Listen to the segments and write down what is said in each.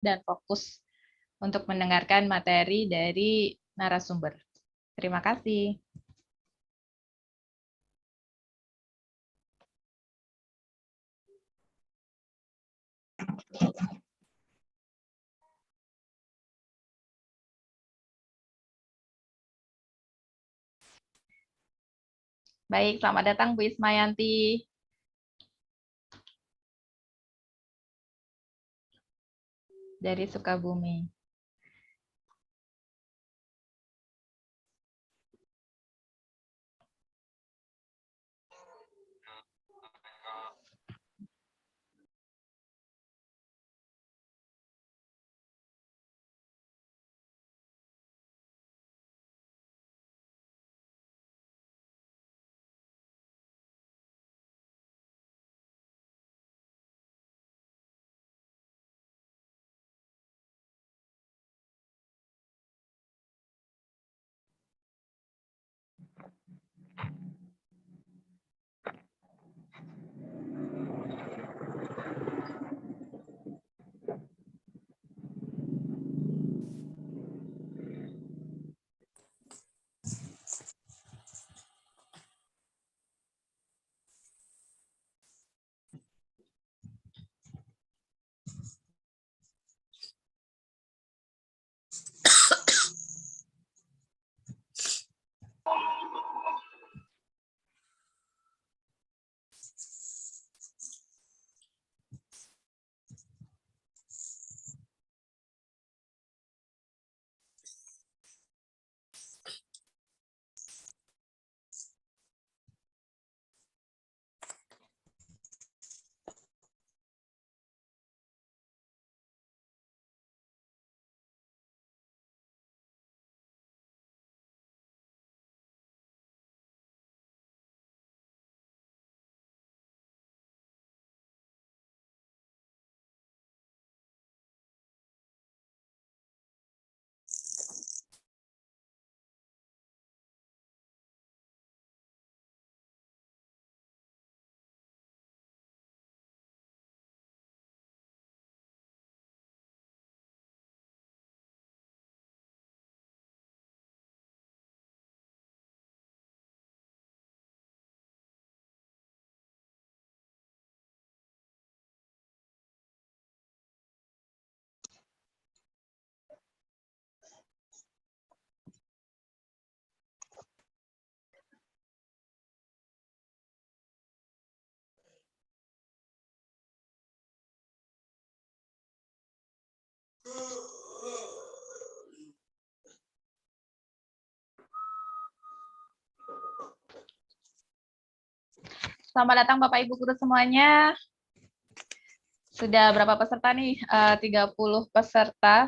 dan fokus untuk mendengarkan materi dari narasumber. Terima kasih. Baik, selamat datang Bu Ismayanti. Dari Sukabumi. Selamat datang Bapak Ibu Guru semuanya. Sudah berapa peserta nih? 30 peserta.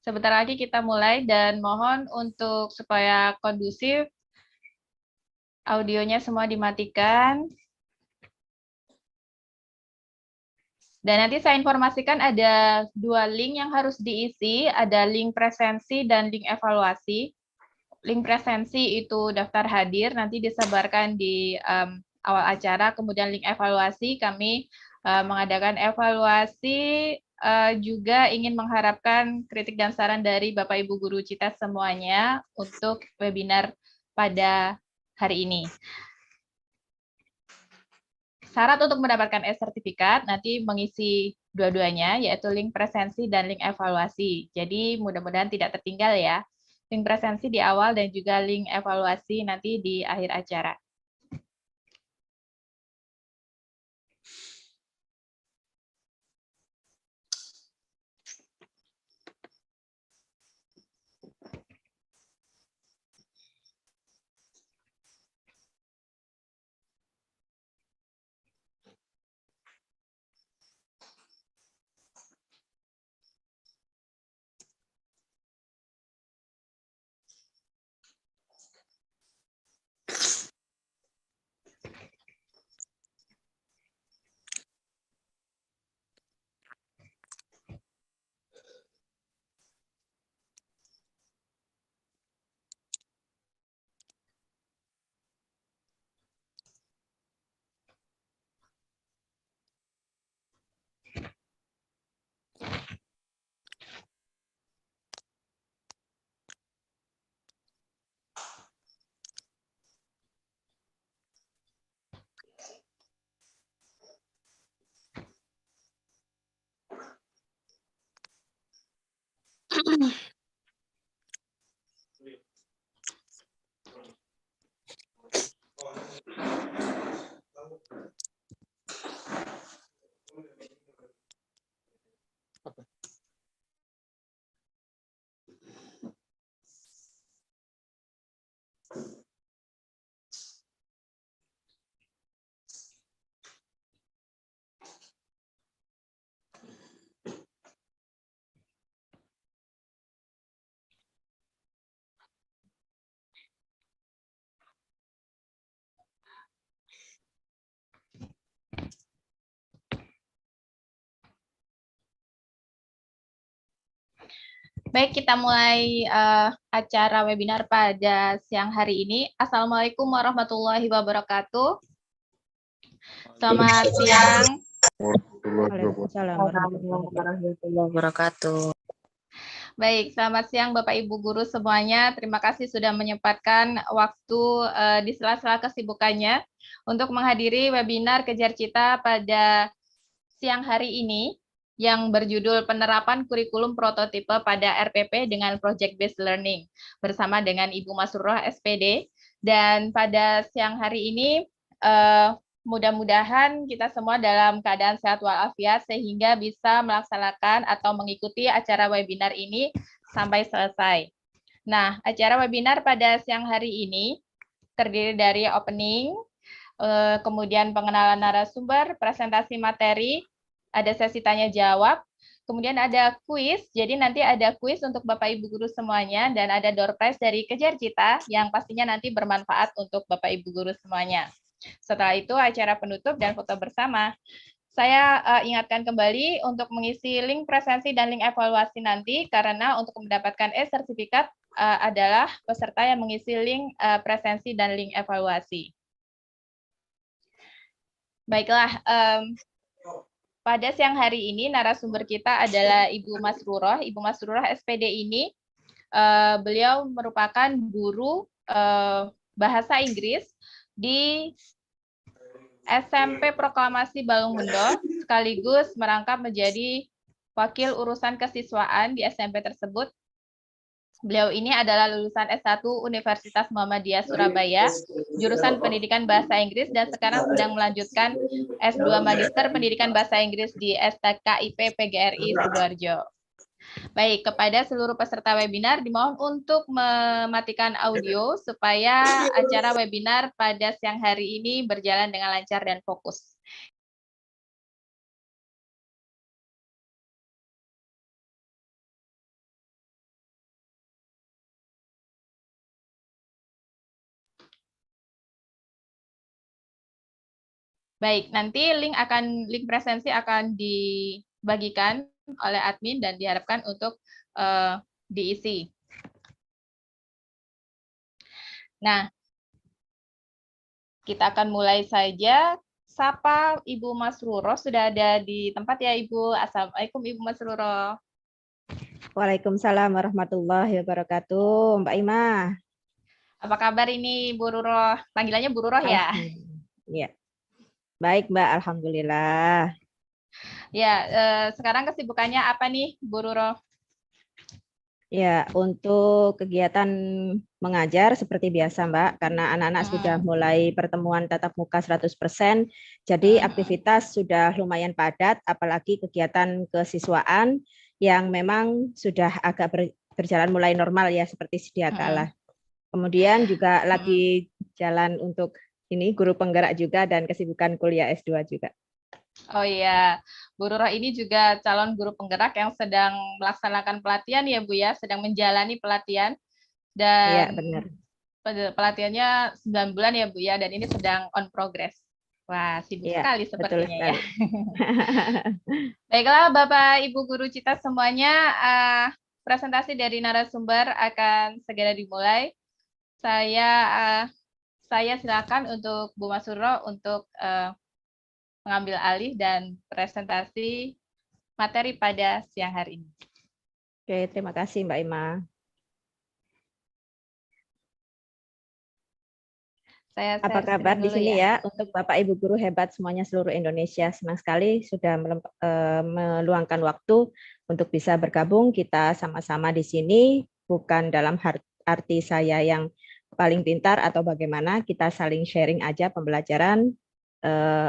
Sebentar lagi kita mulai dan mohon untuk supaya kondusif, audionya semua dimatikan. Dan nanti saya informasikan ada 2 link yang harus diisi, ada link presensi dan link evaluasi. Link presensi itu daftar hadir, nanti disebarkan di awal acara, kemudian link evaluasi, kami mengadakan evaluasi, juga ingin mengharapkan kritik dan saran dari Bapak Ibu Guru kita semuanya untuk webinar pada hari ini. Syarat untuk mendapatkan e-sertifikat nanti mengisi dua-duanya, yaitu link presensi dan link evaluasi. Jadi mudah-mudahan tidak tertinggal ya. Link presensi di awal dan juga link evaluasi nanti di akhir acara. Baik, kita mulai acara webinar pada siang hari ini. Assalamualaikum warahmatullahi wabarakatuh. Selamat siang. Waalaikumsalam warahmatullahi wabarakatuh. Baik, selamat siang Bapak Ibu Guru semuanya. Terima kasih sudah menyempatkan waktu di sela-sela kesibukannya untuk menghadiri webinar Kejar Cita pada siang hari ini yang berjudul Penerapan Kurikulum Prototipe pada RPP dengan Project Based Learning bersama dengan Ibu Masruroh SPD. Dan pada siang hari ini mudah-mudahan kita semua dalam keadaan sehat walafiat sehingga bisa melaksanakan atau mengikuti acara webinar ini sampai selesai. Nah, acara webinar pada siang hari ini terdiri dari opening, kemudian pengenalan narasumber, presentasi materi, ada sesi tanya jawab, kemudian ada kuis. Jadi nanti ada kuis untuk Bapak Ibu Guru semuanya dan ada door prize dari Kejar Cita yang pastinya nanti bermanfaat untuk Bapak Ibu Guru semuanya. Setelah itu acara penutup dan foto bersama. Saya ingatkan kembali untuk mengisi link presensi dan link evaluasi nanti karena untuk mendapatkan e-sertifikat adalah peserta yang mengisi link presensi dan link evaluasi. Baiklah, pada siang hari ini narasumber kita adalah Ibu Masruroh. Ibu Masruroh SPD ini beliau merupakan guru bahasa Inggris di SMP Proklamasi Balongbendo sekaligus merangkap menjadi wakil urusan kesiswaan di SMP tersebut. Beliau ini adalah lulusan S1 Universitas Muhammadiyah Surabaya, jurusan Pendidikan Bahasa Inggris, dan sekarang sedang melanjutkan S2 Magister Pendidikan Bahasa Inggris di STKIP PGRI Sidoarjo. Baik, kepada seluruh peserta webinar dimohon untuk mematikan audio supaya acara webinar pada siang hari ini berjalan dengan lancar dan fokus. Baik, nanti link presensi akan dibagikan oleh admin dan diharapkan untuk diisi. Nah, kita akan mulai saja. Sapa Ibu Masruroh, sudah ada di tempat ya Ibu. Assalamualaikum Ibu Masruroh. Waalaikumsalam warahmatullahi wabarakatuh, Mbak Ima. Apa kabar ini Bu Ruroh? Panggilannya Bu Ruroh ya? Iya. Baik Mbak, alhamdulillah. Ya, sekarang kesibukannya apa nih Bu Ruroh? Ya, untuk kegiatan mengajar seperti biasa Mbak, karena anak-anak sudah mulai pertemuan tatap muka 100%, jadi aktivitas sudah lumayan padat, apalagi kegiatan kesiswaan yang memang sudah agak berjalan mulai normal ya, seperti sedia kala. Kemudian juga lagi jalan untuk ini guru penggerak juga dan kesibukan kuliah S2 juga. Oh iya, Bu Ruroh ini juga calon guru penggerak yang sedang melaksanakan pelatihan ya Bu ya, sedang menjalani pelatihan. Dan ya, benar. Pelatihannya 9 bulan ya Bu ya, dan ini sedang on progress. Wah, sibuk ya, sekali sepertinya ya. Baiklah Bapak Ibu Guru Cita semuanya, presentasi dari narasumber akan segera dimulai. Saya silakan untuk Bu Masruroh untuk mengambil alih dan presentasi materi pada siang hari ini. Oke, terima kasih Mbak Ima. Apa kabar di sini ya untuk Bapak Ibu guru hebat semuanya seluruh Indonesia. Senang sekali sudah meluangkan waktu untuk bisa bergabung. Kita sama-sama di sini, bukan dalam arti saya yang paling pintar atau bagaimana, kita saling sharing aja pembelajaran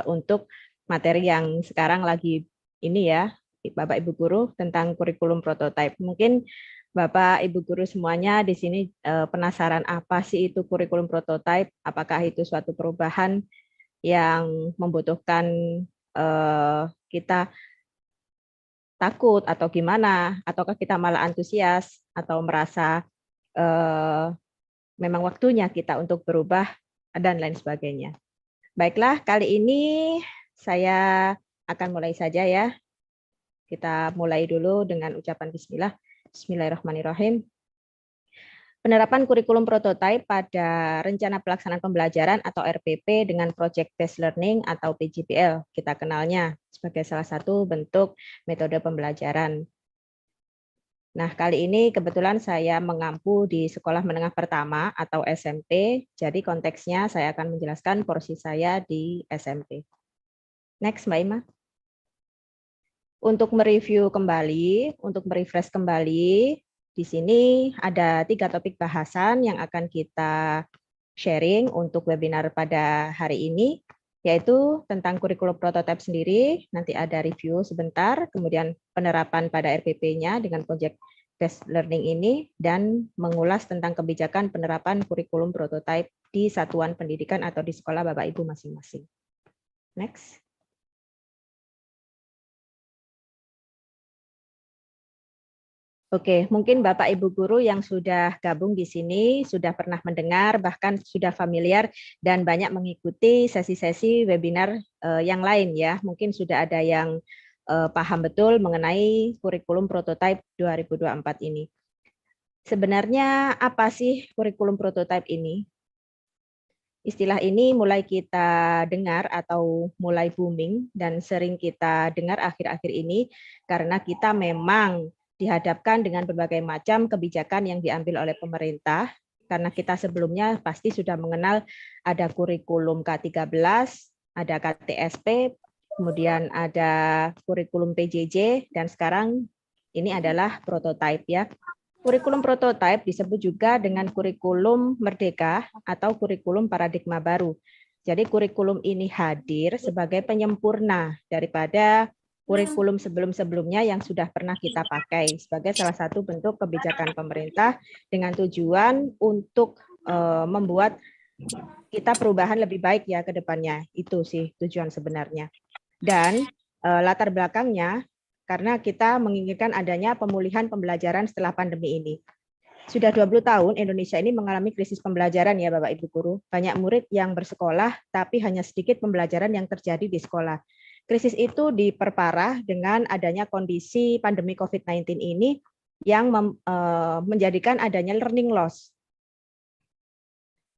untuk materi yang sekarang lagi ini ya, Bapak Ibu guru tentang kurikulum prototype. Mungkin Bapak Ibu guru semuanya di sini penasaran apa sih itu kurikulum prototype? Apakah itu suatu perubahan yang membutuhkan kita takut atau gimana? Ataukah kita malah antusias atau merasa memang waktunya kita untuk berubah dan lain sebagainya. Baiklah, kali ini saya akan mulai saja ya. Kita mulai dulu dengan ucapan bismillah. Bismillahirrahmanirrahim. Penerapan kurikulum prototipe pada rencana pelaksanaan pembelajaran atau RPP dengan Project Based Learning atau PJBL, kita kenalnya sebagai salah satu bentuk metode pembelajaran. Nah, kali ini kebetulan saya mengampu di sekolah menengah pertama atau SMP, jadi konteksnya saya akan menjelaskan porsi saya di SMP. Next, Mbak Ima. Untuk mereview kembali, untuk merefresh kembali, di sini ada 3 topik bahasan yang akan kita sharing untuk webinar pada hari ini, yaitu tentang kurikulum prototipe sendiri, nanti ada review sebentar, kemudian penerapan pada RPP-nya dengan Project Based Learning ini, dan mengulas tentang kebijakan penerapan kurikulum prototipe di satuan pendidikan atau di sekolah Bapak Ibu masing-masing. Next. Oke, mungkin Bapak Ibu guru yang sudah gabung di sini sudah pernah mendengar, bahkan sudah familiar dan banyak mengikuti sesi-sesi webinar yang lain ya. Mungkin sudah ada yang paham betul mengenai kurikulum prototipe 2024 ini. Sebenarnya apa sih kurikulum prototipe ini? Istilah ini mulai kita dengar atau mulai booming dan sering kita dengar akhir-akhir ini karena kita memang dihadapkan dengan berbagai macam kebijakan yang diambil oleh pemerintah, karena kita sebelumnya pasti sudah mengenal ada kurikulum K13, ada KTSP, kemudian ada kurikulum PJJ, dan sekarang ini adalah prototipe ya. Kurikulum prototipe disebut juga dengan kurikulum merdeka atau kurikulum paradigma baru. Jadi kurikulum ini hadir sebagai penyempurna daripada kurikulum sebelum-sebelumnya yang sudah pernah kita pakai sebagai salah satu bentuk kebijakan pemerintah dengan tujuan untuk membuat kita perubahan lebih baik ya ke depannya. Itu sih tujuan sebenarnya. Dan latar belakangnya karena kita menginginkan adanya pemulihan pembelajaran setelah pandemi ini. Sudah 20 tahun Indonesia ini mengalami krisis pembelajaran ya Bapak Ibu guru. Banyak murid yang bersekolah tapi hanya sedikit pembelajaran yang terjadi di sekolah. Krisis itu diperparah dengan adanya kondisi pandemi COVID-19 ini yang menjadikan adanya learning loss.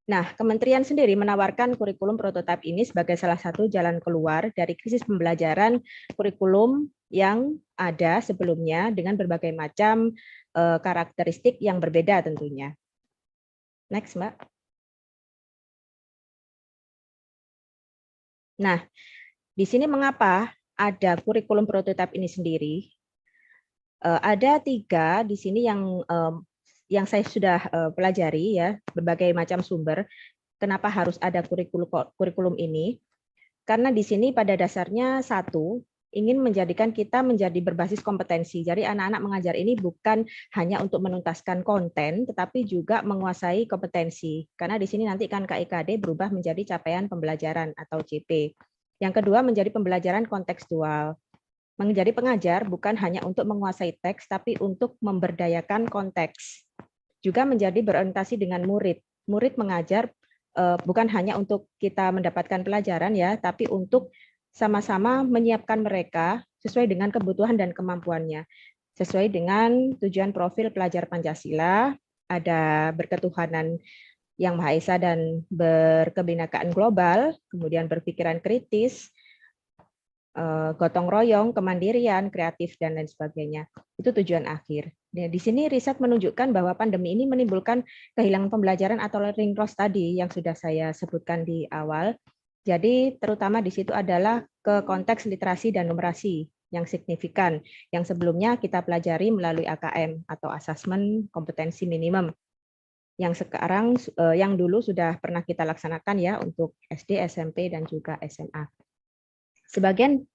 Nah, Kementerian sendiri menawarkan kurikulum prototipe ini sebagai salah satu jalan keluar dari krisis pembelajaran kurikulum yang ada sebelumnya dengan berbagai macam karakteristik yang berbeda tentunya. Next, Mbak. Nah, di sini mengapa ada kurikulum prototipe ini sendiri? Ada 3 di sini yang saya sudah pelajari ya, berbagai macam sumber. Kenapa harus ada kurikulum ini? Karena di sini pada dasarnya satu, ingin menjadikan kita menjadi berbasis kompetensi. Jadi anak-anak mengajar ini bukan hanya untuk menuntaskan konten, tetapi juga menguasai kompetensi. Karena di sini nanti kan KIKD berubah menjadi capaian pembelajaran atau CP. Yang kedua menjadi pembelajaran kontekstual. Menjadi pengajar bukan hanya untuk menguasai teks, tapi untuk memberdayakan konteks. Juga menjadi berorientasi dengan murid. Murid mengajar bukan hanya untuk kita mendapatkan pelajaran ya, tapi untuk sama-sama menyiapkan mereka sesuai dengan kebutuhan dan kemampuannya. Sesuai dengan tujuan profil pelajar Pancasila, ada berketuhanan yang Maha Esa dan berkebinekaan global, kemudian berpikiran kritis, gotong royong, kemandirian, kreatif, dan lain sebagainya. Itu tujuan akhir. Nah, di sini riset menunjukkan bahwa pandemi ini menimbulkan kehilangan pembelajaran atau learning loss tadi yang sudah saya sebutkan di awal. Jadi terutama di situ adalah ke konteks literasi dan numerasi yang signifikan, yang sebelumnya kita pelajari melalui AKM atau Asesmen Kompetensi Minimum. Yang sekarang, yang dulu sudah pernah kita laksanakan ya untuk SD, SMP, dan juga SMA. Sebagian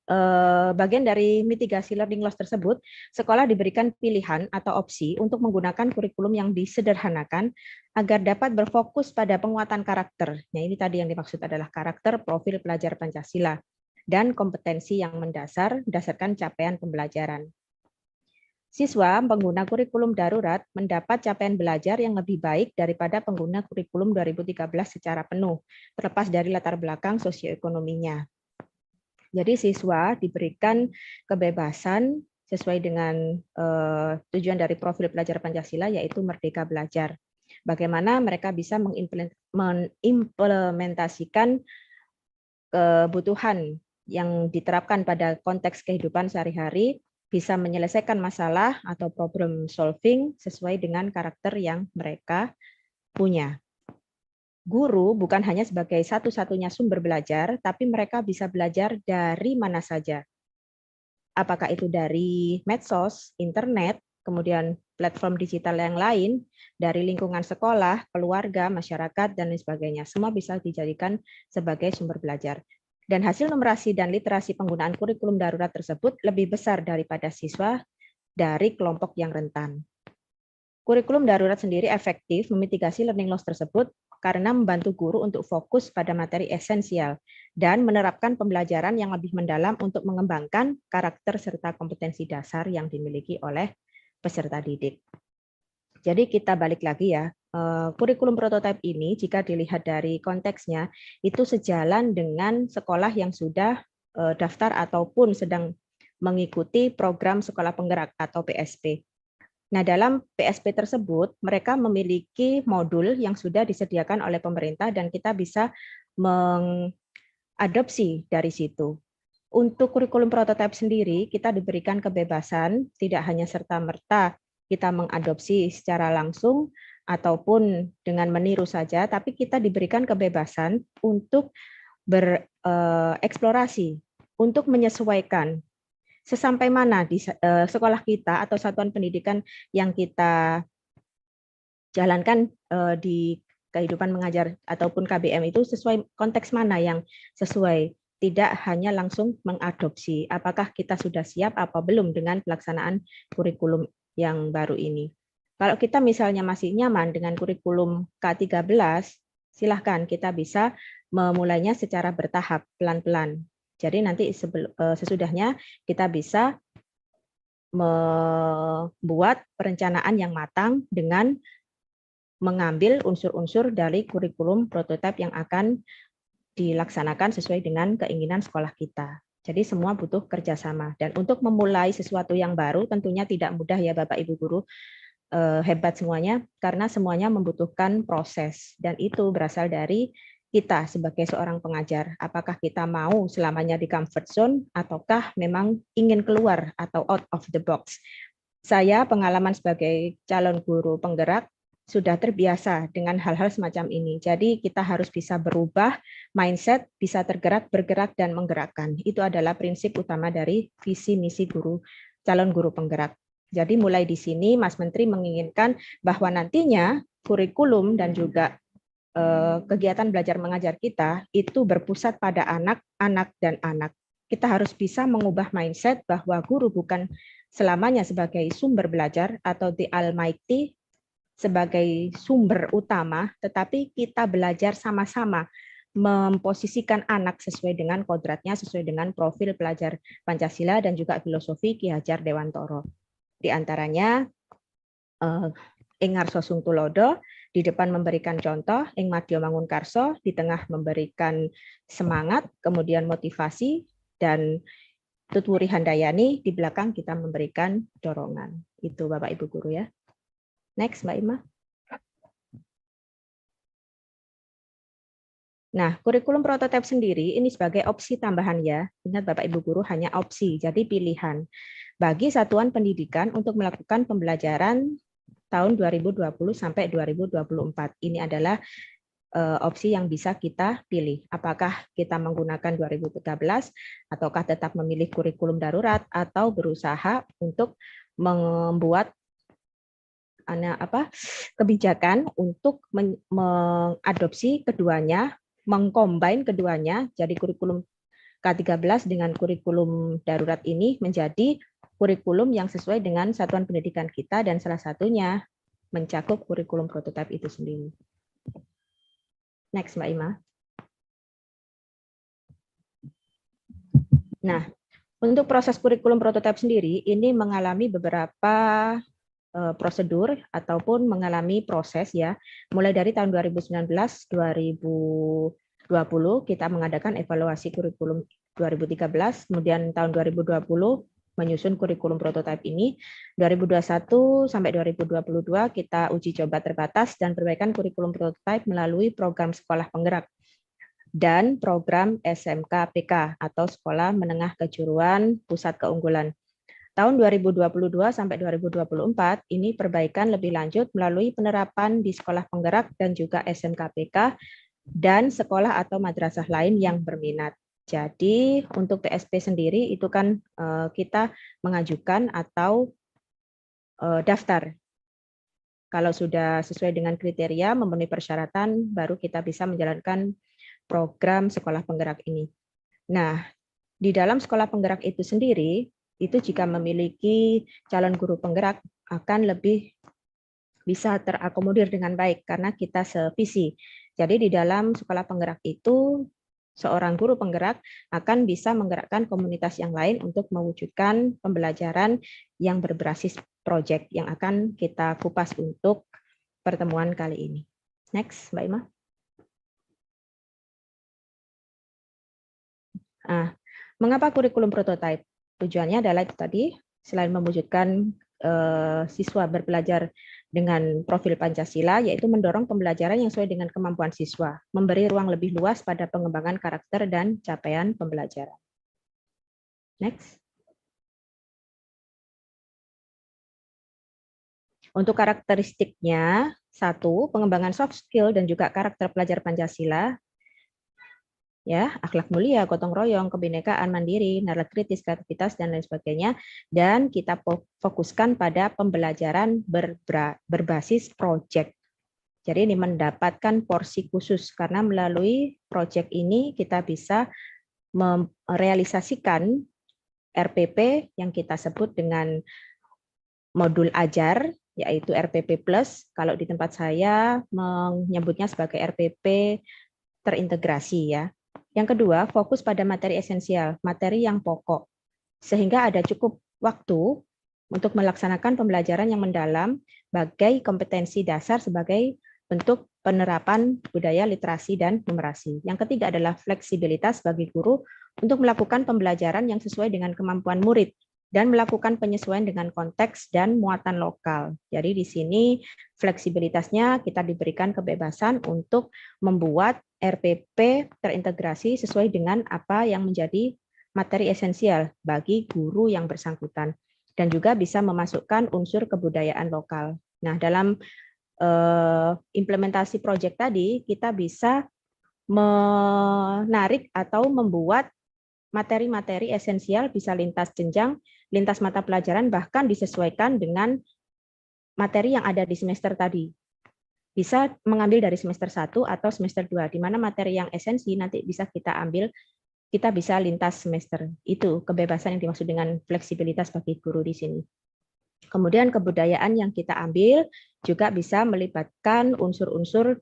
bagian dari mitigasi learning loss tersebut, sekolah diberikan pilihan atau opsi untuk menggunakan kurikulum yang disederhanakan agar dapat berfokus pada penguatan karakter. Nah, ini tadi yang dimaksud adalah karakter profil pelajar Pancasila dan kompetensi yang mendasar berdasarkan capaian pembelajaran. Siswa pengguna kurikulum darurat mendapat capaian belajar yang lebih baik daripada pengguna kurikulum 2013 secara penuh, terlepas dari latar belakang sosioekonominya. Jadi siswa diberikan kebebasan sesuai dengan tujuan dari profil pelajar Pancasila, yaitu Merdeka Belajar. Bagaimana mereka bisa mengimplementasikan kebutuhan yang diterapkan pada konteks kehidupan sehari-hari, bisa menyelesaikan masalah atau problem solving sesuai dengan karakter yang mereka punya. Guru bukan hanya sebagai satu-satunya sumber belajar, tapi mereka bisa belajar dari mana saja. Apakah itu dari medsos, internet, kemudian platform digital yang lain, dari lingkungan sekolah, keluarga, masyarakat, dan lain sebagainya. Semua bisa dijadikan sebagai sumber belajar. Dan hasil numerasi dan literasi penggunaan kurikulum darurat tersebut lebih besar daripada siswa dari kelompok yang rentan. Kurikulum darurat sendiri efektif memitigasi learning loss tersebut karena membantu guru untuk fokus pada materi esensial dan menerapkan pembelajaran yang lebih mendalam untuk mengembangkan karakter serta kompetensi dasar yang dimiliki oleh peserta didik. Jadi kita balik lagi ya, kurikulum prototipe ini jika dilihat dari konteksnya itu sejalan dengan sekolah yang sudah daftar ataupun sedang mengikuti program sekolah penggerak atau PSP. Nah, dalam PSP tersebut, mereka memiliki modul yang sudah disediakan oleh pemerintah dan kita bisa mengadopsi dari situ. Untuk kurikulum prototipe sendiri, kita diberikan kebebasan, tidak hanya serta-merta kita mengadopsi secara langsung ataupun dengan meniru saja, tapi kita diberikan kebebasan untuk bereksplorasi, untuk menyesuaikan sesampai mana di sekolah kita atau satuan pendidikan yang kita jalankan di kehidupan mengajar ataupun KBM itu sesuai konteks mana yang sesuai, tidak hanya langsung mengadopsi. Apakah kita sudah siap apa belum dengan pelaksanaan kurikulum yang baru ini. Kalau kita misalnya masih nyaman dengan kurikulum K13, silahkan kita bisa memulainya secara bertahap, pelan-pelan. Jadi nanti sesudahnya kita bisa membuat perencanaan yang matang dengan mengambil unsur-unsur dari kurikulum prototipe yang akan dilaksanakan sesuai dengan keinginan sekolah kita. Jadi semua butuh kerjasama. Dan untuk memulai sesuatu yang baru tentunya tidak mudah ya Bapak Ibu Guru, hebat semuanya, karena semuanya membutuhkan proses. Dan itu berasal dari kita sebagai seorang pengajar, apakah kita mau selamanya di comfort zone ataukah memang ingin keluar atau out of the box. Saya pengalaman sebagai calon guru penggerak sudah terbiasa dengan hal-hal semacam ini. Jadi kita harus bisa berubah mindset, bisa tergerak, bergerak, dan menggerakkan. Itu adalah prinsip utama dari visi misi guru calon guru penggerak. Jadi mulai di sini Mas Menteri menginginkan bahwa nantinya kurikulum dan juga kegiatan belajar mengajar kita itu berpusat pada anak-anak dan anak. Kita harus bisa mengubah mindset bahwa guru bukan selamanya sebagai sumber belajar atau the almighty sebagai sumber utama, tetapi kita belajar sama-sama memposisikan anak sesuai dengan kodratnya, sesuai dengan profil pelajar Pancasila dan juga filosofi Ki Hajar Dewantoro. Di antaranya Ing Harso Tulodo, di depan memberikan contoh, Ing Madya Mangunkarso, di tengah memberikan semangat, kemudian motivasi, dan Tutwuri Handayani, di belakang kita memberikan dorongan. Itu Bapak Ibu Guru ya. Next Mbak Ima. Nah, kurikulum prototipe sendiri ini sebagai opsi tambahan ya. Ingat Bapak Ibu Guru hanya opsi, jadi pilihan bagi satuan pendidikan untuk melakukan pembelajaran tahun 2020 sampai 2024. Ini adalah opsi yang bisa kita pilih. Apakah kita menggunakan 2013 ataukah tetap memilih kurikulum darurat atau berusaha untuk membuat kebijakan untuk mengadopsi keduanya, mengcombine keduanya, jadi kurikulum K13 dengan kurikulum darurat ini menjadi kurikulum yang sesuai dengan satuan pendidikan kita dan salah satunya mencakup kurikulum prototipe itu sendiri. Next Mbak Ima. Nah, untuk proses kurikulum prototipe sendiri ini mengalami beberapa prosedur ataupun mengalami proses ya. Mulai dari tahun 2019, 2020 kita mengadakan evaluasi kurikulum 2013, kemudian tahun 2020 menyusun kurikulum prototipe ini. 2021 sampai 2022 kita uji coba terbatas dan perbaikan kurikulum prototipe melalui program sekolah penggerak dan program SMK PK atau Sekolah Menengah Kejuruan Pusat Keunggulan. Tahun 2022 sampai 2024 ini perbaikan lebih lanjut melalui penerapan di sekolah penggerak dan juga SMK PK dan sekolah atau madrasah lain yang berminat. Jadi untuk PSP sendiri itu kan kita mengajukan atau daftar. Kalau sudah sesuai dengan kriteria, memenuhi persyaratan, baru kita bisa menjalankan program sekolah penggerak ini. Nah, di dalam sekolah penggerak itu sendiri, itu jika memiliki calon guru penggerak akan lebih bisa terakomodir dengan baik karena kita sevisi. Jadi di dalam sekolah penggerak itu seorang guru penggerak akan bisa menggerakkan komunitas yang lain untuk mewujudkan pembelajaran yang berbasis proyek yang akan kita kupas untuk pertemuan kali ini. Next, Mbak Ima. Mengapa kurikulum prototipe? Tujuannya adalah itu tadi, selain mewujudkan siswa berbelajar dengan profil Pancasila, yaitu mendorong pembelajaran yang sesuai dengan kemampuan siswa, memberi ruang lebih luas pada pengembangan karakter dan capaian pembelajaran. Next. Untuk karakteristiknya, satu, pengembangan soft skill dan juga karakter pelajar Pancasila, ya, akhlak mulia, gotong royong, kebinekaan, mandiri, nalar kritis, kreativitas, dan lain sebagainya. Dan kita fokuskan pada pembelajaran berbasis proyek. Jadi ini mendapatkan porsi khusus karena melalui proyek ini kita bisa merealisasikan RPP yang kita sebut dengan modul ajar, yaitu RPP Plus. Kalau di tempat saya menyebutnya sebagai RPP terintegrasi, ya. Yang kedua, fokus pada materi esensial, materi yang pokok, sehingga ada cukup waktu untuk melaksanakan pembelajaran yang mendalam bagai kompetensi dasar sebagai bentuk penerapan budaya literasi dan numerasi. Yang ketiga adalah fleksibilitas bagi guru untuk melakukan pembelajaran yang sesuai dengan kemampuan murid dan melakukan penyesuaian dengan konteks dan muatan lokal. Jadi di sini fleksibilitasnya kita diberikan kebebasan untuk membuat RPP terintegrasi sesuai dengan apa yang menjadi materi esensial bagi guru yang bersangkutan dan juga bisa memasukkan unsur kebudayaan lokal. Nah, dalam implementasi proyek tadi kita bisa menarik atau membuat materi-materi esensial bisa lintas jenjang, lintas mata pelajaran, bahkan disesuaikan dengan materi yang ada di semester tadi. Bisa mengambil dari semester 1 atau semester 2, di mana materi yang esensi nanti bisa kita ambil, kita bisa lintas semester. Itu kebebasan yang dimaksud dengan fleksibilitas bagi guru di sini. Kemudian kebudayaan yang kita ambil juga bisa melibatkan unsur-unsur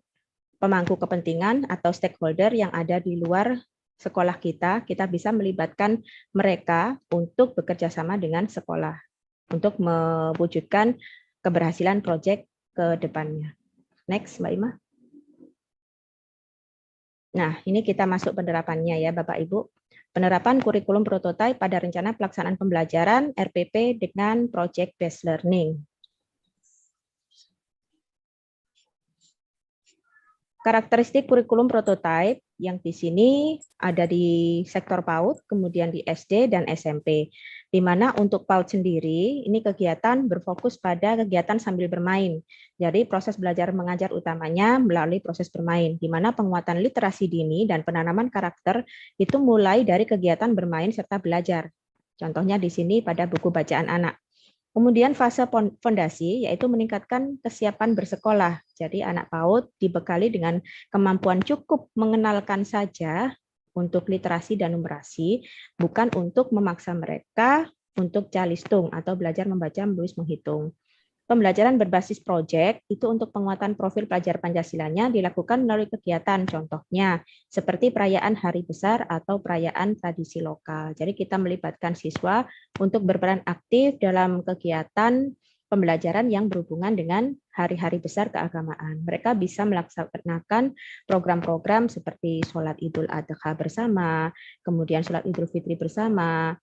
pemangku kepentingan atau stakeholder yang ada di luar sekolah kita bisa melibatkan mereka untuk bekerja sama dengan sekolah untuk mewujudkan keberhasilan proyek ke depannya. Next, Mbak Ima. Nah, ini kita masuk penerapannya ya, Bapak Ibu. Penerapan kurikulum prototipe pada rencana pelaksanaan pembelajaran RPP dengan project based learning. Karakteristik kurikulum prototipe yang di sini ada di sektor PAUD, kemudian di SD dan SMP. Di mana untuk PAUD sendiri, ini kegiatan berfokus pada kegiatan sambil bermain. Jadi proses belajar mengajar utamanya melalui proses bermain, di mana penguatan literasi dini dan penanaman karakter itu mulai dari kegiatan bermain serta belajar. Contohnya di sini pada buku bacaan anak. Kemudian fase fondasi yaitu meningkatkan kesiapan bersekolah. Jadi anak PAUD dibekali dengan kemampuan cukup mengenalkan saja untuk literasi dan numerasi, bukan untuk memaksa mereka untuk calistung atau belajar membaca, menulis, menghitung. Pembelajaran berbasis proyek itu untuk penguatan profil pelajar Pancasilanya dilakukan melalui kegiatan, contohnya seperti perayaan hari besar atau perayaan tradisi lokal. Jadi kita melibatkan siswa untuk berperan aktif dalam kegiatan pembelajaran yang berhubungan dengan hari-hari besar keagamaan. Mereka bisa melaksanakan program-program seperti sholat Idul Adha bersama, kemudian sholat Idul Fitri bersama,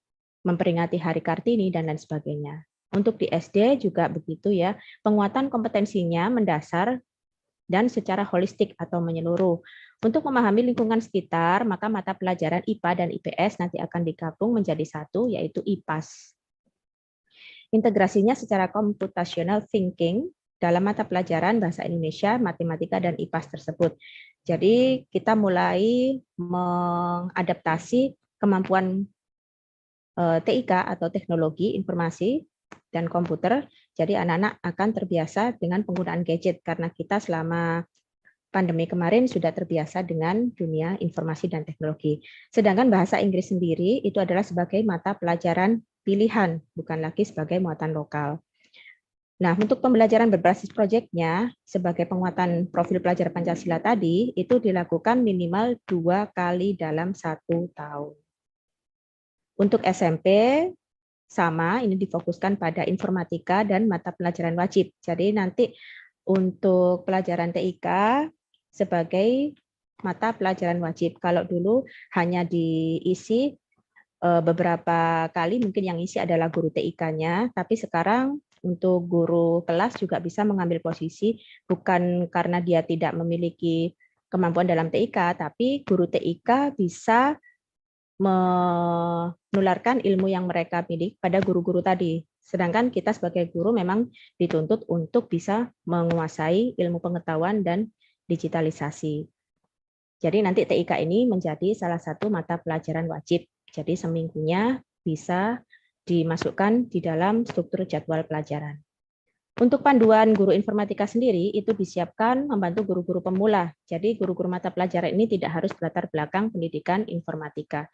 memperingati Hari Kartini, dan lain sebagainya. Untuk di SD juga begitu ya, penguatan kompetensinya mendasar dan secara holistik atau menyeluruh. Untuk memahami lingkungan sekitar, maka mata pelajaran IPA dan IPS nanti akan digabung menjadi satu, yaitu IPAS. Integrasinya secara computational thinking dalam mata pelajaran Bahasa Indonesia, Matematika, dan IPAS tersebut. Jadi kita mulai mengadaptasi kemampuan TIK atau Teknologi Informasi dan Komputer. Jadi anak-anak akan terbiasa dengan penggunaan gadget karena kita selama pandemi kemarin sudah terbiasa dengan dunia informasi dan teknologi. Sedangkan bahasa Inggris sendiri itu adalah sebagai mata pelajaran pilihan, bukan lagi sebagai muatan lokal. Nah, untuk pembelajaran berbasis proyeknya, sebagai penguatan profil pelajar Pancasila tadi, itu dilakukan minimal 2 kali dalam 1 tahun. Untuk SMP, sama, ini difokuskan pada informatika dan mata pelajaran wajib. Jadi nanti untuk pelajaran TIK sebagai mata pelajaran wajib. Kalau dulu hanya diisi beberapa kali, mungkin yang isi adalah guru TIK-nya, tapi sekarang untuk guru kelas juga bisa mengambil posisi, bukan karena dia tidak memiliki kemampuan dalam TIK, tapi guru TIK bisa menularkan ilmu yang mereka miliki pada guru-guru tadi. Sedangkan kita sebagai guru memang dituntut untuk bisa menguasai ilmu pengetahuan dan digitalisasi. Jadi nanti TIK ini menjadi salah satu mata pelajaran wajib. Jadi seminggunya bisa dimasukkan di dalam struktur jadwal pelajaran. Untuk panduan guru informatika sendiri itu disiapkan membantu guru-guru pemula. Jadi guru-guru mata pelajaran ini tidak harus berlatar belakang pendidikan informatika.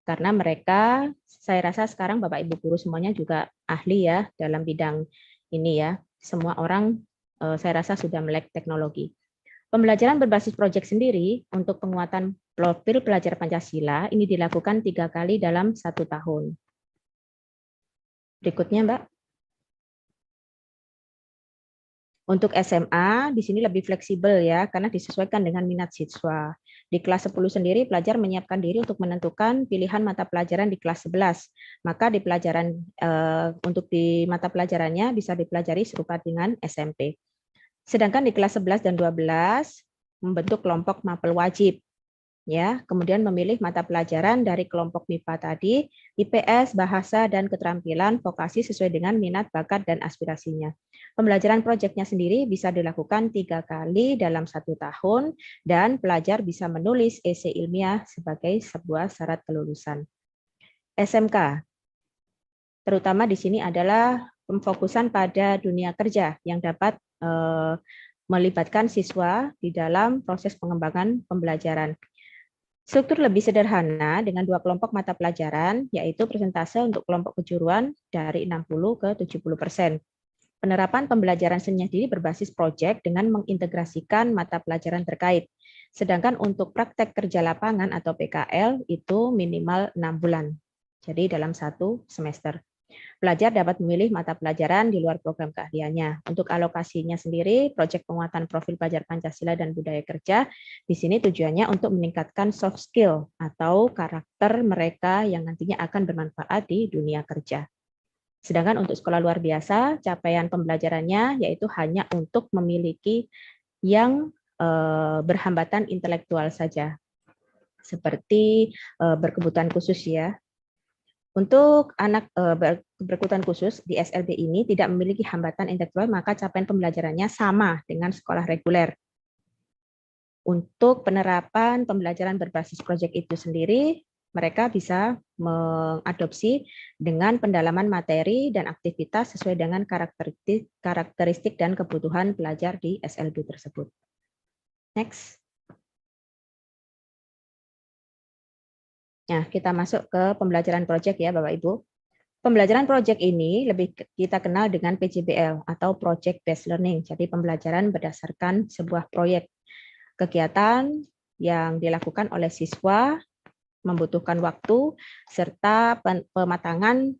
Karena mereka, saya rasa sekarang Bapak Ibu guru semuanya juga ahli ya dalam bidang ini ya. Semua orang saya rasa sudah melek teknologi. Pembelajaran berbasis proyek sendiri untuk penguatan profil pelajar Pancasila ini dilakukan 3 kali dalam 1 tahun. Berikutnya, Mbak. Untuk SMA, di sini lebih fleksibel ya, karena disesuaikan dengan minat siswa. Di kelas 10 sendiri, pelajar menyiapkan diri untuk menentukan pilihan mata pelajaran di kelas 11. Maka di pelajaran untuk di mata pelajarannya bisa dipelajari serupa dengan SMP. Sedangkan di kelas 11 dan 12 membentuk kelompok mapel wajib. Ya, kemudian memilih mata pelajaran dari kelompok MIPA tadi, IPS, bahasa, dan keterampilan vokasi sesuai dengan minat, bakat, dan aspirasinya. Pembelajaran proyeknya sendiri bisa dilakukan 3 kali dalam 1 tahun, dan pelajar bisa menulis esai ilmiah sebagai sebuah syarat kelulusan. SMK, terutama di sini adalah pemfokusan pada dunia kerja yang dapat melibatkan siswa di dalam proses pengembangan pembelajaran. Struktur lebih sederhana dengan 2 kelompok mata pelajaran, yaitu persentase untuk kelompok kejuruan dari 60 ke 70%. Penerapan pembelajaran sendiri berbasis proyek dengan mengintegrasikan mata pelajaran terkait. Sedangkan untuk praktek kerja lapangan atau PKL itu minimal 6 bulan. Jadi dalam 1 semester. Pelajar dapat memilih mata pelajaran di luar program keahliannya. Untuk alokasinya sendiri, proyek penguatan profil pelajar Pancasila dan budaya kerja, di sini tujuannya untuk meningkatkan soft skill atau karakter mereka yang nantinya akan bermanfaat di dunia kerja. Sedangkan untuk sekolah luar biasa, capaian pembelajarannya yaitu hanya untuk memiliki yang berhambatan intelektual saja, seperti berkebutuhan khusus ya. Untuk anak berkebutuhan khusus di SLB ini tidak memiliki hambatan intelektual, maka capaian pembelajarannya sama dengan sekolah reguler. Untuk penerapan pembelajaran berbasis proyek itu sendiri, mereka bisa mengadopsi dengan pendalaman materi dan aktivitas sesuai dengan karakteristik dan kebutuhan pelajar di SLB tersebut. Next. Nah, kita masuk ke pembelajaran proyek ya, Bapak Ibu. Pembelajaran proyek ini lebih kita kenal dengan PJBL atau Project Based Learning. Jadi pembelajaran berdasarkan sebuah proyek. Kegiatan yang dilakukan oleh siswa membutuhkan waktu serta pematangan,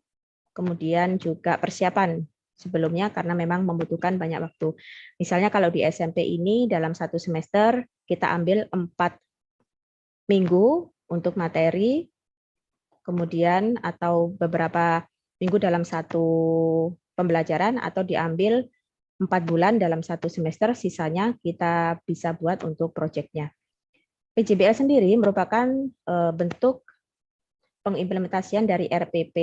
kemudian juga persiapan sebelumnya karena memang membutuhkan banyak waktu. Misalnya kalau di SMP ini dalam 1 semester kita ambil 4 minggu untuk materi, kemudian atau beberapa minggu dalam satu pembelajaran, atau diambil 4 bulan dalam satu semester, sisanya kita bisa buat untuk proyeknya. PJBL sendiri merupakan bentuk pengimplementasian dari RPP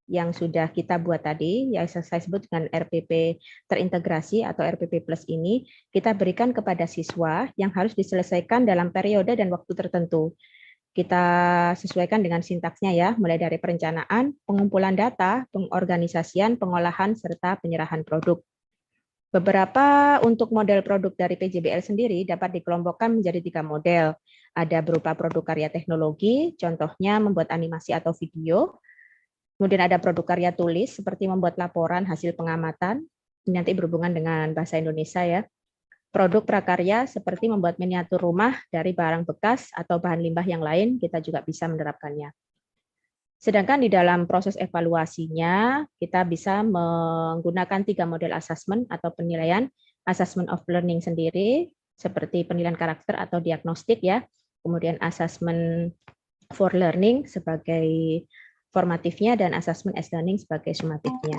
yang sudah kita buat tadi, yang saya sebut dengan RPP terintegrasi atau RPP Plus ini, kita berikan kepada siswa yang harus diselesaikan dalam periode dan waktu tertentu. Kita sesuaikan dengan sintaksnya ya, mulai dari perencanaan, pengumpulan data, pengorganisasian, pengolahan, serta penyerahan produk. Beberapa untuk model produk dari PJBL sendiri dapat dikelompokkan menjadi 3 model. Ada berupa produk karya teknologi, contohnya membuat animasi atau video. Kemudian ada produk karya tulis, seperti membuat laporan hasil pengamatan. Ini nanti berhubungan dengan bahasa Indonesia ya. Produk prakarya seperti membuat miniatur rumah dari barang bekas atau bahan limbah yang lain, kita juga bisa menerapkannya. Sedangkan di dalam proses evaluasinya, kita bisa menggunakan 3 model assessment atau penilaian, assessment of learning sendiri, seperti penilaian karakter atau diagnostik ya, kemudian assessment for learning sebagai formatifnya, dan assessment as learning sebagai sumatifnya.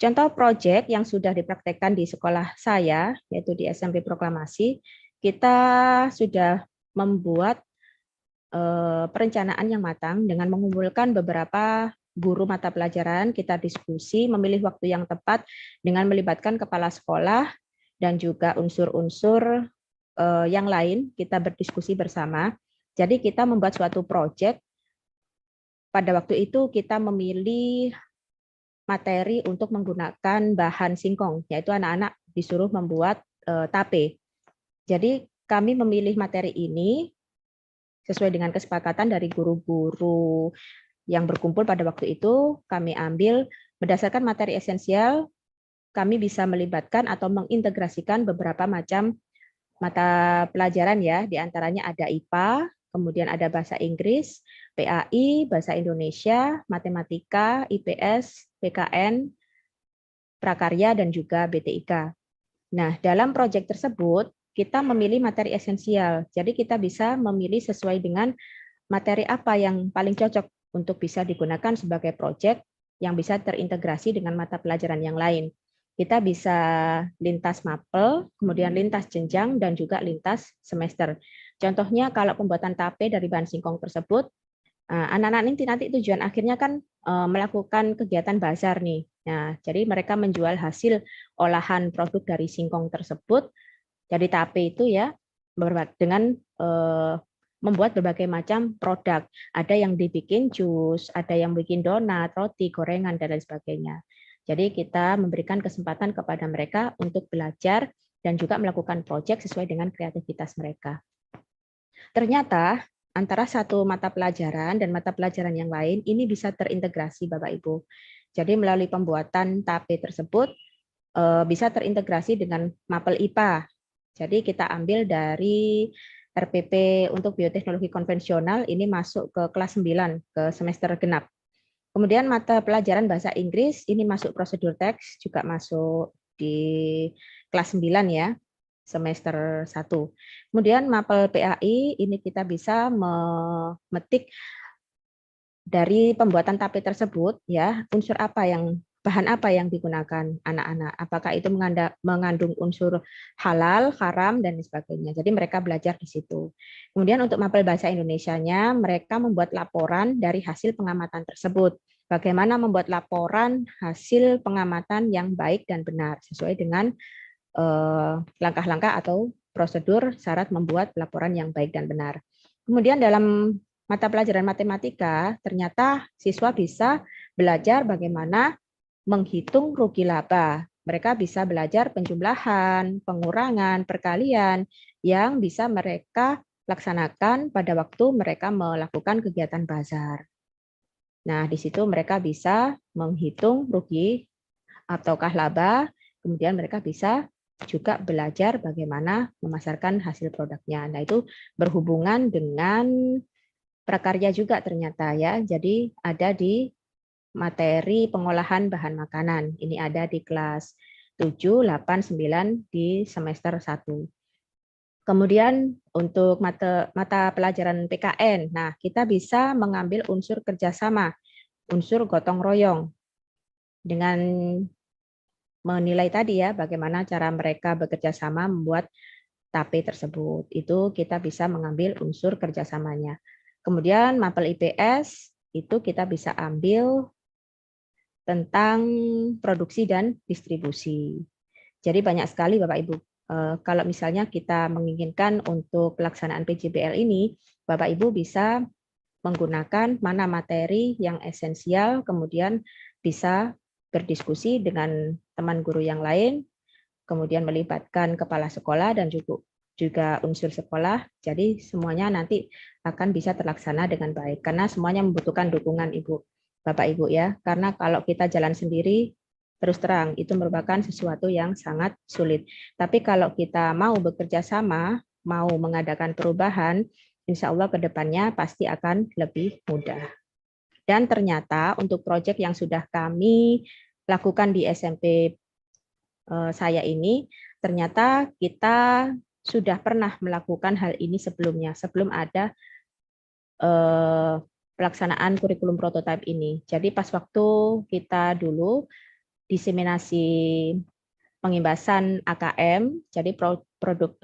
Contoh proyek yang sudah dipraktekkan di sekolah saya, yaitu di SMP Proklamasi, kita sudah membuat perencanaan yang matang dengan mengumpulkan beberapa guru mata pelajaran, kita diskusi, memilih waktu yang tepat dengan melibatkan kepala sekolah dan juga unsur-unsur yang lain, kita berdiskusi bersama. Jadi kita membuat suatu proyek. Pada waktu itu kita memilih materi untuk menggunakan bahan singkong, yaitu anak-anak disuruh membuat tape. Jadi kami memilih materi ini sesuai dengan kesepakatan dari guru-guru yang berkumpul pada waktu itu. Kami ambil berdasarkan materi esensial, kami bisa melibatkan atau mengintegrasikan beberapa macam mata pelajaran ya, diantaranya ada IPA, kemudian ada bahasa Inggris, PAI, bahasa Indonesia, matematika, IPS, PKN, prakarya, dan juga BTIK. Nah, dalam proyek tersebut, kita memilih materi esensial. Jadi kita bisa memilih sesuai dengan materi apa yang paling cocok untuk bisa digunakan sebagai proyek yang bisa terintegrasi dengan mata pelajaran yang lain. Kita bisa lintas mapel, kemudian lintas jenjang, dan juga lintas semester. Contohnya kalau pembuatan tape dari bahan singkong tersebut, anak-anak ini nanti tujuan akhirnya kan melakukan kegiatan bazar nih. Nah, jadi mereka menjual hasil olahan produk dari singkong tersebut, dari tape itu ya, dengan membuat berbagai macam produk. Ada yang dibikin jus, ada yang bikin donat, roti, gorengan, dan lain sebagainya. Jadi kita memberikan kesempatan kepada mereka untuk belajar dan juga melakukan proyek sesuai dengan kreativitas mereka. Ternyata antara satu mata pelajaran dan mata pelajaran yang lain ini bisa terintegrasi Bapak Ibu. Jadi melalui pembuatan tape tersebut bisa terintegrasi dengan mapel IPA. Jadi kita ambil dari RPP untuk bioteknologi konvensional, ini masuk ke kelas 9, ke semester genap. Kemudian mata pelajaran bahasa Inggris, ini masuk prosedur teks, juga masuk di kelas 9 ya, semester 1. Kemudian mapel PAI, ini kita bisa memetik dari pembuatan tape tersebut, ya, unsur apa yang bahan apa yang digunakan anak-anak, apakah itu mengandung unsur halal, haram, dan sebagainya. Jadi mereka belajar di situ. Kemudian untuk mapel bahasa Indonesianya, mereka membuat laporan dari hasil pengamatan tersebut. Bagaimana membuat laporan hasil pengamatan yang baik dan benar, sesuai dengan langkah-langkah atau prosedur syarat membuat laporan yang baik dan benar. Kemudian dalam mata pelajaran matematika, ternyata siswa bisa belajar bagaimana menghitung rugi laba. Mereka bisa belajar penjumlahan, pengurangan, perkalian yang bisa mereka laksanakan pada waktu mereka melakukan kegiatan bazar. Nah, di situ mereka bisa menghitung rugi ataukah laba, kemudian mereka bisa juga belajar bagaimana memasarkan hasil produknya. Nah, itu berhubungan dengan prakarya juga ternyata ya. Jadi ada di materi pengolahan bahan makanan. Ini ada di kelas 7, 8, 9 di semester 1. Kemudian untuk mata pelajaran PKN, nah kita bisa mengambil unsur kerjasama, unsur gotong royong dengan menilai tadi ya bagaimana cara mereka bekerja sama membuat TAP tersebut. Itu kita bisa mengambil unsur kerjasamanya. Kemudian mapel IPS itu kita bisa ambil tentang produksi dan distribusi. Jadi banyak sekali Bapak Ibu. Kalau misalnya kita menginginkan untuk pelaksanaan PJBL ini, Bapak Ibu bisa menggunakan mana materi yang esensial, kemudian bisa berdiskusi dengan teman guru yang lain, kemudian melibatkan kepala sekolah dan juga unsur sekolah. Jadi semuanya nanti akan bisa terlaksana dengan baik karena semuanya membutuhkan dukungan Ibu, Bapak Ibu ya. Karena kalau kita jalan sendiri terus terang itu merupakan sesuatu yang sangat sulit. Tapi kalau kita mau bekerja sama, mau mengadakan perubahan, insya Allah ke depannya pasti akan lebih mudah. Dan ternyata untuk proyek yang sudah kami lakukan di SMP saya ini, ternyata kita sudah pernah melakukan hal ini sebelumnya, sebelum ada pelaksanaan kurikulum prototipe ini. Jadi pas waktu kita dulu diseminasi pengimbasan AKM, jadi produk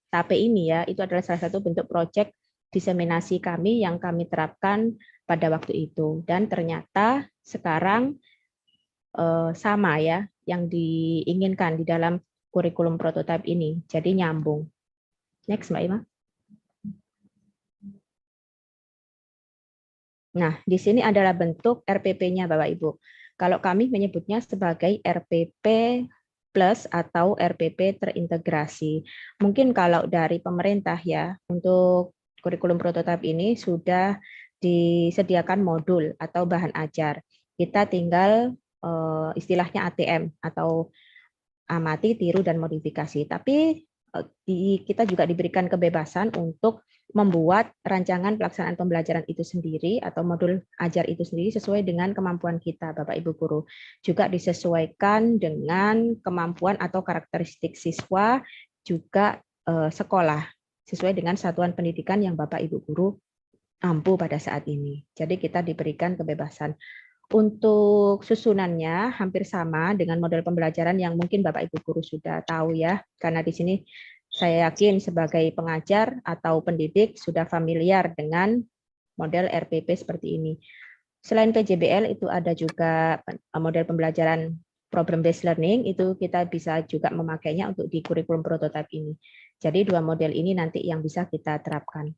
TAP ini ya, itu adalah salah satu bentuk proyek diseminasi kami yang kami terapkan pada waktu itu. Dan ternyata sekarang sama ya, yang diinginkan di dalam kurikulum prototipe ini. Jadi nyambung. Next, Mbak Ima. Nah, di sini adalah bentuk RPP-nya, Bapak Ibu. Kalau kami menyebutnya sebagai RPP plus atau RPP terintegrasi. Mungkin kalau dari pemerintah ya, untuk kurikulum prototipe ini sudah disediakan modul atau bahan ajar. Kita tinggal istilahnya ATM atau amati, tiru, dan modifikasi. Tapi kita juga diberikan kebebasan untuk membuat rancangan pelaksanaan pembelajaran itu sendiri atau modul ajar itu sendiri sesuai dengan kemampuan kita, Bapak Ibu Guru. Juga disesuaikan dengan kemampuan atau karakteristik siswa, juga sekolah, sesuai dengan satuan pendidikan yang Bapak Ibu Guru mampu pada saat ini. Jadi kita diberikan kebebasan. Untuk susunannya hampir sama dengan model pembelajaran yang mungkin Bapak Ibu Guru sudah tahu ya, karena di sini saya yakin sebagai pengajar atau pendidik sudah familiar dengan model RPP seperti ini. Selain PJBL itu ada juga model pembelajaran problem based learning, itu kita bisa juga memakainya untuk di kurikulum prototipe ini. Jadi dua model ini nanti yang bisa kita terapkan.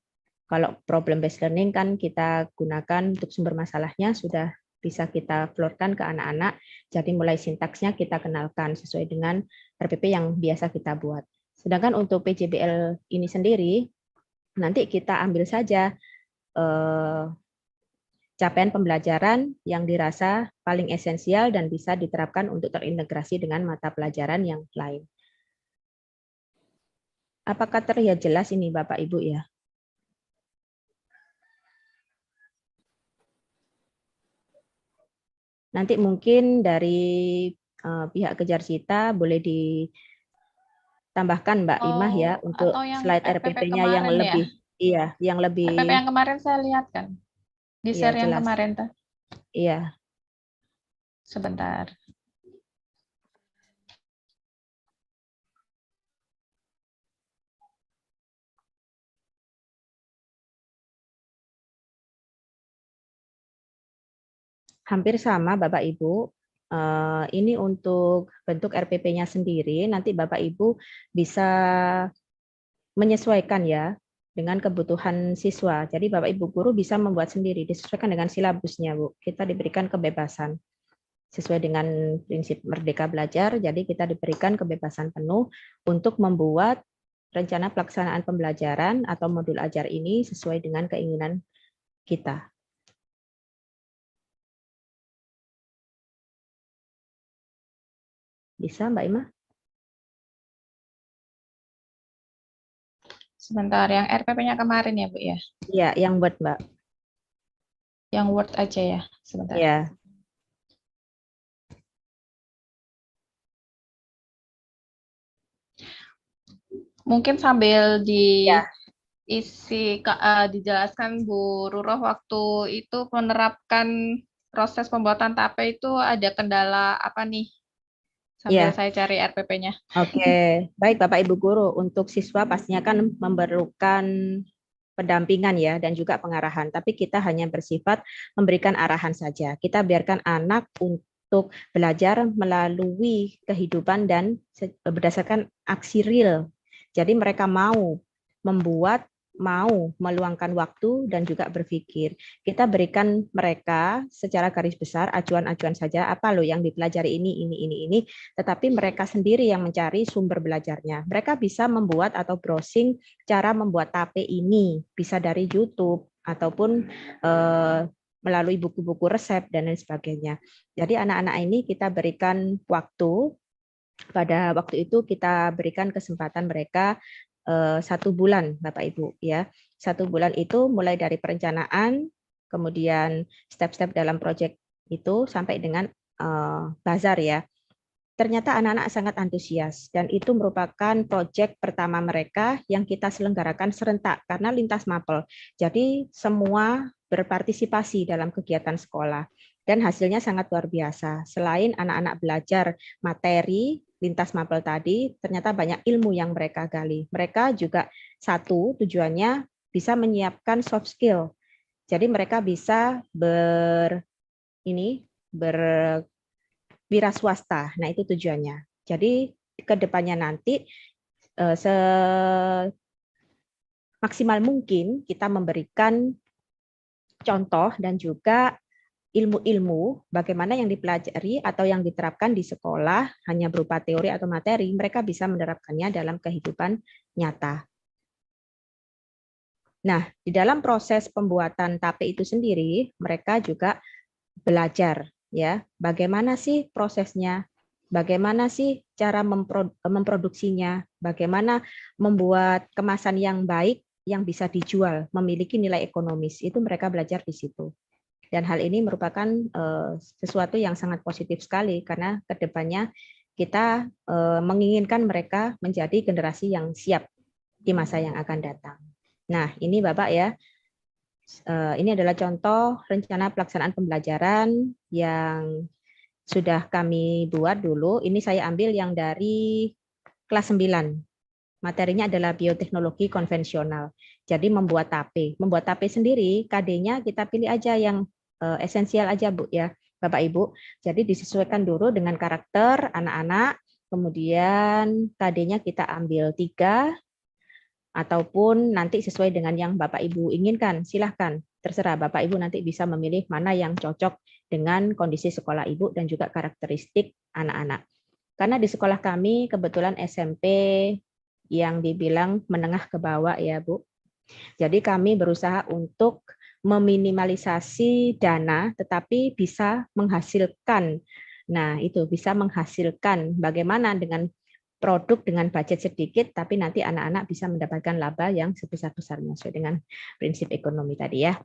Kalau problem based learning kan kita gunakan untuk sumber masalahnya sudah bisa kita florkan ke anak-anak. Jadi mulai sintaksnya kita kenalkan sesuai dengan RPP yang biasa kita buat. Sedangkan untuk PJBL ini sendiri, nanti kita ambil saja capaian pembelajaran yang dirasa paling esensial dan bisa diterapkan untuk terintegrasi dengan mata pelajaran yang lain. Apakah terlihat jelas ini Bapak Ibu ya? Nanti mungkin dari pihak Kejarsita boleh ditambahkan Mbak Imah ya untuk slide RPP-nya yang lebih, ya? Iya, yang lebih. RPP yang kemarin saya lihat kan, di share yang kemarin tuh. Iya. Sebentar. Hampir sama Bapak Ibu. Ini untuk bentuk RPP-nya sendiri, nanti Bapak Ibu bisa menyesuaikan ya dengan kebutuhan siswa. Jadi Bapak Ibu guru bisa membuat sendiri, disesuaikan dengan silabusnya Bu. Kita diberikan kebebasan sesuai dengan prinsip merdeka belajar, jadi kita diberikan kebebasan penuh untuk membuat rencana pelaksanaan pembelajaran atau modul ajar ini sesuai dengan keinginan kita. Bisa, Mbak Ima? Sebentar, yang RPP-nya kemarin ya, Bu ya? Iya, yang Word, Mbak. Yang Word aja ya, sebentar. Iya. Mungkin sambil Ya. dijelaskan Bu Ruroh, waktu itu menerapkan proses pembuatan tape itu ada kendala apa nih? Sambil Ya. saya cari RPP-nya. Oke, baik Bapak Ibu guru, untuk siswa pastinya kan memerlukan pendampingan ya dan juga pengarahan, tapi kita hanya bersifat memberikan arahan saja. Kita biarkan anak untuk belajar melalui kehidupan dan berdasarkan aksi real. Jadi mereka mau membuat, mau meluangkan waktu dan juga berpikir. Kita berikan mereka secara garis besar acuan-acuan saja, apa loh yang dipelajari ini, tetapi mereka sendiri yang mencari sumber belajarnya. Mereka bisa membuat atau browsing cara membuat tape ini, bisa dari YouTube ataupun melalui buku-buku resep dan lain sebagainya. Jadi anak-anak ini kita berikan waktu, pada waktu itu kita berikan kesempatan mereka 1 bulan, Bapak Ibu ya. 1 bulan itu mulai dari perencanaan, kemudian step-step dalam proyek itu sampai dengan bazar ya. Ternyata anak-anak sangat antusias dan itu merupakan proyek pertama mereka yang kita selenggarakan serentak karena lintas mapel. Jadi semua berpartisipasi dalam kegiatan sekolah dan hasilnya sangat luar biasa. Selain anak-anak belajar materi lintas mapel tadi, ternyata banyak ilmu yang mereka gali. Mereka juga satu tujuannya bisa menyiapkan soft skill. Jadi mereka bisa wira swasta. Nah, itu tujuannya. Jadi ke depannya nanti semaksimal mungkin kita memberikan contoh dan juga ilmu-ilmu bagaimana yang dipelajari atau yang diterapkan di sekolah hanya berupa teori atau materi, mereka bisa menerapkannya dalam kehidupan nyata. Nah, di dalam proses pembuatan tape itu sendiri, mereka juga belajar ya, bagaimana sih prosesnya, bagaimana sih cara memproduksinya, bagaimana membuat kemasan yang baik yang bisa dijual, memiliki nilai ekonomis. Itu mereka belajar di situ. Dan hal ini merupakan sesuatu yang sangat positif sekali karena kedepannya kita menginginkan mereka menjadi generasi yang siap di masa yang akan datang. Nah, ini Bapak ya, ini adalah contoh rencana pelaksanaan pembelajaran yang sudah kami buat dulu. Ini saya ambil yang dari kelas 9. Materinya adalah bioteknologi konvensional. Jadi membuat tape. Membuat tape sendiri, KD-nya kita pilih aja yang esensial aja Bu ya, Bapak Ibu. Jadi disesuaikan dulu dengan karakter anak-anak. Kemudian KD-nya kita ambil 3, ataupun nanti sesuai dengan yang Bapak Ibu inginkan, silahkan. Terserah Bapak Ibu nanti bisa memilih mana yang cocok dengan kondisi sekolah Ibu dan juga karakteristik anak-anak. Karena di sekolah kami kebetulan SMP yang dibilang menengah ke bawah ya Bu. Jadi kami berusaha untuk meminimalisasi dana tetapi bisa menghasilkan. Nah, itu bisa menghasilkan bagaimana dengan produk dengan budget sedikit, tapi nanti anak-anak bisa mendapatkan laba yang sebesar-besarnya sesuai dengan prinsip ekonomi tadi ya.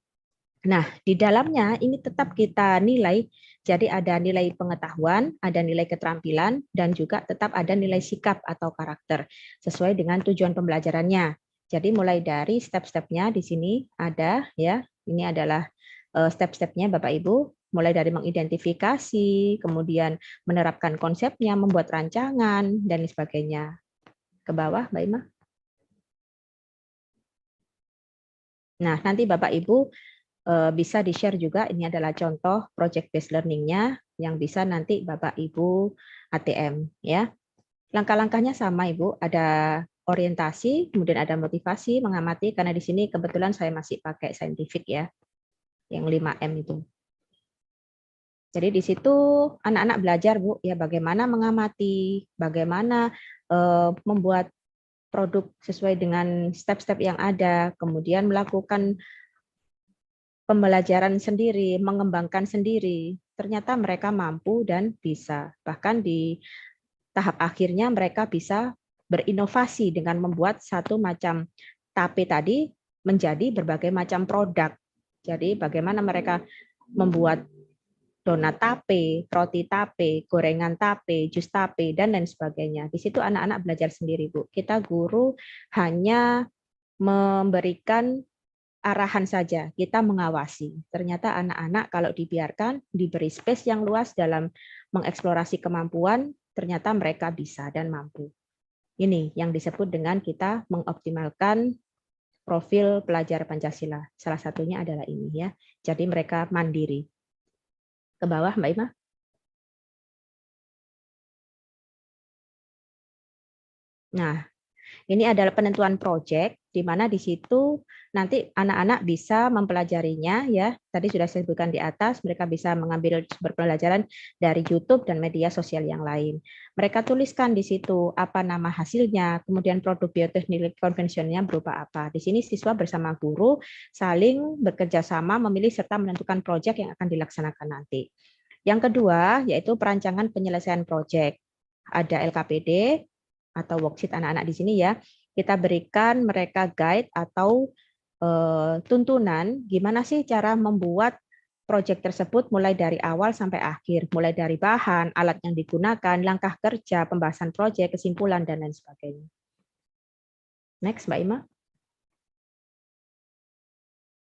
Nah, di dalamnya ini tetap kita nilai, jadi ada nilai pengetahuan, ada nilai keterampilan, dan juga tetap ada nilai sikap atau karakter, sesuai dengan tujuan pembelajarannya. Jadi mulai dari step-stepnya di sini ada ya, ini adalah step-stepnya Bapak Ibu, mulai dari mengidentifikasi, kemudian menerapkan konsepnya, membuat rancangan, dan sebagainya. Ke bawah, Mbak Ima. Nah, nanti Bapak Ibu bisa di-share juga, ini adalah contoh project based learning-nya yang bisa nanti Bapak Ibu ATM ya. Langkah-langkahnya sama Ibu, ada orientasi, kemudian ada motivasi, mengamati, karena di sini kebetulan saya masih pakai scientific ya, yang 5M itu. Jadi di situ anak-anak belajar Bu ya bagaimana mengamati, bagaimana membuat produk sesuai dengan step-step yang ada, kemudian melakukan pembelajaran sendiri, mengembangkan sendiri. Ternyata mereka mampu dan bisa. Bahkan di tahap akhirnya mereka bisa berinovasi dengan membuat satu macam tape tadi menjadi berbagai macam produk. Jadi bagaimana mereka membuat donat tape, roti tape, gorengan tape, jus tape, dan lain sebagainya. Di situ anak-anak belajar sendiri, Bu. Kita guru hanya memberikan arahan saja, kita mengawasi. Ternyata anak-anak kalau dibiarkan, diberi space yang luas dalam mengeksplorasi kemampuan, ternyata mereka bisa dan mampu. Ini yang disebut dengan kita mengoptimalkan profil pelajar Pancasila. Salah satunya adalah ini ya. Jadi mereka mandiri. Ke bawah, Mbak Ima. Nah, ini adalah penentuan proyek, di mana di situ nanti anak-anak bisa mempelajarinya ya. Tadi sudah saya sebutkan di atas, mereka bisa mengambil sumber pelajaran dari YouTube dan media sosial yang lain. Mereka tuliskan di situ apa nama hasilnya, kemudian produk bioteknik konvensionalnya berupa apa. Di sini siswa bersama guru saling bekerja sama memilih serta menentukan proyek yang akan dilaksanakan nanti. Yang kedua yaitu perancangan penyelesaian proyek. Ada LKPD, atau worksheet anak-anak di sini ya, kita berikan mereka guide atau tuntunan gimana sih cara membuat proyek tersebut mulai dari awal sampai akhir, mulai dari bahan, alat yang digunakan, langkah kerja, pembahasan proyek, kesimpulan, dan lain sebagainya. Next, Mbak Ima.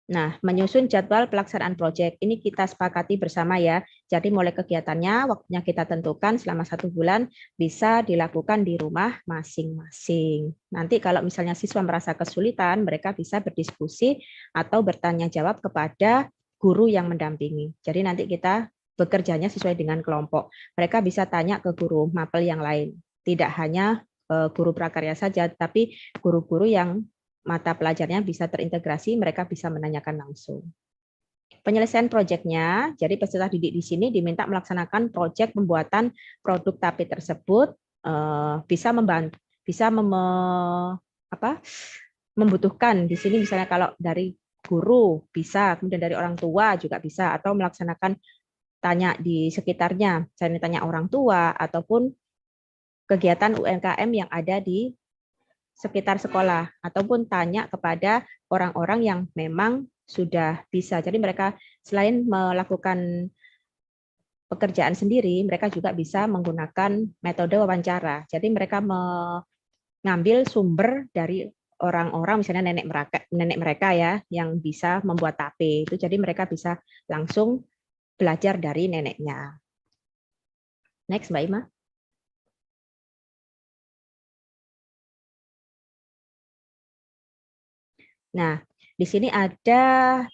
Nah, menyusun jadwal pelaksanaan proyek ini kita sepakati bersama ya. Jadi mulai kegiatannya, waktunya kita tentukan selama 1 bulan bisa dilakukan di rumah masing-masing. Nanti kalau misalnya siswa merasa kesulitan, mereka bisa berdiskusi atau bertanya jawab kepada guru yang mendampingi. Jadi nanti kita bekerjanya sesuai dengan kelompok. Mereka bisa tanya ke guru mapel yang lain. Tidak hanya guru prakarya saja, tapi guru-guru yang mata pelajarnya bisa terintegrasi, mereka bisa menanyakan langsung. Penyelesaian proyeknya, jadi peserta didik di sini diminta melaksanakan proyek pembuatan produk tape tersebut, bisa membantu, bisa membutuhkan di sini misalnya kalau dari guru bisa, kemudian dari orang tua juga bisa, atau melaksanakan tanya di sekitarnya, misalnya tanya orang tua ataupun kegiatan UMKM yang ada di sekitar sekolah, ataupun tanya kepada orang-orang yang memang sudah bisa. Jadi mereka selain melakukan pekerjaan sendiri, mereka juga bisa menggunakan metode wawancara. Jadi mereka mengambil sumber dari orang-orang, misalnya nenek mereka ya, yang bisa membuat tape. Itu jadi mereka bisa langsung belajar dari neneknya. Next, Mbak Ima. Nah, di sini ada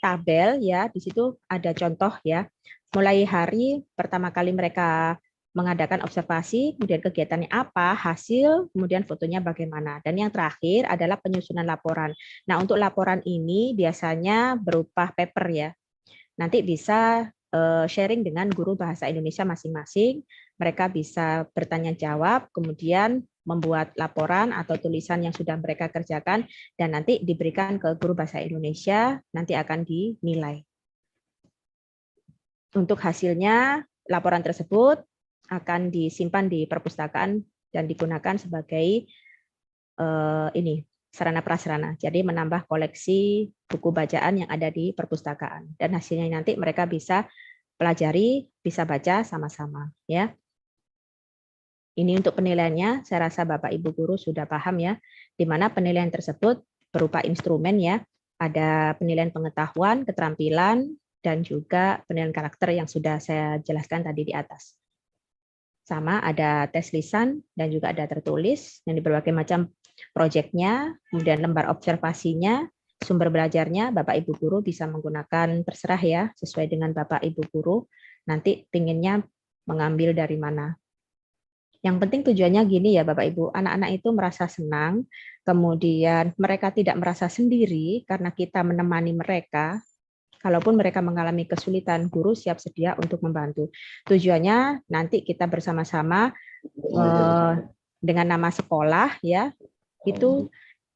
tabel ya, di situ ada contoh ya. Mulai hari pertama kali mereka mengadakan observasi, kemudian kegiatannya apa, hasil, kemudian fotonya bagaimana. Dan yang terakhir adalah penyusunan laporan. Nah, untuk laporan ini biasanya berupa paper ya. Nanti bisa sharing dengan guru bahasa Indonesia masing-masing. Mereka bisa bertanya jawab, kemudian membuat laporan atau tulisan yang sudah mereka kerjakan, dan nanti diberikan ke guru bahasa Indonesia, nanti akan dinilai. Untuk hasilnya, laporan tersebut akan disimpan di perpustakaan dan digunakan sebagai ini sarana prasarana. Jadi menambah koleksi buku bacaan yang ada di perpustakaan. Dan hasilnya nanti mereka bisa pelajari, bisa baca sama-sama ya. Ini untuk penilaiannya, saya rasa Bapak Ibu guru sudah paham ya, di mana penilaian tersebut berupa instrumen ya, ada penilaian pengetahuan, keterampilan, dan juga penilaian karakter yang sudah saya jelaskan tadi di atas. Sama ada tes lisan dan juga ada tertulis, yang di berbagai macam proyeknya, kemudian lembar observasinya, sumber belajarnya, Bapak Ibu guru bisa menggunakan terserah ya, sesuai dengan Bapak Ibu guru, nanti pinginnya mengambil dari mana. Yang penting tujuannya gini ya Bapak Ibu, anak-anak itu merasa senang, kemudian mereka tidak merasa sendiri karena kita menemani mereka. Kalaupun mereka mengalami kesulitan, guru siap sedia untuk membantu. Tujuannya nanti kita bersama-sama dengan nama sekolah ya, itu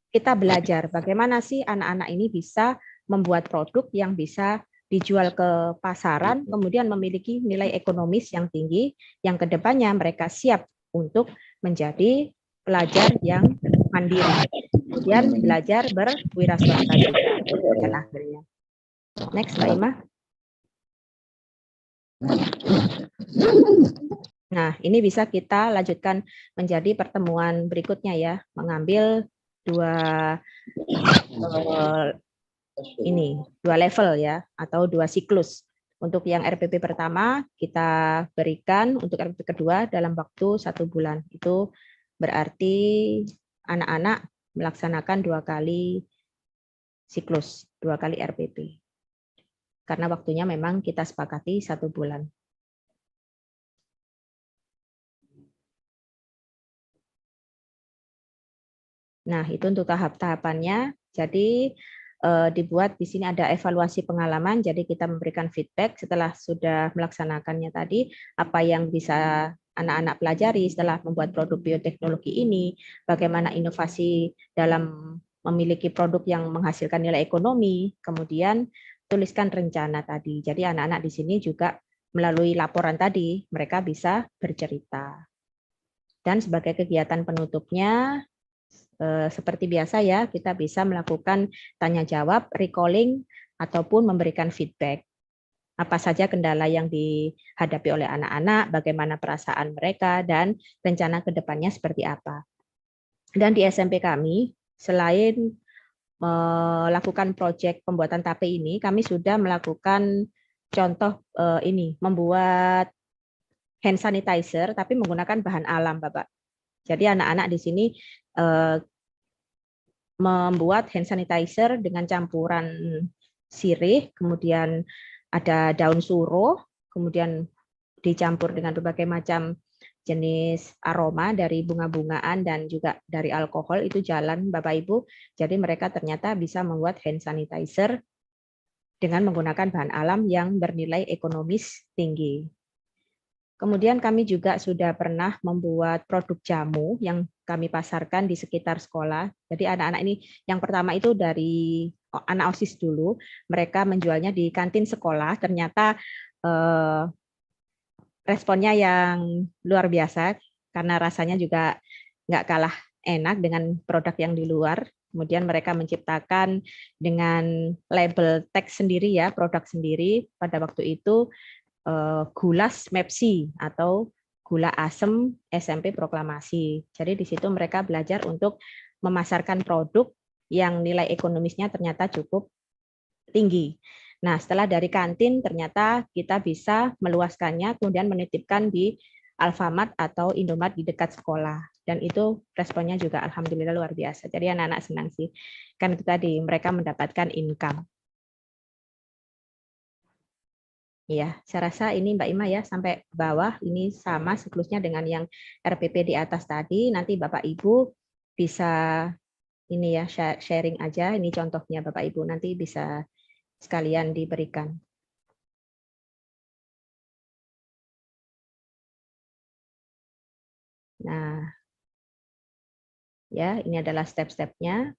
kita belajar bagaimana sih anak-anak ini bisa membuat produk yang bisa dijual ke pasaran, kemudian memiliki nilai ekonomis yang tinggi, yang kedepannya mereka siap untuk menjadi pelajar yang mandiri, kemudian belajar berwirausaha juga dan akhirnya. Next, Mbak Ima. Nah, ini bisa kita lanjutkan menjadi pertemuan berikutnya ya, mengambil dua dua level ya, atau dua siklus. Untuk yang RPP pertama kita berikan, untuk RPP kedua dalam waktu 1 bulan. Itu berarti anak-anak melaksanakan 2 kali siklus, 2 kali RPP. Karena waktunya memang kita sepakati 1 bulan. Nah, itu untuk tahap-tahapannya. Jadi dibuat di sini ada evaluasi pengalaman, jadi kita memberikan feedback setelah sudah melaksanakannya tadi, apa yang bisa anak-anak pelajari setelah membuat produk bioteknologi ini, bagaimana inovasi dalam memiliki produk yang menghasilkan nilai ekonomi, kemudian tuliskan rencana tadi. Jadi anak-anak di sini juga melalui laporan tadi, mereka bisa bercerita. Dan sebagai kegiatan penutupnya, seperti biasa ya, kita bisa melakukan tanya jawab, recalling, ataupun memberikan feedback. Apa saja kendala yang dihadapi oleh anak-anak, bagaimana perasaan mereka, dan rencana ke depannya seperti apa. Dan di SMP kami, selain melakukan proyek pembuatan tape ini, kami sudah melakukan contoh ini, membuat hand sanitizer, tapi menggunakan bahan alam, Bapak. Jadi anak-anak di sini membuat hand sanitizer dengan campuran sirih, kemudian ada daun suruh, kemudian dicampur dengan berbagai macam jenis aroma dari bunga-bungaan dan juga dari alkohol, itu jalan Bapak Ibu. Jadi mereka ternyata bisa membuat hand sanitizer dengan menggunakan bahan alam yang bernilai ekonomis tinggi. Kemudian kami juga sudah pernah membuat produk jamu yang kami pasarkan di sekitar sekolah. Jadi anak-anak ini yang pertama itu dari anak OSIS dulu, mereka menjualnya di kantin sekolah, ternyata responnya yang luar biasa karena rasanya juga nggak kalah enak dengan produk yang di luar. Kemudian mereka menciptakan dengan label teks sendiri ya, produk sendiri pada waktu itu, Gulas Mepsi atau gula asem SMP Proklamasi. Jadi di situ mereka belajar untuk memasarkan produk yang nilai ekonomisnya ternyata cukup tinggi. Nah, setelah dari kantin ternyata kita bisa meluaskannya, kemudian menitipkan di Alfamart atau Indomart di dekat sekolah. Dan itu responnya juga alhamdulillah luar biasa. Jadi anak-anak senang sih. Kan itu tadi mereka mendapatkan income. Ya, saya rasa ini Mbak Ima ya, sampai bawah ini sama siklusnya dengan yang RPP di atas tadi. Nanti Bapak Ibu bisa ini ya, sharing aja. Ini contohnya Bapak Ibu, nanti bisa sekalian diberikan. Nah, ya ini adalah step-stepnya.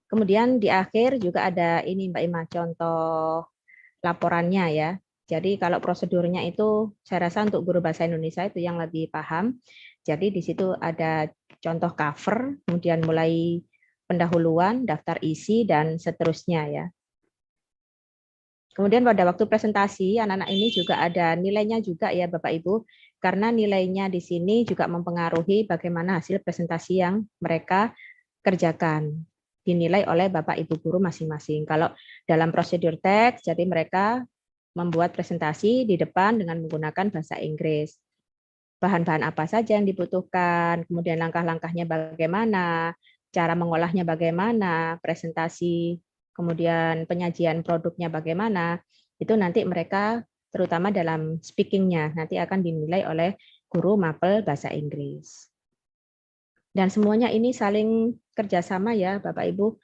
Kemudian di akhir juga ada ini Mbak Ima, contoh laporannya ya. Jadi kalau prosedurnya itu saya rasa untuk guru bahasa Indonesia itu yang lebih paham. Jadi di situ ada contoh cover, kemudian mulai pendahuluan, daftar isi, dan seterusnya ya. Kemudian pada waktu presentasi, anak-anak ini juga ada nilainya juga ya Bapak Ibu, karena nilainya di sini juga mempengaruhi bagaimana hasil presentasi yang mereka kerjakan. Dinilai oleh Bapak Ibu guru masing-masing. Kalau dalam prosedur teks, jadi mereka membuat presentasi di depan dengan menggunakan bahasa Inggris. Bahan-bahan apa saja yang dibutuhkan, kemudian langkah-langkahnya bagaimana, cara mengolahnya bagaimana, presentasi, kemudian penyajian produknya bagaimana, itu nanti mereka terutama dalam speaking-nya nanti akan dinilai oleh guru mapel bahasa Inggris. Dan semuanya ini saling kerjasama ya Bapak Ibu,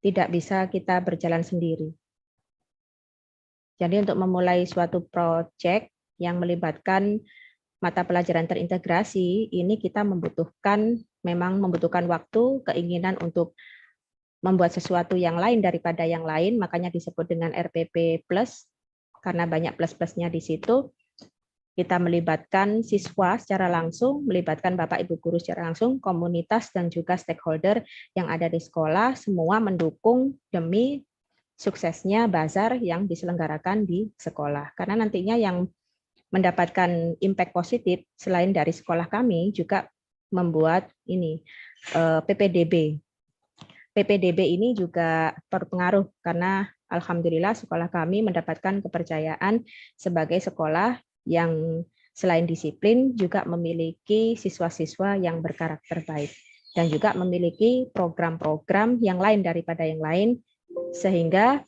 tidak bisa kita berjalan sendiri. Jadi untuk memulai suatu proyek yang melibatkan mata pelajaran terintegrasi, ini kita memang membutuhkan waktu, keinginan untuk membuat sesuatu yang lain daripada yang lain, makanya disebut dengan RPP Plus, karena banyak plus-plusnya di situ. Kita melibatkan siswa secara langsung, melibatkan Bapak Ibu guru secara langsung, komunitas dan juga stakeholder yang ada di sekolah, semua mendukung demi suksesnya bazar yang diselenggarakan di sekolah. Karena nantinya yang mendapatkan impact positif selain dari sekolah kami juga membuat ini PPDB. PPDB ini juga berpengaruh karena alhamdulillah sekolah kami mendapatkan kepercayaan sebagai sekolah yang selain disiplin juga memiliki siswa-siswa yang berkarakter baik dan juga memiliki program-program yang lain daripada yang lain sehingga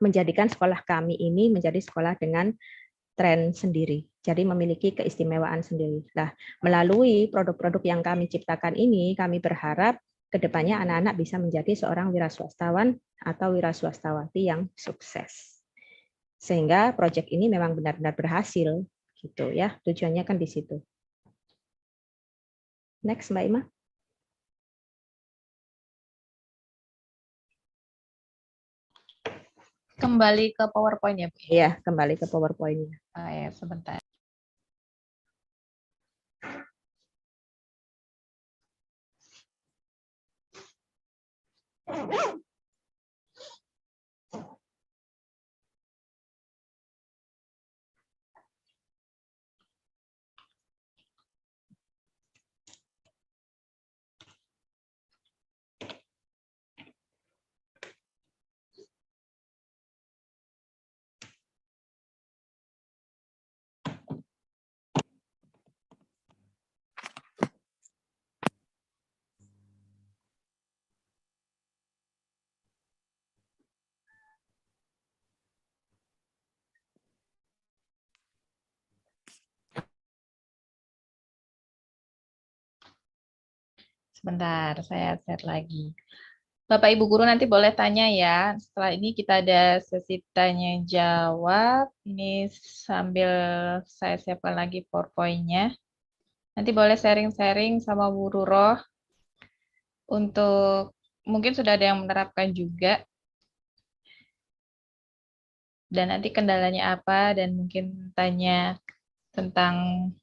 menjadikan sekolah kami ini menjadi sekolah dengan tren sendiri. Jadi memiliki keistimewaan sendiri. Nah, melalui produk-produk yang kami ciptakan ini, kami berharap kedepannya anak-anak bisa menjadi seorang wiraswastawan atau wiraswastawati yang sukses. Sehingga proyek ini memang benar-benar berhasil, gitu ya. Tujuannya kan di situ. Next, Mbak Ima. Kembali ke PowerPoint ya, Bu? Iya, kembali ke PowerPoint-nya. Ya, sebentar. Sebentar, saya share lagi. Bapak Ibu guru nanti boleh tanya ya. Setelah ini kita ada sesi tanya jawab. Ini sambil saya siapkan lagi PowerPoint-nya. Nanti boleh sharing-sharing sama Bu Ruroh untuk mungkin sudah ada yang menerapkan juga. Dan nanti kendalanya apa dan mungkin tanya tentang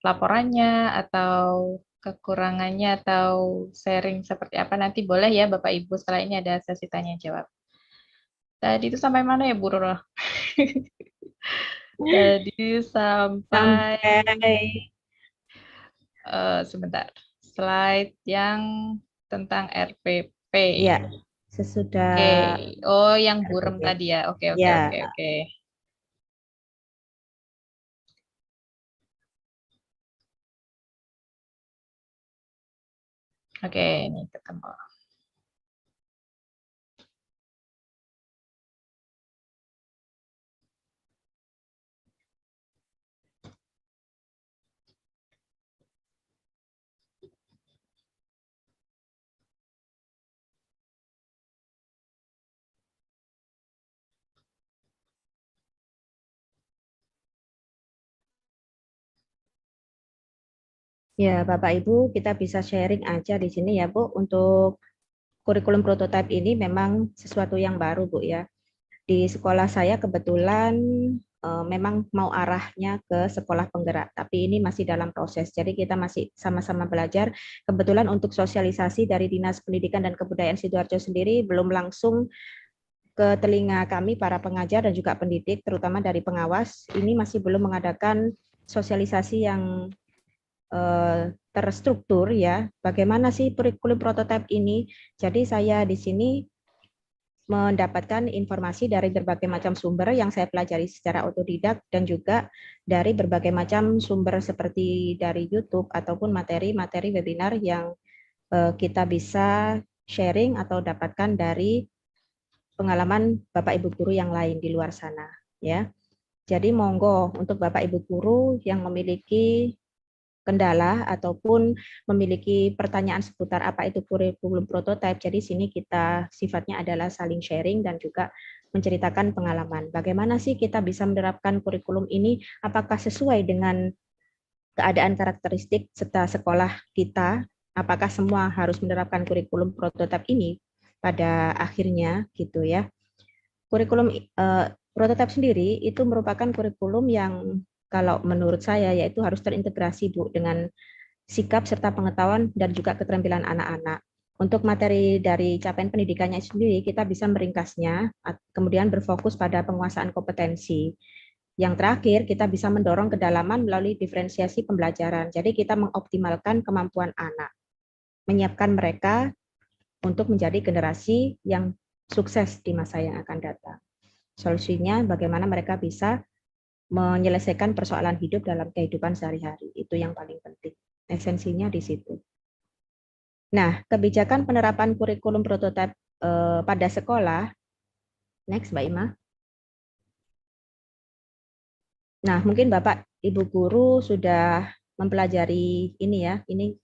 laporannya atau kekurangannya atau sharing seperti apa nanti boleh ya Bapak Ibu setelah ini ada sesi tanya jawab. Tadi itu sampai mana ya Bu Roro? Tadi sampai sebentar. Slide yang tentang RPP. Iya, sesudah. Oke. Oh, yang RPP. burem tadi ya. Oke. Ya. Oke, ini ketemu. Ya, Bapak Ibu, kita bisa sharing aja di sini ya, Bu. Untuk kurikulum prototipe ini memang sesuatu yang baru, Bu ya. Di sekolah saya kebetulan memang mau arahnya ke sekolah penggerak, tapi ini masih dalam proses. Jadi kita masih sama-sama belajar. Kebetulan untuk sosialisasi dari Dinas Pendidikan dan Kebudayaan Sidoarjo sendiri belum langsung ke telinga kami para pengajar dan juga pendidik, terutama dari pengawas. Ini masih belum mengadakan sosialisasi yang terstruktur ya. Bagaimana sih kurikulum prototipe ini? Jadi saya di sini mendapatkan informasi dari berbagai macam sumber yang saya pelajari secara otodidak dan juga dari berbagai macam sumber seperti dari YouTube ataupun materi-materi webinar yang kita bisa sharing atau dapatkan dari pengalaman Bapak Ibu guru yang lain di luar sana ya. Jadi monggo untuk Bapak Ibu guru yang memiliki kendala ataupun memiliki pertanyaan seputar apa itu kurikulum prototipe. Jadi sini kita sifatnya adalah saling sharing dan juga menceritakan pengalaman. Bagaimana sih kita bisa menerapkan kurikulum ini? Apakah sesuai dengan keadaan karakteristik serta sekolah kita? Apakah semua harus menerapkan kurikulum prototipe ini pada akhirnya gitu ya? Kurikulum prototipe sendiri itu merupakan kurikulum yang kalau menurut saya yaitu harus terintegrasi Bu dengan sikap serta pengetahuan dan juga keterampilan anak-anak. Untuk materi dari capaian pendidikannya sendiri, kita bisa meringkasnya, kemudian berfokus pada penguasaan kompetensi. Yang terakhir, kita bisa mendorong kedalaman melalui diferensiasi pembelajaran. Jadi kita mengoptimalkan kemampuan anak, menyiapkan mereka untuk menjadi generasi yang sukses di masa yang akan datang. Solusinya bagaimana mereka bisa menyelesaikan persoalan hidup dalam kehidupan sehari-hari. Itu yang paling penting. Esensinya di situ. Nah, kebijakan penerapan kurikulum prototipe pada sekolah. Next, Mbak Ima. Nah, mungkin Bapak Ibu guru sudah mempelajari ini ya. Ini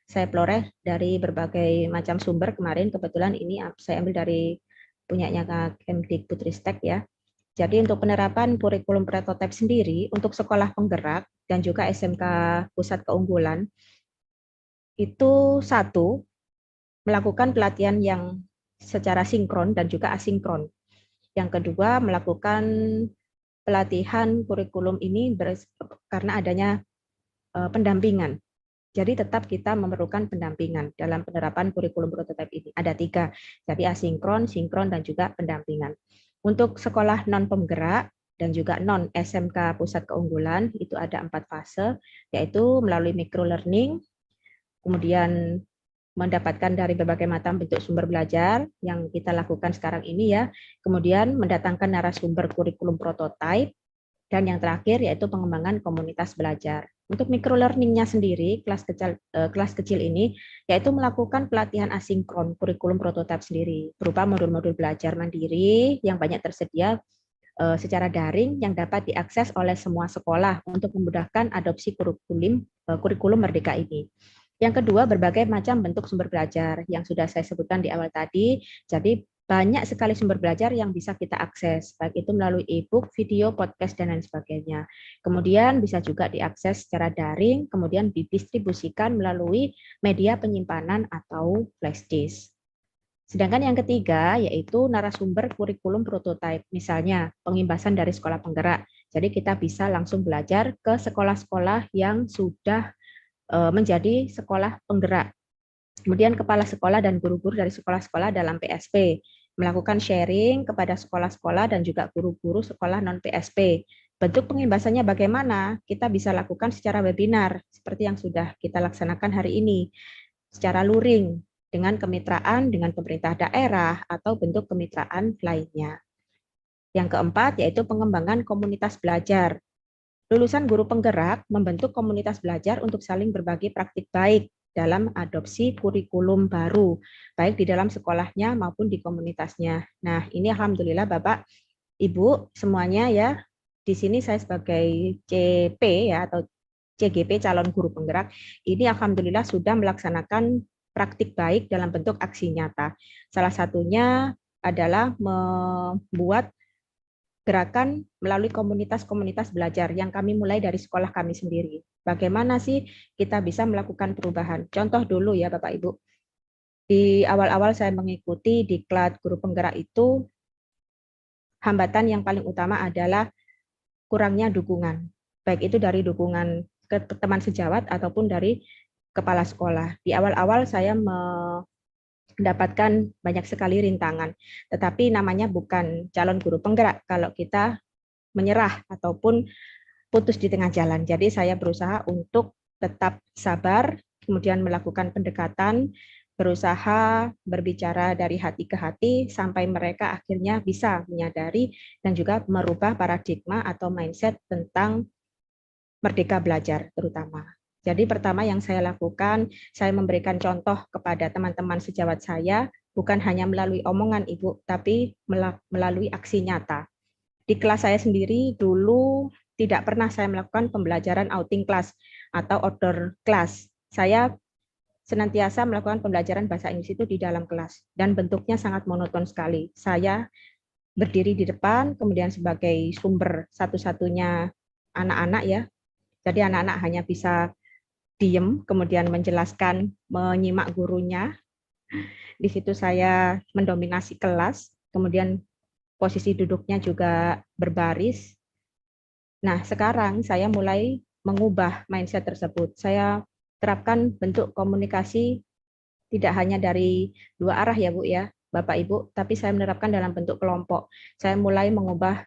saya peroleh dari berbagai macam sumber kemarin. Kebetulan ini saya ambil dari punyanya Kemdikbudristek ya. Jadi untuk penerapan kurikulum prototipe sendiri untuk sekolah penggerak dan juga SMK Pusat Keunggulan itu satu, melakukan pelatihan yang secara sinkron dan juga asinkron. Yang kedua, melakukan pelatihan kurikulum ini karena adanya pendampingan. Jadi tetap kita memerlukan pendampingan dalam penerapan kurikulum prototipe ini. Ada 3, jadi asinkron, sinkron, dan juga pendampingan. Untuk sekolah non-penggerak dan juga non-SMK Pusat Keunggulan, itu ada 4 fase, yaitu melalui microlearning, kemudian mendapatkan dari berbagai macam bentuk sumber belajar yang kita lakukan sekarang ini ya, kemudian mendatangkan narasumber kurikulum prototipe, dan yang terakhir yaitu pengembangan komunitas belajar. Untuk microlearning-nya sendiri, kelas kecil ini, yaitu melakukan pelatihan asinkron kurikulum prototipe sendiri, berupa modul-modul belajar mandiri yang banyak tersedia secara daring yang dapat diakses oleh semua sekolah untuk memudahkan adopsi kurikulum merdeka ini. Yang kedua, berbagai macam bentuk sumber belajar yang sudah saya sebutkan di awal tadi. Jadi banyak sekali sumber belajar yang bisa kita akses, baik itu melalui e-book, video, podcast, dan lain sebagainya. Kemudian bisa juga diakses secara daring, kemudian didistribusikan melalui media penyimpanan atau flash disk. Sedangkan yang ketiga yaitu narasumber kurikulum prototipe, misalnya pengimbasan dari sekolah penggerak. Jadi kita bisa langsung belajar ke sekolah-sekolah yang sudah menjadi sekolah penggerak. Kemudian kepala sekolah dan guru-guru dari sekolah-sekolah dalam PSP melakukan sharing kepada sekolah-sekolah dan juga guru-guru sekolah non-PSP. Bentuk pengimbasannya bagaimana? Kita bisa lakukan secara webinar, seperti yang sudah kita laksanakan hari ini, secara luring, dengan kemitraan dengan pemerintah daerah atau bentuk kemitraan lainnya. Yang keempat, yaitu pengembangan komunitas belajar. Lulusan guru penggerak membentuk komunitas belajar untuk saling berbagi praktik baik dalam adopsi kurikulum baru, baik di dalam sekolahnya maupun di komunitasnya. Nah, ini alhamdulillah Bapak, Ibu semuanya ya. Di sini saya sebagai CP ya atau CGP calon guru penggerak, ini alhamdulillah sudah melaksanakan praktik baik dalam bentuk aksi nyata. Salah satunya adalah membuat gerakan melalui komunitas-komunitas belajar yang kami mulai dari sekolah kami sendiri. Bagaimana sih kita bisa melakukan perubahan? Contoh dulu ya Bapak Ibu. Di awal-awal saya mengikuti diklat guru penggerak itu, hambatan yang paling utama adalah kurangnya dukungan. Baik itu dari dukungan ke teman sejawat ataupun dari kepala sekolah. Di awal-awal saya mendapatkan banyak sekali rintangan, tetapi namanya bukan calon guru penggerak kalau kita menyerah ataupun putus di tengah jalan. Jadi saya berusaha untuk tetap sabar, kemudian melakukan pendekatan, berusaha berbicara dari hati ke hati sampai mereka akhirnya bisa menyadari dan juga merubah paradigma atau mindset tentang merdeka belajar terutama. Jadi pertama yang saya lakukan, saya memberikan contoh kepada teman-teman sejawat saya, bukan hanya melalui omongan Ibu, tapi melalui aksi nyata. Di kelas saya sendiri dulu tidak pernah saya melakukan pembelajaran outing class atau outdoor class. Saya senantiasa melakukan pembelajaran bahasa Inggris itu di dalam kelas dan bentuknya sangat monoton sekali. Saya berdiri di depan, kemudian sebagai sumber satu-satunya anak-anak ya. Jadi anak-anak hanya bisa diem, kemudian menjelaskan, menyimak gurunya. Di situ saya mendominasi kelas, kemudian posisi duduknya juga berbaris. Nah, sekarang saya mulai mengubah mindset tersebut. Saya terapkan bentuk komunikasi tidak hanya dari dua arah ya Bu ya, Bapak Ibu, tapi saya menerapkan dalam bentuk kelompok. Saya mulai mengubah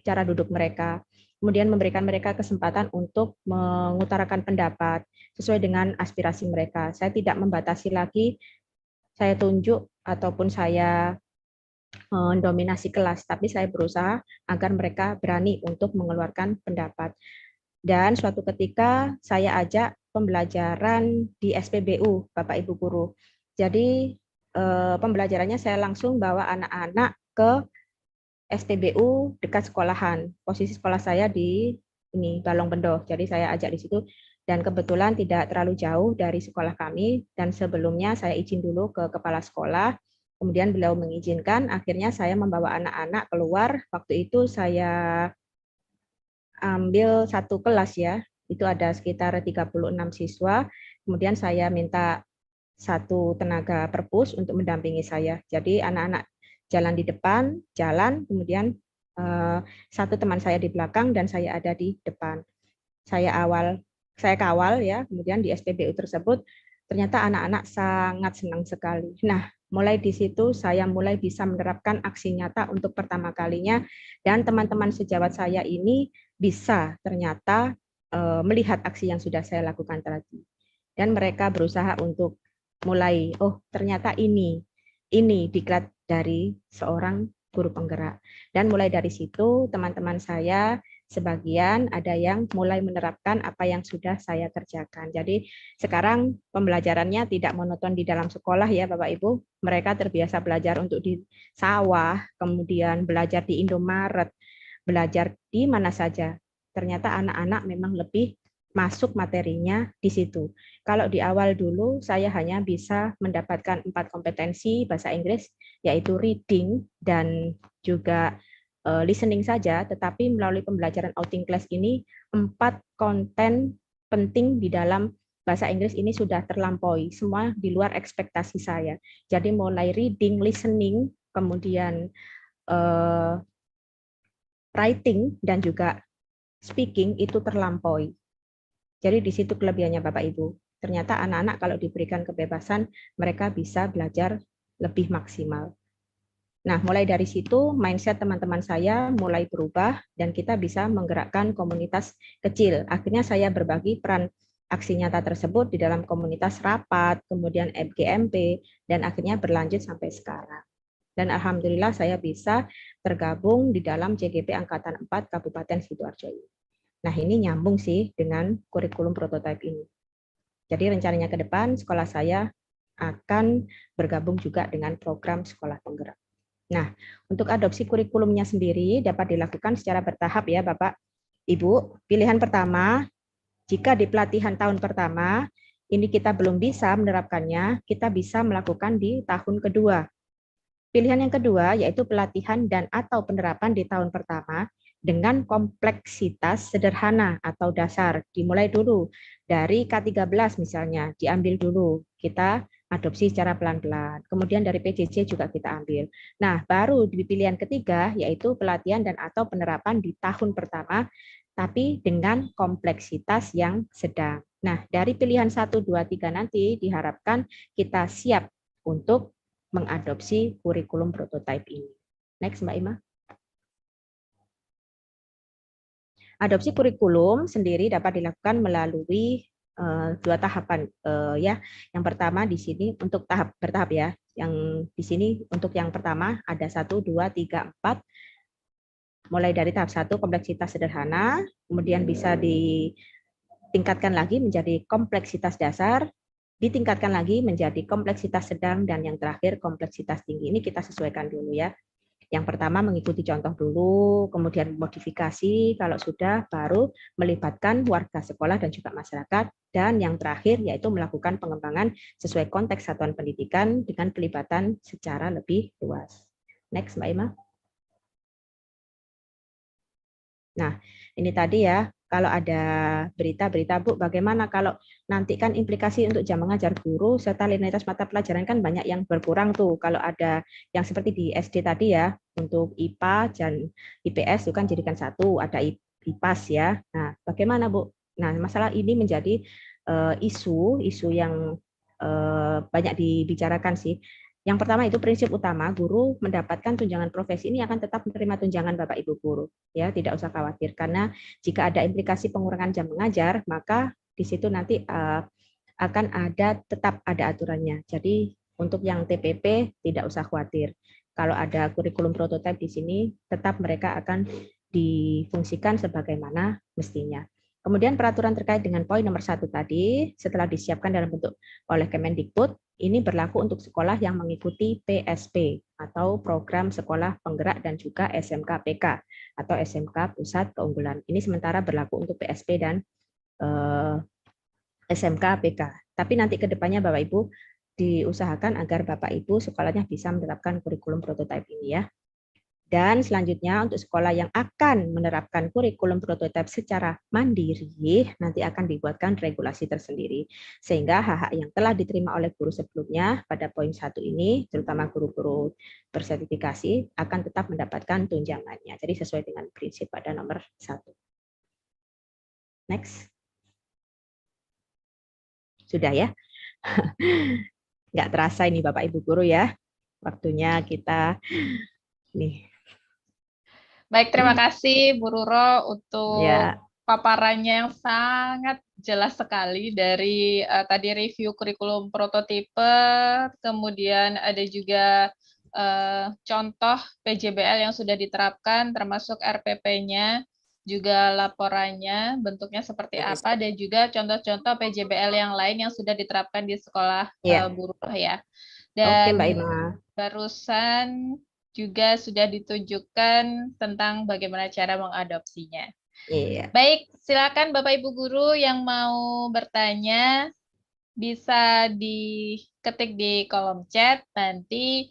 cara duduk mereka, kemudian memberikan mereka kesempatan untuk mengutarakan pendapat sesuai dengan aspirasi mereka. Saya tidak membatasi lagi, saya tunjuk ataupun saya mendominasi kelas, tapi saya berusaha agar mereka berani untuk mengeluarkan pendapat. Dan suatu ketika saya ajak pembelajaran di SPBU, Bapak Ibu Guru. Jadi pembelajarannya saya langsung bawa anak-anak ke SPBU dekat sekolahan. Posisi sekolah saya di ini Balong Bendo. Jadi saya ajak di situ dan kebetulan tidak terlalu jauh dari sekolah kami dan sebelumnya saya izin dulu ke kepala sekolah. Kemudian beliau mengizinkan, akhirnya saya membawa anak-anak keluar. Waktu itu saya ambil satu kelas ya, itu ada sekitar 36 siswa. Kemudian saya minta satu tenaga perpus untuk mendampingi saya. Jadi anak-anak jalan di depan, kemudian satu teman saya di belakang dan saya ada di depan. Saya kawal ya, kemudian di SPBU tersebut ternyata anak-anak sangat senang sekali. Nah, mulai di situ saya mulai bisa menerapkan aksi nyata untuk pertama kalinya dan teman-teman sejawat saya ini bisa ternyata melihat aksi yang sudah saya lakukan tadi. Dan mereka berusaha untuk mulai, oh ternyata ini diklat dari seorang guru penggerak. Dan mulai dari situ teman-teman saya sebagian ada yang mulai menerapkan apa yang sudah saya kerjakan. Jadi sekarang pembelajarannya tidak monoton di dalam sekolah ya Bapak Ibu. Mereka terbiasa belajar untuk di sawah, kemudian belajar di Indomaret, belajar di mana saja. Ternyata anak-anak memang lebih masuk materinya di situ. Kalau di awal dulu saya hanya bisa mendapatkan 4 kompetensi bahasa Inggris, yaitu reading dan juga listening saja, tetapi melalui pembelajaran outing class ini 4 konten penting di dalam bahasa Inggris ini sudah terlampaui, semua di luar ekspektasi saya. Jadi mulai reading, listening, kemudian writing dan juga speaking itu terlampaui. Jadi di situ kelebihannya Bapak Ibu. Ternyata anak-anak kalau diberikan kebebasan, mereka bisa belajar lebih maksimal. Nah, mulai dari situ mindset teman-teman saya mulai berubah dan kita bisa menggerakkan komunitas kecil. Akhirnya saya berbagi peran aksi nyata tersebut di dalam komunitas rapat, kemudian FGMP, dan akhirnya berlanjut sampai sekarang. Dan alhamdulillah saya bisa tergabung di dalam JGP Angkatan 4 Kabupaten Sidoarjo ini. Nah, ini nyambung sih dengan kurikulum prototipe ini. Jadi rencananya ke depan sekolah saya akan bergabung juga dengan program sekolah penggerak. Nah, untuk adopsi kurikulumnya sendiri dapat dilakukan secara bertahap ya Bapak, Ibu. Pilihan pertama, jika di pelatihan tahun pertama, ini kita belum bisa menerapkannya, kita bisa melakukan di tahun kedua. Pilihan yang kedua yaitu pelatihan dan atau penerapan di tahun pertama dengan kompleksitas sederhana atau dasar. Dimulai dulu dari K13 misalnya, diambil dulu. Kita adopsi secara pelan-pelan. Kemudian dari PJJ juga kita ambil. Nah, baru di pilihan ketiga yaitu pelatihan dan atau penerapan di tahun pertama tapi dengan kompleksitas yang sedang. Nah, dari pilihan 1, 2, 3 nanti diharapkan kita siap untuk mengadopsi kurikulum prototipe ini. Next, Mbak Ima. Adopsi kurikulum sendiri dapat dilakukan melalui dua tahapan ya. Yang pertama di sini untuk tahap bertahap ya. Yang di sini untuk yang pertama ada 1, 2, 3, 4. Mulai dari tahap 1 kompleksitas sederhana, kemudian bisa ditingkatkan lagi menjadi kompleksitas dasar, ditingkatkan lagi menjadi kompleksitas sedang, dan yang terakhir kompleksitas tinggi. Ini kita sesuaikan dulu ya. Yang pertama mengikuti contoh dulu, kemudian modifikasi, kalau sudah baru melibatkan warga sekolah dan juga masyarakat, dan yang terakhir yaitu melakukan pengembangan sesuai konteks satuan pendidikan dengan pelibatan secara lebih luas. Next, Mbak Ima. Nah, ini tadi ya, kalau ada berita-berita Bu, bagaimana kalau nanti kan implikasi untuk jam mengajar guru serta linearitas mata pelajaran kan banyak yang berkurang tuh. Kalau ada yang seperti di SD tadi ya, untuk IPA dan IPS itu kan jadikan satu, ada IPAS ya. Nah, bagaimana Bu? Nah, masalah ini menjadi isu yang banyak dibicarakan sih. Yang pertama itu prinsip utama, guru mendapatkan tunjangan profesi ini akan tetap menerima tunjangan Bapak Ibu guru. Ya, tidak usah khawatir karena jika ada implikasi pengurangan jam mengajar, maka di situ nanti akan tetap ada aturannya. Jadi untuk yang TPP tidak usah khawatir. Kalau ada kurikulum prototipe di sini, tetap mereka akan difungsikan sebagaimana mestinya. Kemudian peraturan terkait dengan poin nomor 1 tadi, setelah disiapkan dalam bentuk oleh Kemendikbud, ini berlaku untuk sekolah yang mengikuti PSP atau Program Sekolah Penggerak dan juga SMK PK atau SMK Pusat Keunggulan. Ini sementara berlaku untuk PSP dan SMK PK. Tapi nanti ke depannya Bapak Ibu diusahakan agar Bapak Ibu sekolahnya bisa menerapkan kurikulum prototipe ini ya. Dan selanjutnya untuk sekolah yang akan menerapkan kurikulum prototipe secara mandiri, nanti akan dibuatkan regulasi tersendiri. Sehingga hak-hak yang telah diterima oleh guru sebelumnya pada poin 1 ini, terutama guru-guru bersertifikasi, akan tetap mendapatkan tunjangannya. Jadi sesuai dengan prinsip pada nomor 1. Next. Sudah ya? Nggak terasa ini Bapak Ibu Guru ya. Waktunya kita nih. Baik, terima kasih Bu Ruro untuk Ya. paparannya yang sangat jelas sekali dari tadi review kurikulum prototipe, kemudian ada juga contoh PJBL yang sudah diterapkan, termasuk RPP-nya, juga laporannya, bentuknya seperti apa, dan juga contoh-contoh PJBL yang lain yang sudah diterapkan di sekolah Bu Ruro ya. Dan Oke, Mbak Ima. barusan juga sudah ditunjukkan tentang bagaimana cara mengadopsinya. Iya. Baik, silakan Bapak Ibu Guru yang mau bertanya bisa diketik di kolom chat, nanti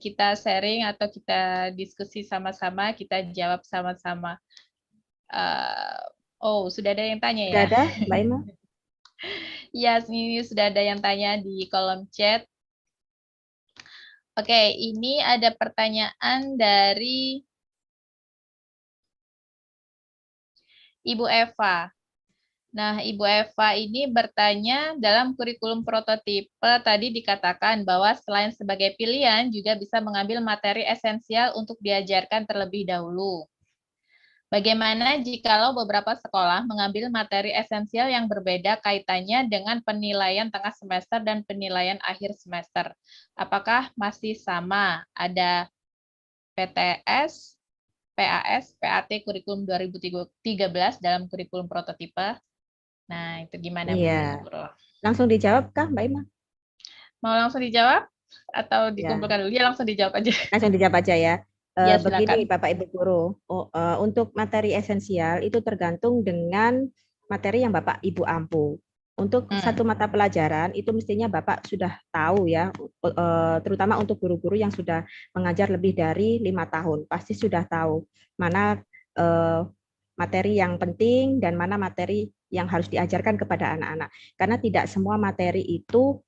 kita sharing atau kita diskusi sama-sama, kita jawab sama-sama. Oh, sudah ada yang tanya ya? Sudah ada, Mbak Ima? Ya, ini sudah ada yang tanya di kolom chat. Oke, ini ada pertanyaan dari Ibu Eva. Nah, Ibu Eva ini bertanya, dalam kurikulum prototipe tadi dikatakan bahwa selain sebagai pilihan, juga bisa mengambil materi esensial untuk diajarkan terlebih dahulu. Bagaimana jikalau beberapa sekolah mengambil materi esensial yang berbeda kaitannya dengan penilaian tengah semester dan penilaian akhir semester? Apakah masih sama? Ada PTS, PAS, PAT kurikulum 2013 dalam kurikulum prototipe? Nah, itu gimana Bu Guru? Langsung dijawab kah Mbak Ima? Mau langsung dijawab? Atau dikumpulkan dulu? Ya, langsung dijawab aja. Langsung dijawab aja ya. Ya, Begini Bapak Ibu Guru, untuk materi esensial itu tergantung dengan materi yang Bapak Ibu ampu. Untuk satu mata pelajaran itu mestinya Bapak sudah tahu ya, terutama untuk guru-guru yang sudah mengajar lebih dari 5 tahun, pasti sudah tahu mana materi yang penting dan mana materi yang harus diajarkan kepada anak-anak. Karena tidak semua materi itu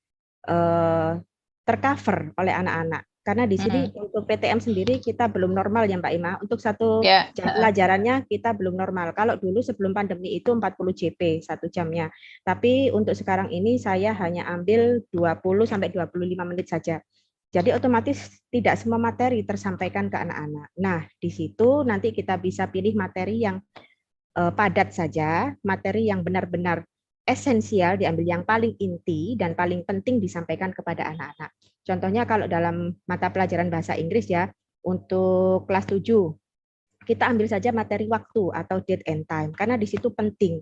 tercover oleh anak-anak. Karena di sini untuk PTM sendiri kita belum normal ya Mbak Ima. Untuk satu jam pelajarannya kita belum normal. Kalau dulu sebelum pandemi itu 40 JP satu jamnya. Tapi untuk sekarang ini saya hanya ambil 20 sampai 25 menit saja. Jadi otomatis tidak semua materi tersampaikan ke anak-anak. Nah, di situ nanti kita bisa pilih materi yang padat saja, materi yang benar-benar esensial diambil yang paling inti dan paling penting disampaikan kepada anak-anak. Contohnya kalau dalam mata pelajaran bahasa Inggris ya, untuk kelas 7, kita ambil saja materi waktu atau date and time, karena di situ penting.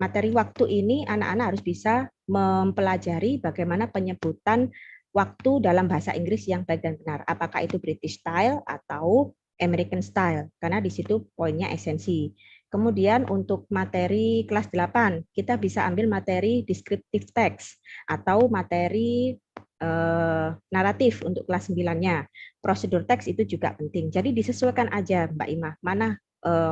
Materi waktu ini anak-anak harus bisa mempelajari bagaimana penyebutan waktu dalam bahasa Inggris yang baik dan benar. Apakah itu British style atau American style, karena di situ poinnya esensi. Kemudian untuk materi kelas 8, kita bisa ambil materi descriptive text atau materi naratif untuk kelas 9-nya. Prosedur teks itu juga penting. Jadi disesuaikan aja Mbak Ima, mana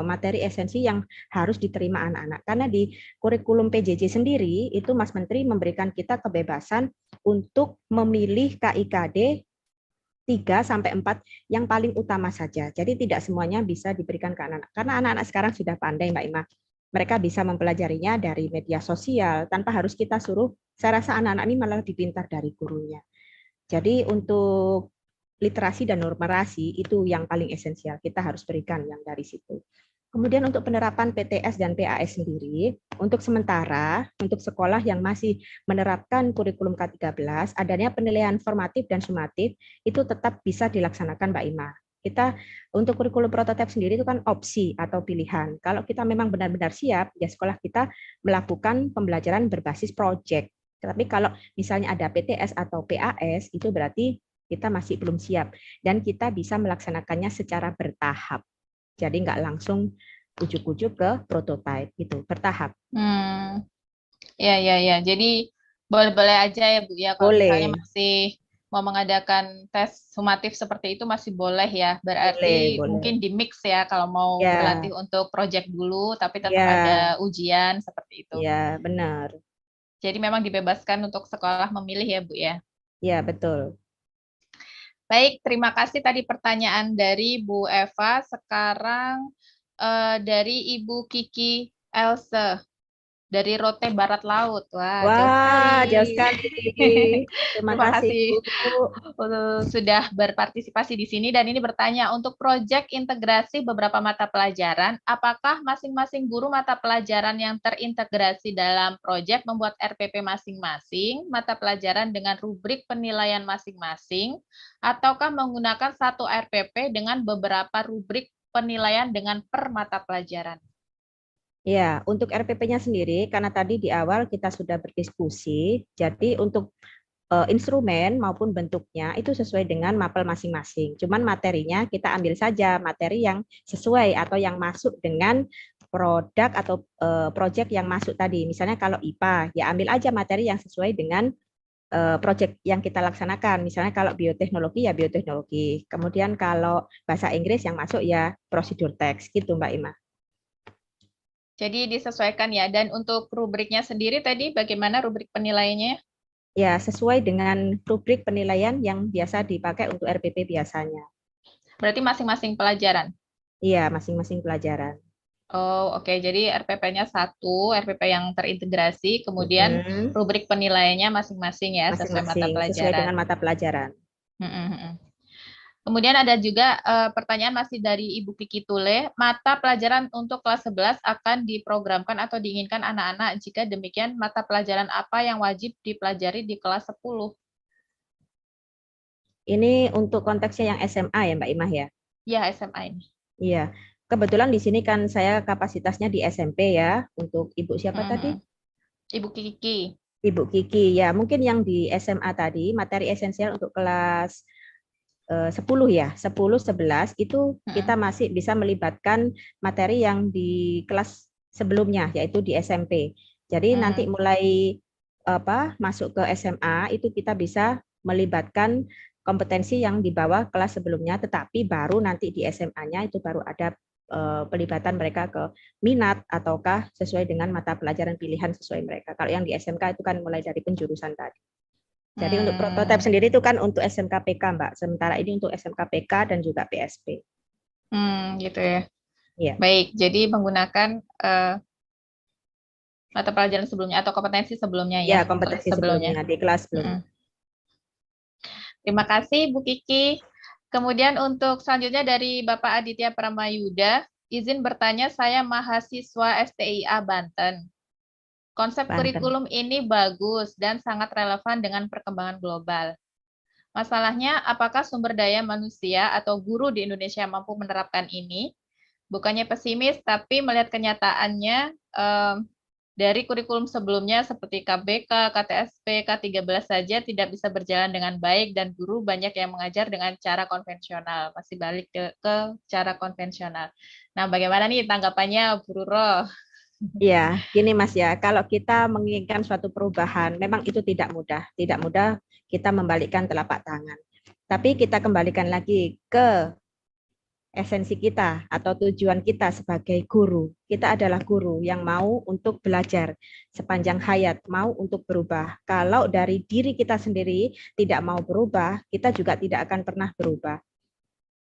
materi esensi yang harus diterima anak-anak. Karena di kurikulum PJJ sendiri, itu Mas Menteri memberikan kita kebebasan untuk memilih KIKD 3-4 yang paling utama saja. Jadi tidak semuanya bisa diberikan ke anak-anak. Karena anak-anak sekarang sudah pandai Mbak Ima. mereka bisa mempelajarinya dari media sosial tanpa harus kita suruh. Saya rasa anak-anak ini malah lebih pintar dari gurunya. Jadi untuk literasi dan numerasi itu yang paling esensial. Kita harus berikan yang dari situ. Kemudian untuk penerapan PTS dan PAS sendiri, untuk sementara, untuk sekolah yang masih menerapkan kurikulum K13, adanya penilaian formatif dan sumatif itu tetap bisa dilaksanakan, Mbak Ima. Kita untuk kurikulum prototipe sendiri itu kan opsi atau pilihan. Kalau kita memang benar-benar siap, ya sekolah kita melakukan pembelajaran berbasis proyek. Tetapi kalau misalnya ada PTS atau PAS, itu berarti kita masih belum siap. Dan kita bisa melaksanakannya secara bertahap. Jadi nggak langsung ujuk-ujuk ke prototipe gitu, bertahap. Ya. Jadi boleh-boleh aja ya Bu ya, kalau misalnya Boleh, masih mau mengadakan tes sumatif seperti itu masih boleh ya. Berarti boleh. mungkin di mix ya kalau mau Ya, berlatih untuk project dulu, tapi tetap ya, ada ujian seperti itu. ya, benar. Jadi memang dibebaskan untuk sekolah memilih ya Bu ya. Ya, betul. Baik, terima kasih tadi pertanyaan dari Bu Eva. Sekarang dari Ibu Kiki Else dari Rote Barat Laut. Wah, jauh Wah, jauh sekali. sekali. Terima Terima kasih, kasih Bu. sudah berpartisipasi di sini dan ini bertanya untuk proyek integrasi beberapa mata pelajaran, apakah masing-masing guru mata pelajaran yang terintegrasi dalam proyek membuat RPP masing-masing, mata pelajaran dengan rubrik penilaian masing-masing, ataukah menggunakan satu RPP dengan beberapa rubrik penilaian dengan per mata pelajaran? Ya, untuk RPP-nya sendiri, karena tadi di awal kita sudah berdiskusi, jadi untuk instrumen maupun bentuknya itu sesuai dengan mapel masing-masing. Cuman materinya kita ambil saja materi yang sesuai atau yang masuk dengan produk atau project yang masuk tadi. Misalnya kalau IPA, ya ambil aja materi yang sesuai dengan project yang kita laksanakan. Misalnya kalau bioteknologi ya bioteknologi. Kemudian kalau bahasa Inggris yang masuk ya prosedur teks gitu Mbak Ima. Jadi disesuaikan ya. Dan untuk rubriknya sendiri tadi bagaimana rubrik penilaiannya? Ya, sesuai dengan rubrik penilaian yang biasa dipakai untuk RPP biasanya. Berarti masing-masing pelajaran? Iya, masing-masing pelajaran. Oh, oke. Jadi RPP-nya satu, RPP yang terintegrasi, kemudian rubrik penilaiannya masing-masing ya, sesuai mata Masing-masing, sesuai pelajaran. dengan mata pelajaran. Kemudian ada juga pertanyaan masih dari Ibu Kiki Tule, mata pelajaran untuk kelas 11 akan diprogramkan atau diinginkan anak-anak, jika demikian mata pelajaran apa yang wajib dipelajari di kelas 10? Ini untuk konteksnya yang SMA ya Mbak Imah ya? Ya, SMA ini. Iya. Kebetulan di sini kan saya kapasitasnya di SMP ya, untuk Ibu siapa tadi? Ibu Kiki. Ibu Kiki. Ya, mungkin yang di SMA tadi, materi esensial untuk kelas 10 ya, 10, 11 itu kita masih bisa melibatkan materi yang di kelas sebelumnya, yaitu di SMP. Jadi nanti mulai masuk ke SMA itu kita bisa melibatkan kompetensi yang di bawah kelas sebelumnya, tetapi baru nanti di SMA-nya itu baru ada pelibatan mereka ke minat ataukah sesuai dengan mata pelajaran pilihan sesuai mereka. Kalau yang di SMK itu kan mulai dari penjurusan tadi. Jadi untuk prototipe sendiri itu kan untuk SMK PK, Mbak. Sementara ini untuk SMK PK dan juga PSP. Gitu ya. Iya. Baik, jadi menggunakan mata pelajaran sebelumnya atau kompetensi sebelumnya ya. Ya, kompetensi sebelumnya di kelas sebelumnya. Terima kasih Bu Kiki. Kemudian untuk selanjutnya dari Bapak Aditya Pramayuda, izin bertanya, saya mahasiswa STIA Banten. Konsep kurikulum ini bagus dan sangat relevan dengan perkembangan global. Masalahnya, apakah sumber daya manusia atau guru di Indonesia mampu menerapkan ini? Bukannya pesimis, tapi melihat kenyataannya dari kurikulum sebelumnya seperti KBK, KTSP, K13 saja tidak bisa berjalan dengan baik dan guru banyak yang mengajar dengan cara konvensional. Masih balik ke cara konvensional. Nah, bagaimana nih tanggapannya Bu Ruro? Ya, gini Mas ya, kalau kita menginginkan suatu perubahan, memang itu tidak mudah. Tidak mudah kita membalikkan telapak tangan. Tapi kita kembalikan lagi ke esensi kita atau tujuan kita sebagai guru. Kita adalah guru yang mau untuk belajar sepanjang hayat, mau untuk berubah. Kalau dari diri kita sendiri tidak mau berubah, kita juga tidak akan pernah berubah.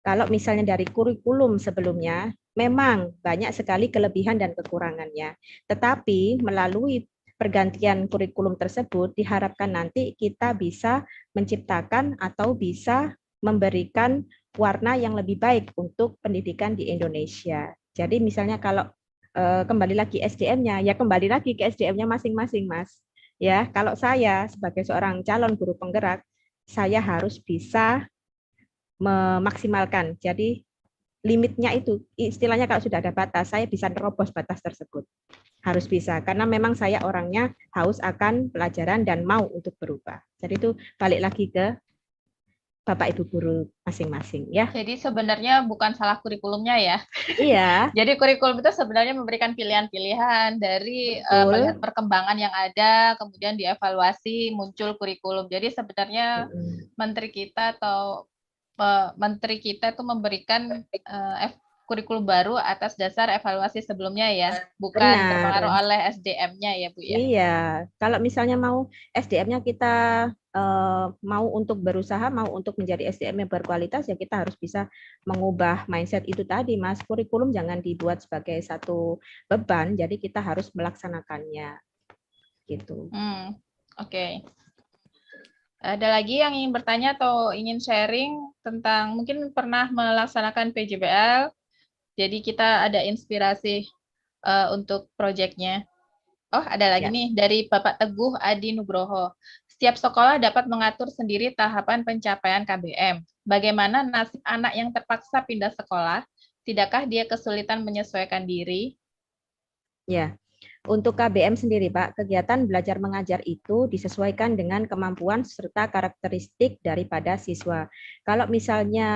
Kalau misalnya dari kurikulum sebelumnya, memang banyak sekali kelebihan dan kekurangannya. Tetapi melalui pergantian kurikulum tersebut diharapkan nanti kita bisa menciptakan atau bisa memberikan warna yang lebih baik untuk pendidikan di Indonesia. Jadi misalnya kalau kembali lagi SDM-nya, ya kembali lagi ke SDM-nya masing-masing, Mas. Ya, kalau saya sebagai seorang calon guru penggerak, saya harus bisa memaksimalkan. Jadi limitnya itu istilahnya kalau sudah ada batas, saya bisa nerobos batas tersebut. Harus bisa karena memang saya orangnya haus akan pelajaran dan mau untuk berubah. Jadi itu balik lagi ke Bapak Ibu guru masing-masing ya. Jadi sebenarnya bukan salah kurikulumnya ya. Iya. Jadi kurikulum itu sebenarnya memberikan pilihan-pilihan dari melihat Betul. perkembangan yang ada, kemudian dievaluasi muncul kurikulum. Jadi sebenarnya menteri kita atau menteri kita itu memberikan kurikulum baru atas dasar evaluasi sebelumnya ya, bukan terpengaruh Benar. oleh SDM-nya ya Bu ya. Iya, kalau misalnya mau SDM-nya kita mau untuk berusaha, mau untuk menjadi SDM yang berkualitas, ya kita harus bisa mengubah mindset itu tadi, Mas. Kurikulum jangan dibuat sebagai satu beban, jadi kita harus melaksanakannya, gitu. Oke. Ada lagi yang ingin bertanya atau ingin sharing tentang mungkin pernah melaksanakan PJBL, jadi kita ada inspirasi untuk proyeknya. Oh, ada lagi Ya. nih dari Bapak Teguh Adi Nugroho. Setiap sekolah dapat mengatur sendiri tahapan pencapaian KBM. Bagaimana nasib anak yang terpaksa pindah sekolah? Tidakkah dia kesulitan menyesuaikan diri? Ya, untuk KBM sendiri, Pak, kegiatan belajar mengajar itu disesuaikan dengan kemampuan serta karakteristik daripada siswa. Kalau misalnya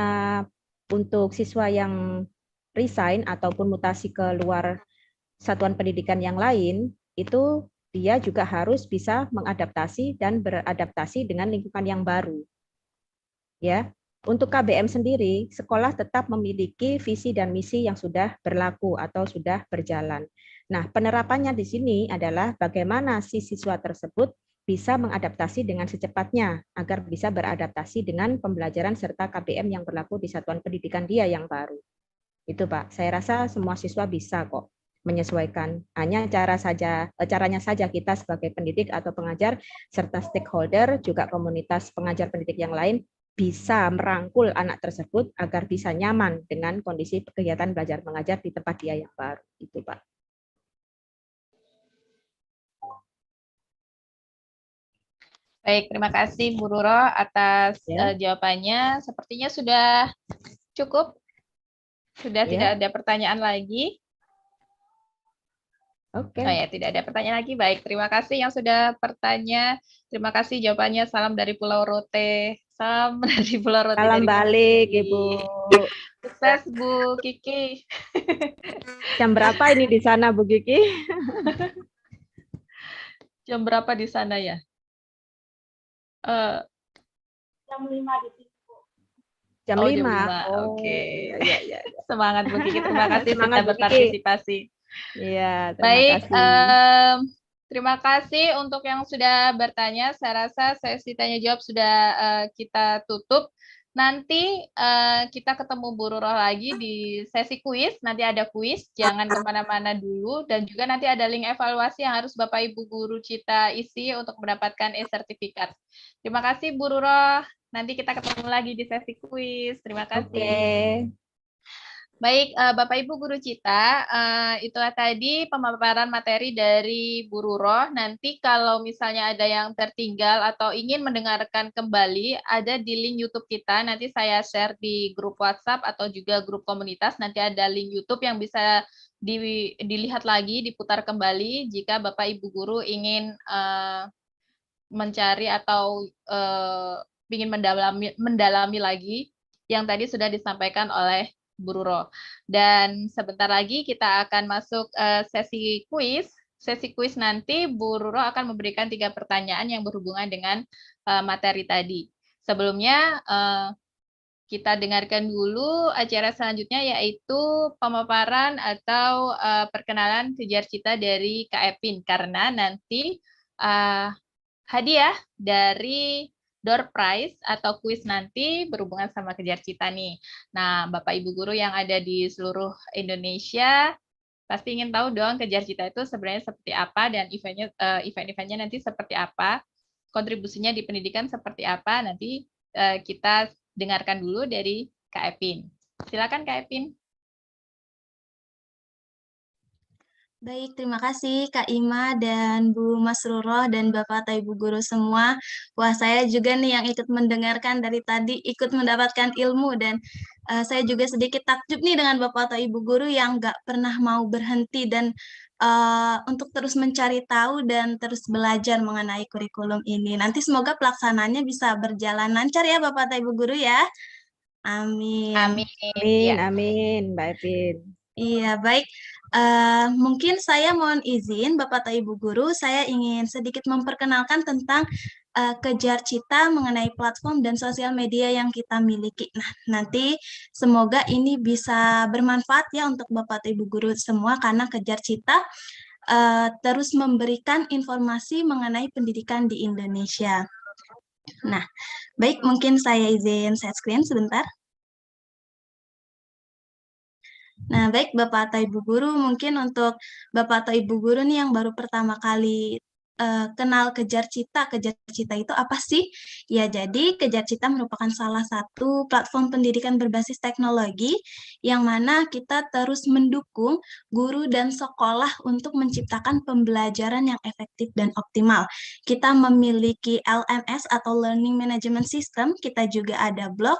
untuk siswa yang resign ataupun mutasi ke luar satuan pendidikan yang lain, itu dia juga harus bisa mengadaptasi dan beradaptasi dengan lingkungan yang baru. Ya, untuk KBM sendiri, sekolah tetap memiliki visi dan misi yang sudah berlaku atau sudah berjalan. Nah, penerapannya di sini adalah bagaimana si siswa tersebut bisa mengadaptasi dengan secepatnya agar bisa beradaptasi dengan pembelajaran serta KBM yang berlaku di satuan pendidikan dia yang baru. Itu, Pak. Saya rasa semua siswa bisa kok menyesuaikan. Hanya caranya saja kita sebagai pendidik atau pengajar serta stakeholder juga komunitas pengajar pendidik yang lain bisa merangkul anak tersebut agar bisa nyaman dengan kondisi kegiatan belajar mengajar di tempat dia yang baru. Itu, Pak. Baik, terima kasih Bu Ruro atas Ya. jawabannya. Sepertinya sudah cukup. Sudah tidak Ya. ada pertanyaan lagi. Oke. Oh ya, tidak ada pertanyaan lagi. Baik, terima kasih yang sudah bertanya. Terima kasih jawabannya. Salam dari Pulau Rote. Salam dari Pulau Rote Salam dari Mas balik, Kiki. Ibu. Sukses Bu Kiki. Jam berapa ini di sana, Bu Kiki? Jam berapa di sana ya? Jam 5 di sini. Jam Oh, 5. jam 5. Oh, Oke. iya, iya. Semangat Bu Kiki. Terima kasih Semangat, sudah Bu Kiki. berpartisipasi. Iya, terima Baik, kasih. terima kasih untuk yang sudah bertanya. Saya rasa sesi tanya jawab sudah kita tutup. Nanti kita ketemu Bu Ruro lagi di sesi kuis. Nanti ada kuis, jangan kemana-mana dulu. Dan juga nanti ada link evaluasi yang harus Bapak Ibu Guru Cita isi untuk mendapatkan e-sertifikat. Terima kasih Bu Ruro. Nanti kita ketemu lagi di sesi kuis. Terima kasih. Oke. Baik, Bapak Ibu Guru Cita, itulah tadi pemaparan materi dari Bu Ruro. Nanti kalau misalnya ada yang tertinggal atau ingin mendengarkan kembali, ada di link YouTube kita. Nanti saya share di grup WhatsApp atau juga grup komunitas. Nanti ada link YouTube yang bisa dilihat lagi, diputar kembali jika Bapak Ibu Guru ingin mencari atau ingin mendalami lagi yang tadi sudah disampaikan oleh Bu Ruro. Dan sebentar lagi kita akan masuk sesi kuis. Sesi kuis nanti Bu Ruro akan memberikan 3 pertanyaan yang berhubungan dengan materi tadi. Sebelumnya kita dengarkan dulu acara selanjutnya yaitu pemaparan atau perkenalan kejar cita dari Kak Epin karena nanti hadiah dari door prize atau kuis nanti berhubungan sama Kejar Cita nih. Nah, Bapak Ibu guru yang ada di seluruh Indonesia pasti ingin tahu dong Kejar Cita itu sebenarnya seperti apa dan event-eventnya nanti seperti apa, kontribusinya di pendidikan seperti apa. Nanti kita dengarkan dulu dari Kak Epin. Silakan Kak Epin. Baik, terima kasih Kak Ima dan Bu Masruroh dan Bapak atau Ibu Guru semua. Wah, saya juga nih yang ikut mendengarkan dari tadi, ikut mendapatkan ilmu dan saya juga sedikit takjub nih dengan Bapak atau Ibu Guru yang nggak pernah mau berhenti dan untuk terus mencari tahu dan terus belajar mengenai kurikulum ini. Nanti semoga pelaksanaannya bisa berjalan lancar ya Bapak atau Ibu Guru ya. Amin. Amin. Amin, Ya. amin, Mbak Epin. Iya, baik. Mungkin saya mohon izin, Bapak atau Ibu Guru, saya ingin sedikit memperkenalkan tentang Kejar Cita mengenai platform dan sosial media yang kita miliki. Nah, nanti semoga ini bisa bermanfaat ya untuk Bapak atau Ibu Guru semua, karena Kejar Cita terus memberikan informasi mengenai pendidikan di Indonesia. Nah, baik, mungkin saya izin share screen sebentar. Nah, baik Bapak atau Ibu Guru, mungkin untuk Bapak atau Ibu Guru nih yang baru pertama kali kenal Kejar Cita. Kejar Cita itu apa sih? Ya, jadi Kejar Cita merupakan salah satu platform pendidikan berbasis teknologi yang mana kita terus mendukung guru dan sekolah untuk menciptakan pembelajaran yang efektif dan optimal. Kita memiliki LMS atau Learning Management System, kita juga ada blog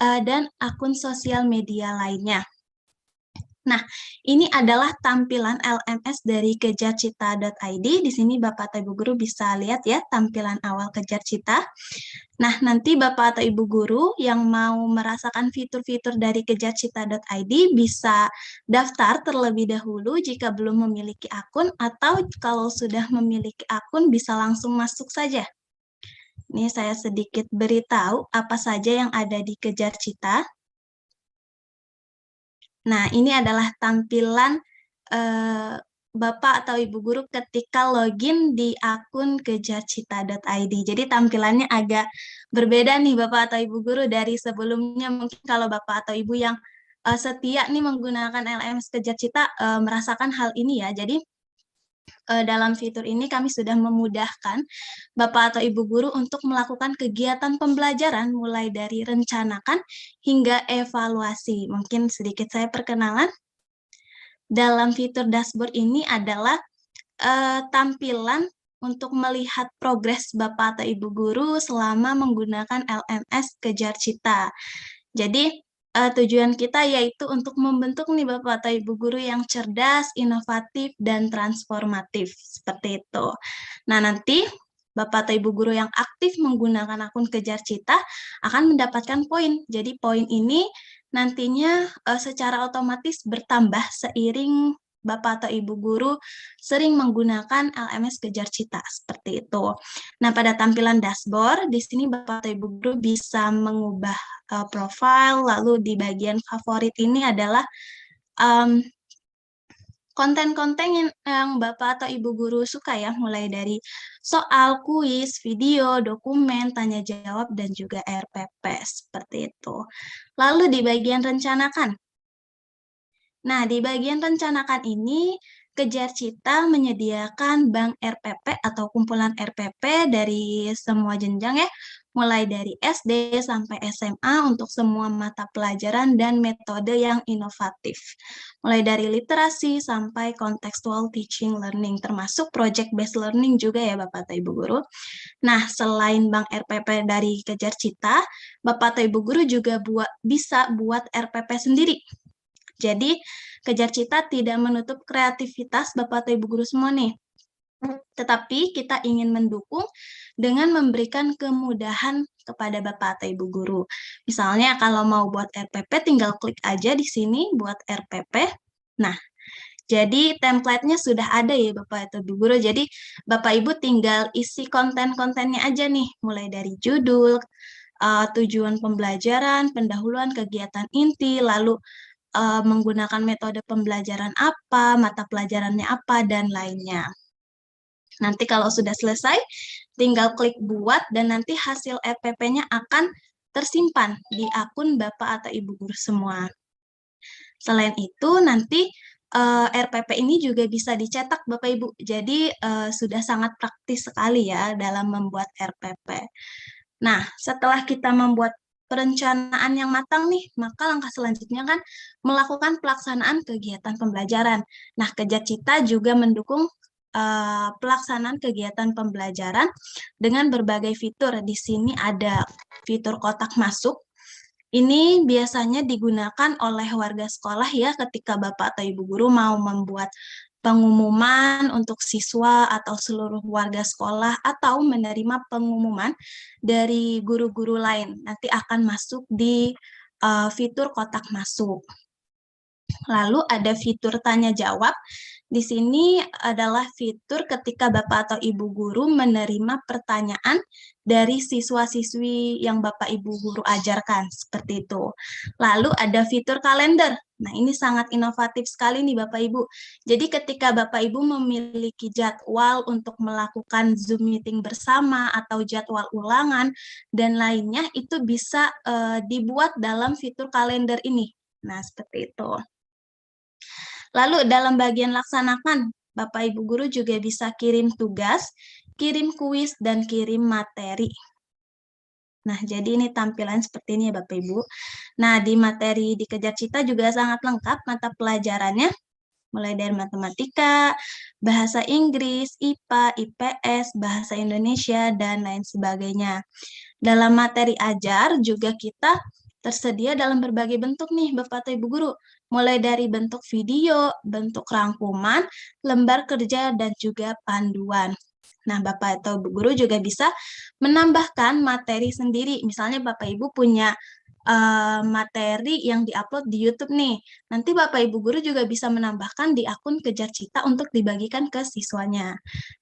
dan akun sosial media lainnya. Nah, ini adalah tampilan LMS dari kejarcita.id. Di sini Bapak atau Ibu Guru bisa lihat ya tampilan awal Kejar Cita. Nah, nanti Bapak atau Ibu Guru yang mau merasakan fitur-fitur dari kejarcita.id bisa daftar terlebih dahulu jika belum memiliki akun, atau kalau sudah memiliki akun bisa langsung masuk saja. Ini saya sedikit beritahu apa saja yang ada di Kejar Cita. Nah, ini adalah tampilan Bapak atau Ibu Guru ketika login di akun kejarcita.id. Jadi tampilannya agak berbeda nih Bapak atau Ibu Guru dari sebelumnya. Mungkin kalau Bapak atau Ibu yang setia nih menggunakan LMS Kejar Cita merasakan hal ini ya. Jadi dalam fitur ini kami sudah memudahkan Bapak atau Ibu Guru untuk melakukan kegiatan pembelajaran mulai dari rencanakan hingga evaluasi. Mungkin sedikit saya perkenalan. Dalam fitur dashboard ini adalah tampilan untuk melihat progres Bapak atau Ibu Guru selama menggunakan LMS Kejar Cita. Jadi tujuan kita yaitu untuk membentuk nih Bapak atau Ibu Guru yang cerdas, inovatif, dan transformatif. Seperti itu. Nah, nanti Bapak atau Ibu Guru yang aktif menggunakan akun Kejar Cita akan mendapatkan poin. Jadi poin ini nantinya secara otomatis bertambah seiring Bapak atau Ibu Guru sering menggunakan LMS Kejar Cita, seperti itu. Nah, pada tampilan dashboard, di sini Bapak atau Ibu Guru bisa mengubah profil, lalu di bagian favorit ini adalah konten-konten yang Bapak atau Ibu Guru suka ya, mulai dari soal, kuis, video, dokumen, tanya jawab, dan juga RPP, seperti itu. Lalu di bagian rencanakan. Nah, di bagian rencanakan ini, Kejar Cita menyediakan bank RPP atau kumpulan RPP dari semua jenjang ya, mulai dari SD sampai SMA untuk semua mata pelajaran dan metode yang inovatif. Mulai dari literasi sampai contextual teaching learning, termasuk project-based learning juga ya Bapak atau Ibu Guru. Nah, selain bank RPP dari Kejar Cita, Bapak atau Ibu Guru juga bisa buat RPP sendiri. Jadi, Kejar Cita tidak menutup kreativitas Bapak atau Ibu Guru semua nih. Tetapi kita ingin mendukung dengan memberikan kemudahan kepada Bapak atau Ibu Guru. Misalnya kalau mau buat RPP, tinggal klik aja di sini buat RPP. Nah, jadi template-nya sudah ada ya Bapak atau Ibu Guru. Jadi Bapak Ibu tinggal isi konten-kontennya aja nih, mulai dari judul, tujuan pembelajaran, pendahuluan kegiatan inti, lalu menggunakan metode pembelajaran apa, mata pelajarannya apa, dan lainnya. Nanti kalau sudah selesai, tinggal klik buat dan nanti hasil RPP-nya akan tersimpan di akun Bapak atau Ibu guru semua. Selain itu, nanti RPP ini juga bisa dicetak Bapak Ibu. Jadi sudah sangat praktis sekali ya dalam membuat RPP. Nah, setelah kita membuat perencanaan yang matang nih, maka langkah selanjutnya kan melakukan pelaksanaan kegiatan pembelajaran. Nah, Kejar Cita juga mendukung pelaksanaan kegiatan pembelajaran dengan berbagai fitur. Di sini ada fitur kotak masuk. Ini biasanya digunakan oleh warga sekolah ya ketika Bapak atau Ibu guru mau membuat pengumuman untuk siswa atau seluruh warga sekolah atau menerima pengumuman dari guru-guru lain. Nanti akan masuk di fitur kotak masuk. Lalu ada fitur tanya jawab. Di sini adalah fitur ketika Bapak atau Ibu guru menerima pertanyaan dari siswa-siswi yang Bapak Ibu guru ajarkan, seperti itu. Lalu ada fitur kalender. Nah, ini sangat inovatif sekali nih Bapak Ibu. Jadi ketika Bapak Ibu memiliki jadwal untuk melakukan Zoom meeting bersama atau jadwal ulangan dan lainnya, itu bisa dibuat dalam fitur kalender ini. Nah, seperti itu. Lalu dalam bagian laksanakan, Bapak Ibu guru juga bisa kirim tugas, kirim kuis, dan kirim materi. Nah, jadi ini tampilan seperti ini ya Bapak Ibu. Nah, di materi di Kejar Cita juga sangat lengkap mata pelajarannya, mulai dari matematika, bahasa Inggris, IPA, IPS, bahasa Indonesia, dan lain sebagainya. Dalam materi ajar juga kita tersedia dalam berbagai bentuk nih Bapak atau Ibu guru, mulai dari bentuk video, bentuk rangkuman, lembar kerja, dan juga panduan. Nah, Bapak atau Ibu guru juga bisa menambahkan materi sendiri. Misalnya Bapak Ibu punya materi yang diupload di YouTube nih. Nanti Bapak Ibu guru juga bisa menambahkan di akun Kejar Cita untuk dibagikan ke siswanya.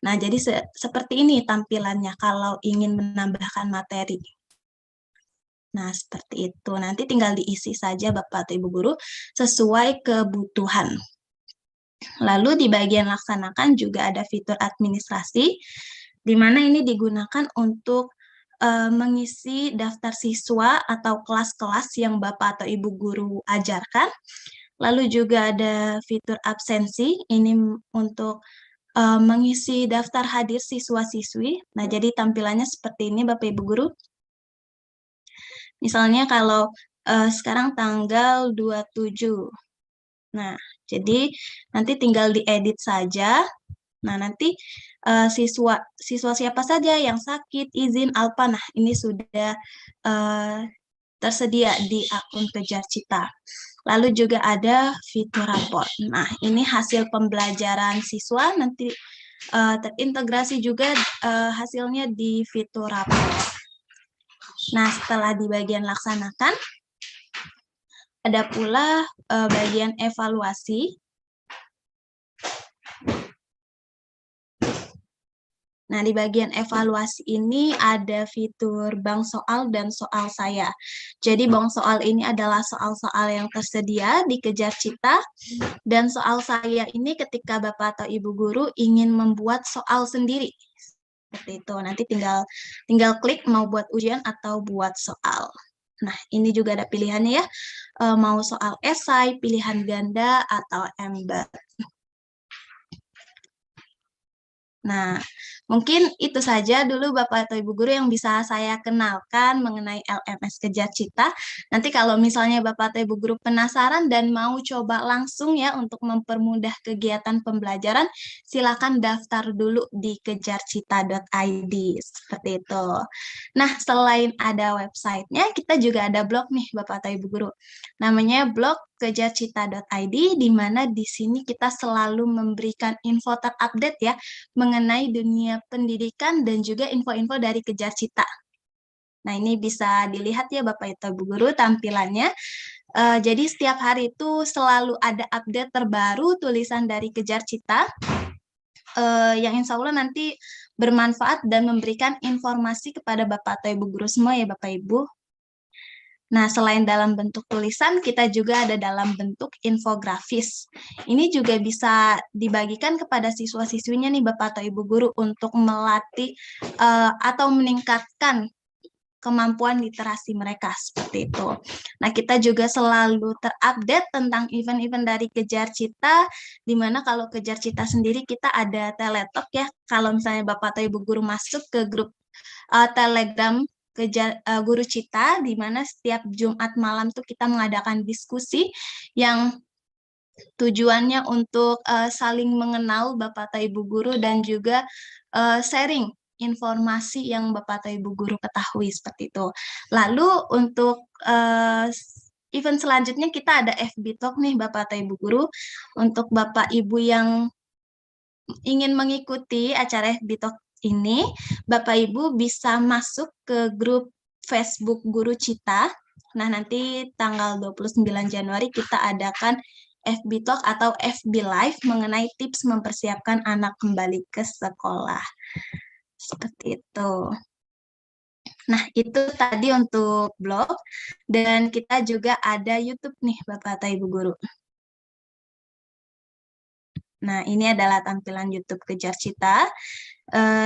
Nah, jadi seperti ini tampilannya kalau ingin menambahkan materi. Nah, seperti itu. Nanti tinggal diisi saja Bapak atau Ibu guru sesuai kebutuhan. Lalu di bagian laksanakan juga ada fitur administrasi, di mana ini digunakan untuk mengisi daftar siswa atau kelas-kelas yang Bapak atau Ibu guru ajarkan. Lalu juga ada fitur absensi, ini untuk mengisi daftar hadir siswa-siswi. Nah, jadi tampilannya seperti ini Bapak Ibu guru. Misalnya kalau sekarang tanggal 27. Nah, jadi nanti tinggal diedit saja. Nah, nanti siswa siapa saja yang sakit, izin, alpa, nah ini sudah tersedia di akun Kejar Cita. Lalu juga ada fitur rapor. Nah, ini hasil pembelajaran siswa, nanti terintegrasi juga hasilnya di fitur rapor. Nah, setelah di bagian laksanakan, ada pula bagian evaluasi. Nah, di bagian evaluasi ini ada fitur bank soal dan soal saya. Jadi, bank soal ini adalah soal-soal yang tersedia di Kejar Cita, dan soal saya ini ketika Bapak atau Ibu guru ingin membuat soal sendiri. Seperti itu, nanti tinggal klik mau buat ujian atau buat soal. Nah, ini juga ada pilihannya ya, mau soal esai, pilihan ganda, atau ember. Nah, mungkin itu saja dulu Bapak atau Ibu guru yang bisa saya kenalkan mengenai LMS Kejar Cita. Nanti kalau misalnya Bapak atau Ibu guru penasaran dan mau coba langsung ya untuk mempermudah kegiatan pembelajaran, silakan daftar dulu di kejarcita.id, seperti itu. Nah, selain ada websitenya, kita juga ada blog nih Bapak atau Ibu guru. Namanya blog kejarcita.id, di mana di sini kita selalu memberikan info terupdate ya mengenai dunia pendidikan dan juga info-info dari Kejar Cita. Nah, ini bisa dilihat ya Bapak Ibu guru tampilannya. Jadi setiap hari itu selalu ada update terbaru tulisan dari Kejar Cita yang insya Allah nanti bermanfaat dan memberikan informasi kepada Bapak atau Ibu guru semua ya Bapak Ibu. Nah, selain dalam bentuk tulisan, kita juga ada dalam bentuk infografis. Ini juga bisa dibagikan kepada siswa-siswinya nih Bapak atau Ibu guru untuk melatih atau meningkatkan kemampuan literasi mereka seperti itu. Nah, kita juga selalu terupdate tentang event-event dari Kejar Cita, di mana kalau Kejar Cita sendiri kita ada teletalk ya. Kalau misalnya Bapak atau Ibu guru masuk ke grup Telegram Guru Cita, di mana setiap Jumat malam tuh kita mengadakan diskusi yang tujuannya untuk saling mengenal Bapak atau Ibu guru dan juga sharing informasi yang Bapak atau Ibu guru ketahui seperti itu. Lalu untuk event selanjutnya kita ada FB Talk nih Bapak atau Ibu guru. Untuk Bapak Ibu yang ingin mengikuti acara FB Talk ini, Bapak Ibu bisa masuk ke grup Facebook Guru Cita. Nah, nanti tanggal 29 Januari kita adakan FB Talk atau FB Live mengenai tips mempersiapkan anak kembali ke sekolah. Seperti itu. Nah, itu tadi untuk blog. Dan kita juga ada YouTube nih, Bapak atau Ibu Guru. Nah, ini adalah tampilan YouTube Kejar Cita,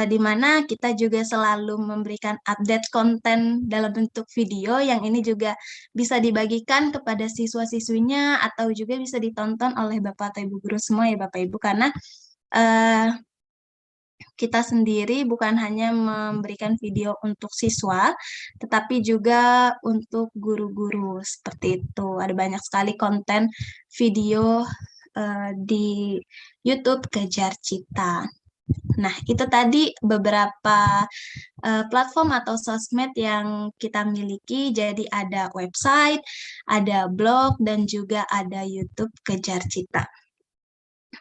di mana kita juga selalu memberikan update konten dalam bentuk video, yang ini juga bisa dibagikan kepada siswa-siswinya, atau juga bisa ditonton oleh Bapak atau Ibu Guru semua ya Bapak Ibu, karena kita sendiri bukan hanya memberikan video untuk siswa, tetapi juga untuk guru-guru, seperti itu. Ada banyak sekali konten video di YouTube Kejar Cita. Nah, itu tadi beberapa platform atau sosmed yang kita miliki. Jadi ada website, ada blog, dan juga ada YouTube Kejar Cita.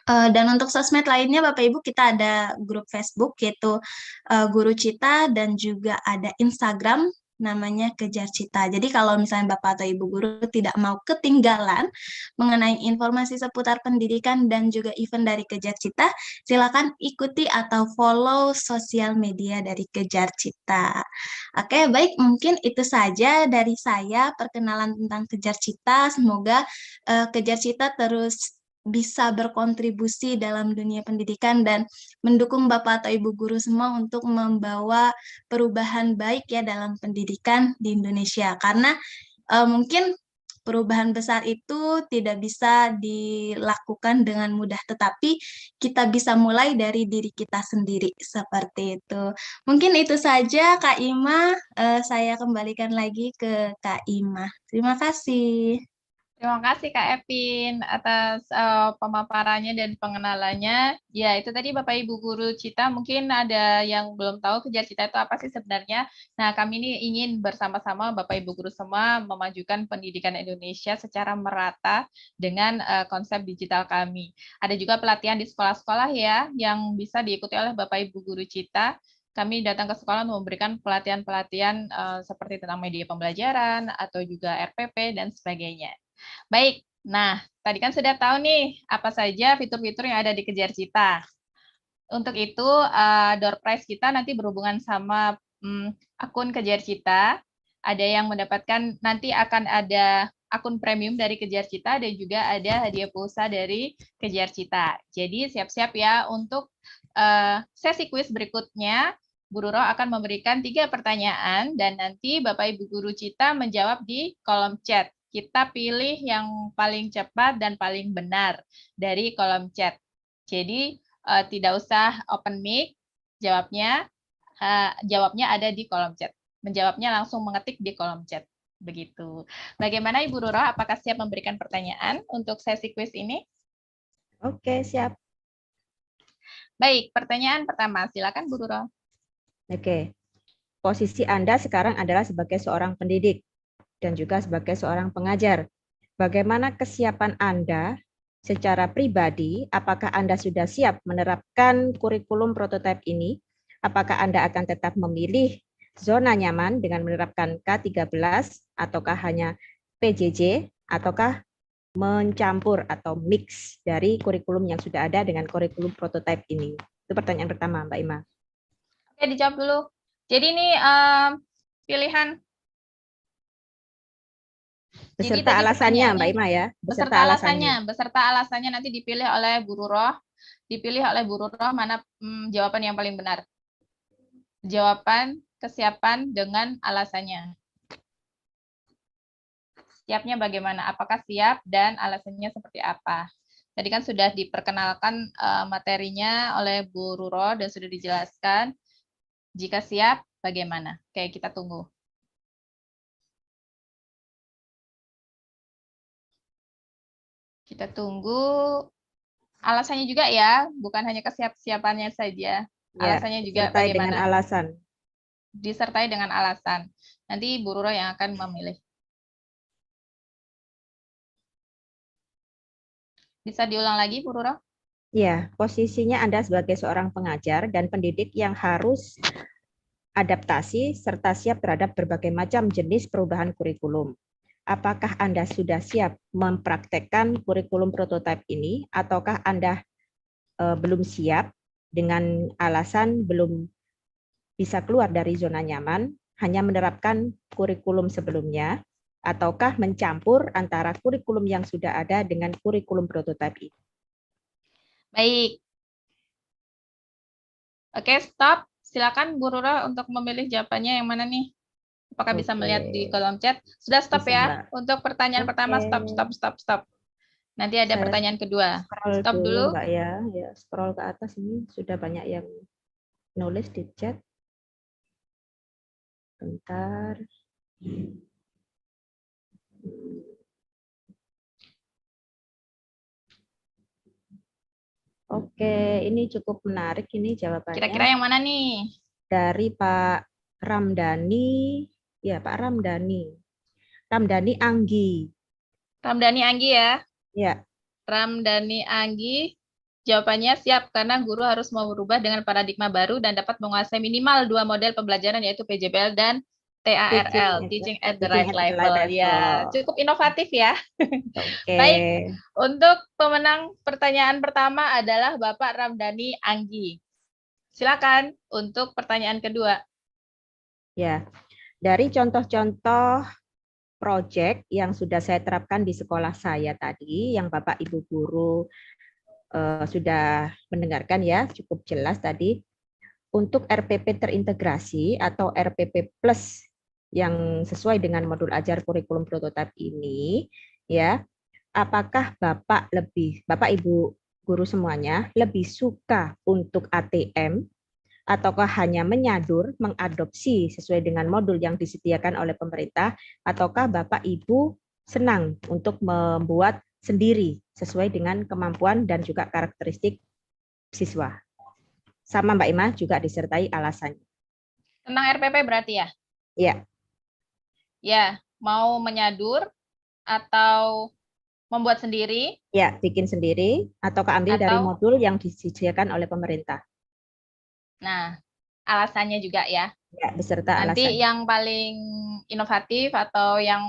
Dan untuk sosmed lainnya, Bapak Ibu, kita ada grup Facebook, yaitu Guru Cita, dan juga ada Instagram, namanya Kejar Cita. Jadi kalau misalnya Bapak atau Ibu guru tidak mau ketinggalan mengenai informasi seputar pendidikan dan juga event dari Kejar Cita, silakan ikuti atau follow sosial media dari Kejar Cita. Oke, baik, mungkin itu saja dari saya perkenalan tentang Kejar Cita. Semoga Kejar Cita terus bisa berkontribusi dalam dunia pendidikan dan mendukung Bapak atau Ibu guru semua untuk membawa perubahan baik ya dalam pendidikan di Indonesia. Karena mungkin perubahan besar itu tidak bisa dilakukan dengan mudah, tetapi kita bisa mulai dari diri kita sendiri, seperti itu. Mungkin itu saja Kak Ima, saya kembalikan lagi ke Kak Ima. Terima kasih. Terima kasih Kak Epin atas pemaparannya dan pengenalannya. Ya, itu tadi Bapak Ibu Guru Cita, mungkin ada yang belum tahu Kejar Cita itu apa sih sebenarnya. Nah, kami ini ingin bersama-sama Bapak Ibu Guru semua memajukan pendidikan Indonesia secara merata dengan konsep digital kami. Ada juga pelatihan di sekolah-sekolah ya, yang bisa diikuti oleh Bapak Ibu Guru Cita. Kami datang ke sekolah untuk memberikan pelatihan-pelatihan seperti tentang media pembelajaran, atau juga RPP, dan sebagainya. Baik, nah tadi kan sudah tahu nih apa saja fitur-fitur yang ada di Kejar Cita. Untuk itu, door prize kita nanti berhubungan sama akun Kejar Cita. Ada yang mendapatkan, nanti akan ada akun premium dari Kejar Cita, dan juga ada hadiah pulsa dari Kejar Cita. Jadi siap-siap ya untuk sesi kuis berikutnya. Bu Roro akan memberikan 3 pertanyaan, dan nanti Bapak Ibu Guru Cita menjawab di kolom chat. Kita pilih yang paling cepat dan paling benar dari kolom chat. Jadi tidak usah open mic, jawabnya ada di kolom chat. Menjawabnya langsung mengetik di kolom chat. Begitu. Bagaimana Ibu Roro, apakah siap memberikan pertanyaan untuk sesi kuis ini? Oke, siap. Baik, pertanyaan pertama. Silakan Bu Roro. Oke. Posisi Anda sekarang adalah sebagai seorang pendidik dan juga sebagai seorang pengajar. Bagaimana kesiapan Anda secara pribadi? Apakah Anda sudah siap menerapkan kurikulum prototipe ini? Apakah Anda akan tetap memilih zona nyaman dengan menerapkan K13, ataukah hanya PJJ, ataukah mencampur atau mix dari kurikulum yang sudah ada dengan kurikulum prototipe ini? Itu pertanyaan pertama, Mbak Ima. Oke, dijawab dulu. Jadi ini pilihan Beserta tadi alasannya, Mbak pertanyaannya Ima ya. beserta alasannya. Beserta alasannya nanti dipilih oleh Bu Ruroh. Dipilih oleh Bu Ruroh mana jawaban yang paling benar. Jawaban kesiapan dengan alasannya. Siapnya bagaimana? Apakah siap dan alasannya seperti apa? Tadi kan sudah diperkenalkan materinya oleh Bu Ruroh dan sudah dijelaskan. Jika siap, bagaimana? Oke, kita tunggu. Kita tunggu alasannya juga ya, bukan hanya kesiapannya saja. Alasannya juga disertai bagaimana? dengan alasan. Disertai dengan alasan. Nanti Bu Ruroh yang akan memilih. Bisa diulang lagi, Bu Ruroh? Ya, posisinya Anda sebagai seorang pengajar dan pendidik yang harus adaptasi serta siap terhadap berbagai macam jenis perubahan kurikulum. Apakah Anda sudah siap mempraktekkan kurikulum prototipe ini, ataukah Anda belum siap dengan alasan belum bisa keluar dari zona nyaman, hanya menerapkan kurikulum sebelumnya, ataukah mencampur antara kurikulum yang sudah ada dengan kurikulum prototipe ini? Baik. Oke, stop. Silakan Bu Ruroh untuk memilih jawabannya yang mana nih? Apakah bisa melihat di kolom chat? Sudah stop Bisa, ya. Mbak. Untuk pertanyaan pertama, stop. Nanti ada Saya pertanyaan kedua. scroll Stop dulu. Mbak ya. Scroll ke atas ini sudah banyak yang nulis di chat. Bentar. Oke, ini cukup menarik ini jawabannya. Kira-kira yang mana nih? Dari Pak Ramdhani, ya Pak Ramdhani. Ramdhani Anggi. Ramdhani Anggi ya. Ya. Ramdhani Anggi, jawabannya siap karena guru harus mau berubah dengan paradigma baru dan dapat menguasai minimal 2 model pembelajaran yaitu PJBL dan TARL, Teaching at the Right Level. Ya, cukup inovatif ya. Oke. Baik, untuk pemenang pertanyaan pertama adalah Bapak Ramdhani Anggi. Silakan untuk pertanyaan kedua. Ya, dari contoh-contoh proyek yang sudah saya terapkan di sekolah saya tadi, yang Bapak Ibu guru sudah mendengarkan ya, cukup jelas tadi. Untuk RPP terintegrasi atau RPP Plus yang sesuai dengan modul ajar kurikulum prototipe ini, ya, apakah Bapak Ibu guru semuanya lebih suka untuk ATM ataukah hanya menyadur, mengadopsi sesuai dengan modul yang disediakan oleh pemerintah, ataukah Bapak Ibu senang untuk membuat sendiri sesuai dengan kemampuan dan juga karakteristik siswa? Sama Mbak Ima juga disertai alasannya. Tentang RPP berarti ya? Ya. Ya, mau menyadur atau membuat sendiri? Ya, bikin sendiri atau ambil dari modul yang disediakan oleh pemerintah. Nah, alasannya juga ya. Ya, beserta nanti alasannya. Yang paling inovatif atau yang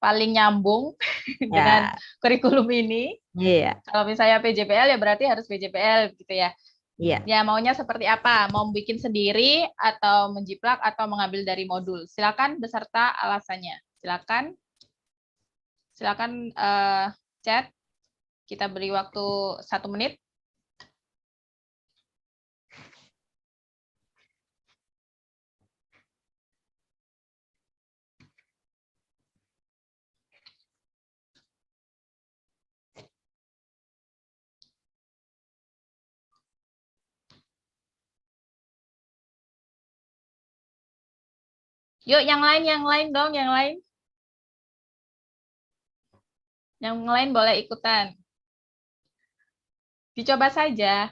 paling nyambung dengan kurikulum ini. Iya. Kalau misalnya PJPL ya berarti harus PJPL gitu ya. Iya. Ya maunya seperti apa? Mau bikin sendiri atau menjiplak atau mengambil dari modul? Silakan beserta alasannya. Silakan chat. Kita beri waktu 1 menit. Yuk, yang lain dong, yang lain. Yang lain boleh ikutan. Dicoba saja.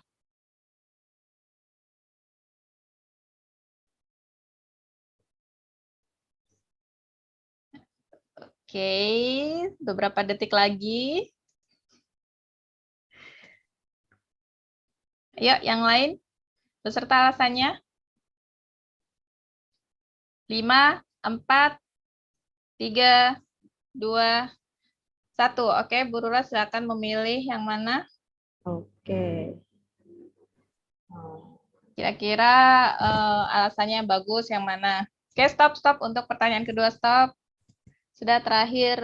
Oke, beberapa detik lagi. Ayo, yang lain. Beserta alasannya. 5, 4, 3, 2, 1. Oke, Bu Rura silakan memilih yang mana. Oke. Kira-kira alasannya yang bagus yang mana? Oke, stop. Untuk pertanyaan kedua, stop. Sudah terakhir,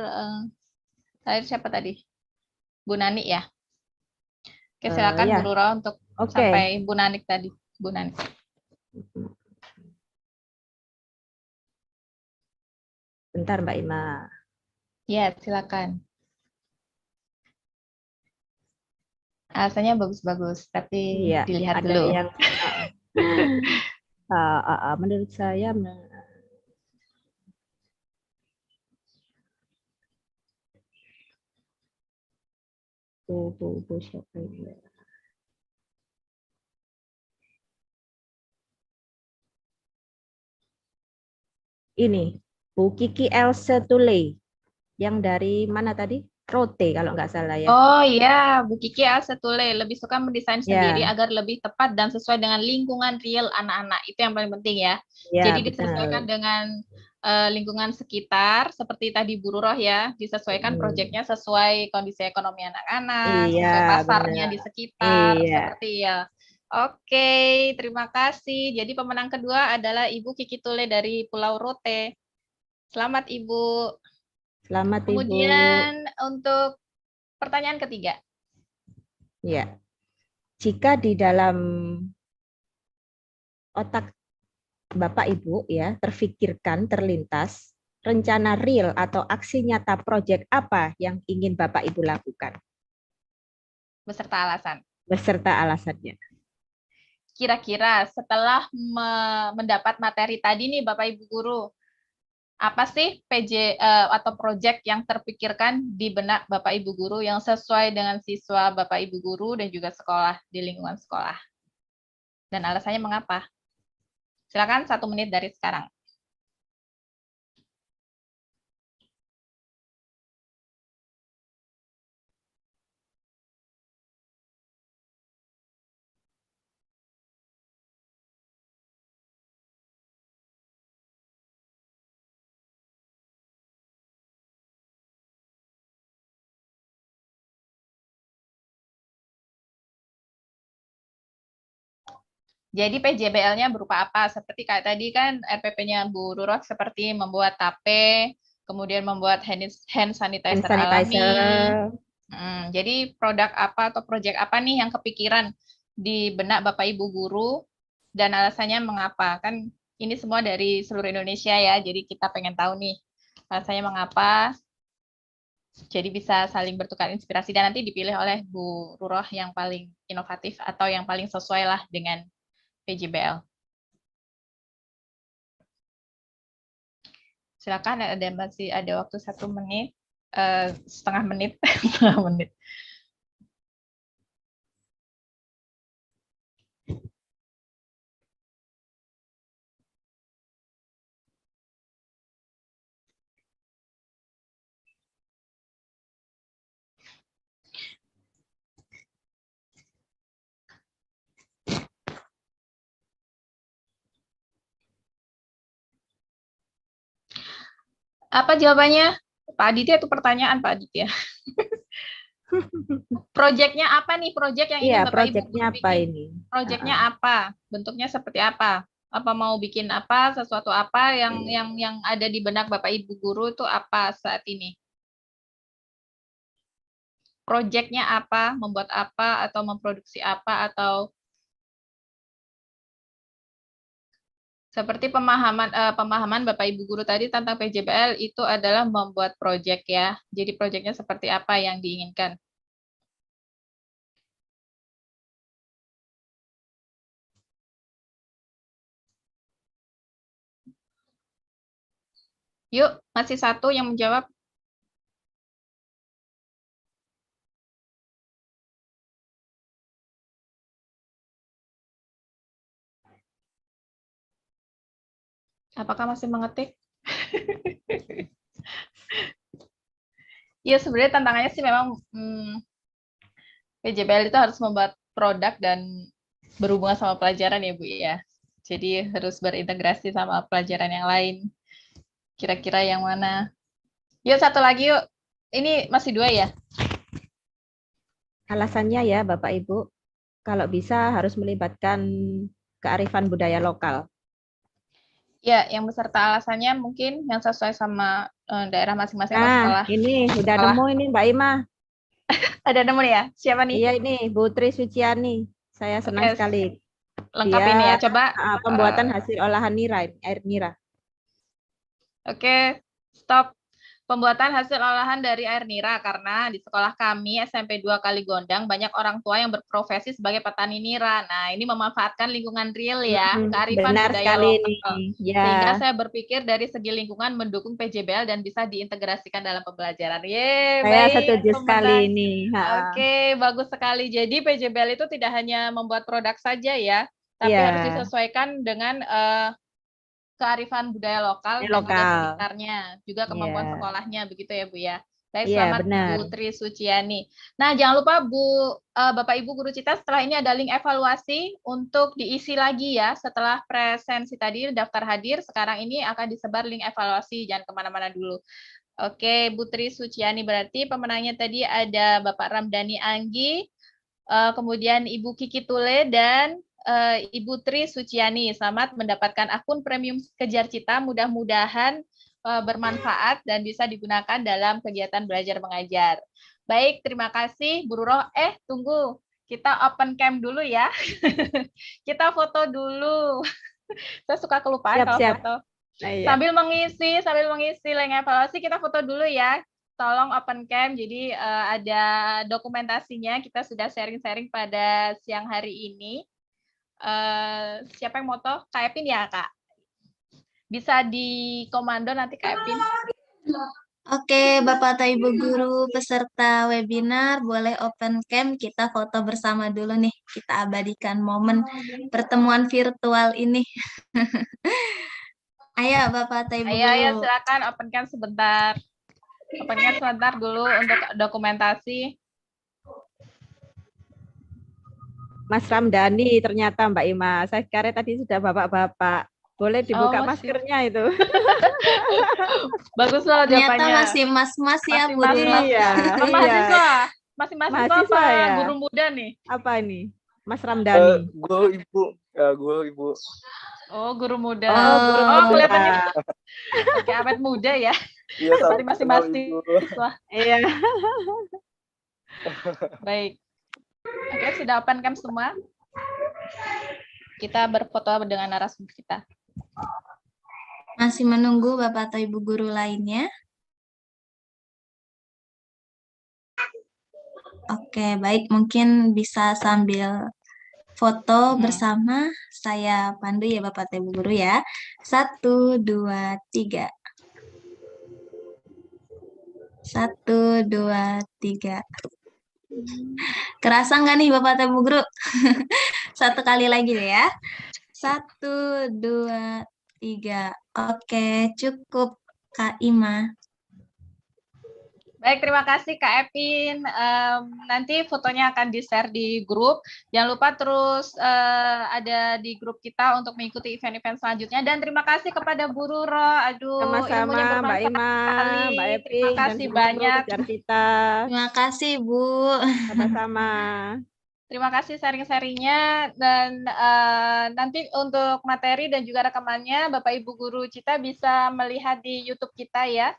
terakhir siapa tadi? Bu Nani ya? Oke, silakan Ya. Bu Ruro untuk Oke. sampai Bu Nanik tadi. Bu Nanik. Bentar Mbak Ima. Ya, silakan. Alasannya bagus-bagus, tapi Iya, dilihat ada dulu. yang menurut saya Bu siapa ini? Ini Bu Kiki Else Tule yang dari mana tadi? Rote kalau nggak salah ya. Oh iya, Bu Kiki Asetule lebih suka mendesain sendiri Ya, agar lebih tepat dan sesuai dengan lingkungan real anak-anak. Itu yang paling penting ya. ya Jadi disesuaikan benar. dengan lingkungan sekitar, seperti tadi Bu Ruroh ya, disesuaikan proyeknya sesuai kondisi ekonomi anak-anak, Iya, sesuai pasarnya benar. di sekitar, Iya. seperti ya. Oke, terima kasih. Jadi pemenang kedua adalah Ibu Kiki Tule dari Pulau Rote. Selamat Ibu. Selamat Ibu. Kemudian untuk pertanyaan ketiga. Ya. Jika di dalam otak Bapak Ibu ya terfikirkan terlintas rencana real atau aksi nyata proyek apa yang ingin Bapak Ibu lakukan Beserta alasan. beserta alasannya. Kira-kira setelah mendapat materi tadi nih Bapak Ibu Guru, apa sih PJ atau proyek yang terpikirkan di benak Bapak Ibu Guru yang sesuai dengan siswa Bapak Ibu Guru dan juga sekolah di lingkungan sekolah? Dan alasannya mengapa? Silakan 1 menit dari sekarang. Jadi PJBL-nya berupa apa? Seperti kayak tadi kan RPP-nya Bu Rurot seperti membuat tape, kemudian membuat hand Hand sanitizer alami. sanitizer. Jadi produk apa atau proyek apa nih yang kepikiran di benak Bapak Ibu Guru dan alasannya mengapa? Kan ini semua dari seluruh Indonesia ya, jadi kita pengen tahu nih alasannya mengapa. Jadi bisa saling bertukar inspirasi dan nanti dipilih oleh Bu Ruroh yang paling inovatif atau yang paling sesuai lah dengan PJBL. Silakan, masih ada waktu 1 menit, setengah menit, setengah menit. Apa jawabannya? Pak Aditya itu pertanyaan Pak Aditya. Proyeknya apa nih? Proyek yang Iya, ingin Bapak Ibu proyeknya apa bikin? ini? Proyeknya apa? Bentuknya seperti apa? Apa mau bikin apa? Sesuatu apa yang ada di benak Bapak Ibu guru itu apa saat ini? Proyeknya apa? Membuat apa atau memproduksi apa atau seperti pemahaman Bapak Ibu guru tadi tentang PJBL itu adalah membuat proyek ya. Jadi proyeknya seperti apa yang diinginkan? Yuk, masih satu yang menjawab. Apakah masih mengetik? Iya, sebenarnya tantangannya sih memang PJBL itu harus membuat produk dan berhubungan sama pelajaran ya Bu ya. Jadi harus berintegrasi sama pelajaran yang lain. Kira-kira yang mana? Yuk satu lagi yuk. Ini masih 2 ya? Alasannya ya Bapak Ibu, kalau bisa harus melibatkan kearifan budaya lokal. Ya, yang beserta alasannya mungkin yang sesuai sama daerah masing-masing atau Nah, sekolah. ini udah Sekolah. nemu ini Mbak Ima. Ada nemu ya? Siapa nih? Iya ini Putri Suciani. Saya senang Oke, sekali. lengkap ini ya. Dia Coba. pembuatan hasil olahan nira, air nira. Oke, stop. Pembuatan hasil olahan dari air nira karena di sekolah kami SMP 2 Kali Gondang banyak orang tua yang berprofesi sebagai petani nira. Nah, ini memanfaatkan lingkungan real ya, kearifan Benar budaya sekali lokal. nih. Ya, Sehingga saya berpikir dari segi lingkungan mendukung PJBL dan bisa diintegrasikan dalam pembelajaran. Yeay, saya baik setuju sekali pemenang. ini. Oke, bagus sekali. Jadi PJBL itu tidak hanya membuat produk saja ya, tapi Iya, harus disesuaikan dengan kearifan budaya lokal ini dan juga lokal. sekitarnya, juga kemampuan Iya, sekolahnya, begitu ya Bu ya. Baik, iya selamat benar. Bu Tri Suciani. Nah, jangan lupa Bapak Ibu Guru Cita, setelah ini ada link evaluasi untuk diisi lagi ya. Setelah presensi tadi, daftar hadir, sekarang ini akan disebar link evaluasi, jangan kemana-mana dulu. Oke, Bu Tri Suciani berarti pemenangnya tadi ada Bapak Ramdhani Anggi, kemudian Ibu Kiki Tule, dan Ibu Tri Suciani. Selamat mendapatkan akun premium Kejar Cita. Mudah-mudahan bermanfaat dan bisa digunakan dalam kegiatan belajar mengajar. Baik, terima kasih Bu Ruro. Tunggu. Kita open cam dulu ya. Kita foto dulu. Saya suka kelupaan kalau Siap-siap. foto. Nah, iya. Sambil mengisi link evaluasi, kita foto dulu ya. Tolong open cam, jadi ada dokumentasinya. Kita sudah sharing-sharing pada siang hari ini. Siapa yang moto? Kak Epin ya, Kak? Bisa di komando nanti Kak Epin. Oke, Bapak atau Ibu Guru peserta webinar, boleh open cam, kita foto bersama dulu nih. Kita abadikan momen pertemuan virtual ini. Ayo, Bapak atau Ibu Ayo, Guru. silakan open cam sebentar. Open cam sebentar dulu untuk dokumentasi. Mas Ramdhani ternyata Mbak Ima. Saya kira tadi sudah bapak-bapak. Boleh dibuka maskernya itu. Bagus loh jawabannya. Ternyata masih mas-mas ya, Bu Ruro. Iya, mahasiswa. Masih mahasiswa apa ya. guru muda nih? Apa ini? Mas Ramdhani. Guru ibu. Oh, guru muda. Guru muda. Kelihatannya Oke, awet muda ya. Iya, seperti masih mahasiswa. Iya. Baik. Oke, sudah open cam semua. Kita berfoto dengan narasumber kita. Masih menunggu Bapak atau Ibu Guru lainnya. Oke, baik. Mungkin bisa sambil foto bersama. Saya pandu ya Bapak atau Ibu Guru ya. 1, 2, 3. 1, 2, 3. Kerasa nggak nih Bapak atau Ibu Guru? Satu kali lagi deh ya. 1, 2, 3. Oke, cukup Kak Ima. Baik, terima kasih Kak Epin. Nanti fotonya akan di-share di grup. Jangan lupa terus ada di grup kita untuk mengikuti event-event selanjutnya. Dan terima kasih kepada Bu Ruro. Aduh, sama-sama Mbak Ima, Mbak Epin, terima kasih banyak. Terima kasih Bu. Sama-sama. Terima kasih sharing-sharingnya, dan nanti untuk materi dan juga rekamannya Bapak Ibu Guru Cita bisa melihat di YouTube kita ya.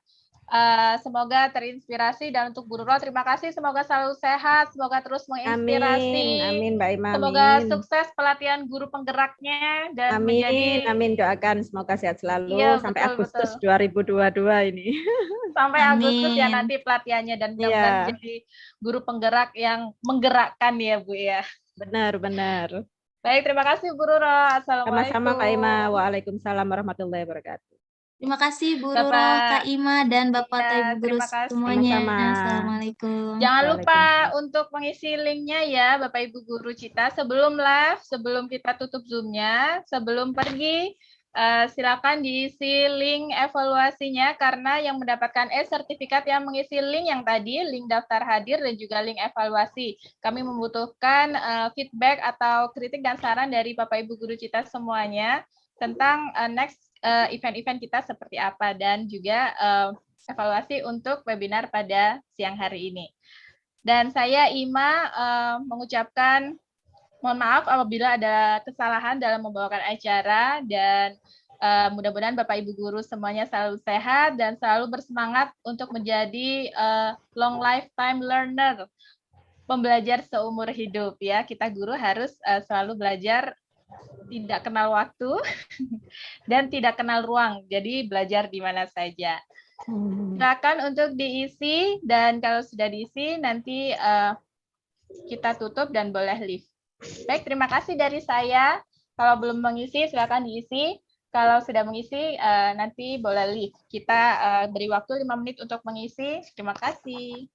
Semoga terinspirasi, dan untuk Bu Ruro terima kasih, semoga selalu sehat, semoga terus menginspirasi. Amin Mbak Ima. Semoga sukses pelatihan guru penggeraknya dan amin, doakan semoga sehat selalu sampai Agustus 2022 ini. Sampai Agustus ya nanti pelatihannya, dan mudah-mudahan jadi guru penggerak yang menggerakkan ya Bu ya. Benar. Baik, terima kasih Bu Ruro. Assalamualaikum. Sama-sama Kak Ima. Waalaikumsalam warahmatullahi wabarakatuh. Terima kasih Bu Ruro, Kak Ima, dan Bapak atau Ibu Guru semuanya. Assalamualaikum. Jangan lupa untuk mengisi linknya ya Bapak Ibu Guru Cita sebelum live, sebelum kita tutup Zoom-nya, sebelum pergi. Silakan diisi link evaluasinya, karena yang mendapatkan sertifikat yang mengisi link yang tadi, link daftar hadir dan juga link evaluasi. Kami membutuhkan feedback atau kritik dan saran dari Bapak Ibu Guru Cita semuanya tentang next event-event kita seperti apa, dan juga evaluasi untuk webinar pada siang hari ini. Dan saya Ima mengucapkan mohon maaf apabila ada kesalahan dalam membawakan acara, dan Mudah-mudahan Bapak Ibu guru semuanya selalu sehat dan selalu bersemangat untuk menjadi long lifetime learner, pembelajar seumur hidup ya. Kita guru harus selalu belajar, tidak kenal waktu dan tidak kenal ruang. Jadi belajar di mana saja. Silakan untuk diisi, dan kalau sudah diisi nanti kita tutup dan boleh leave. Baik, terima kasih dari saya. Kalau belum mengisi silakan diisi. Kalau sudah mengisi, nanti boleh leave. Kita beri waktu 5 menit untuk mengisi. Terima kasih.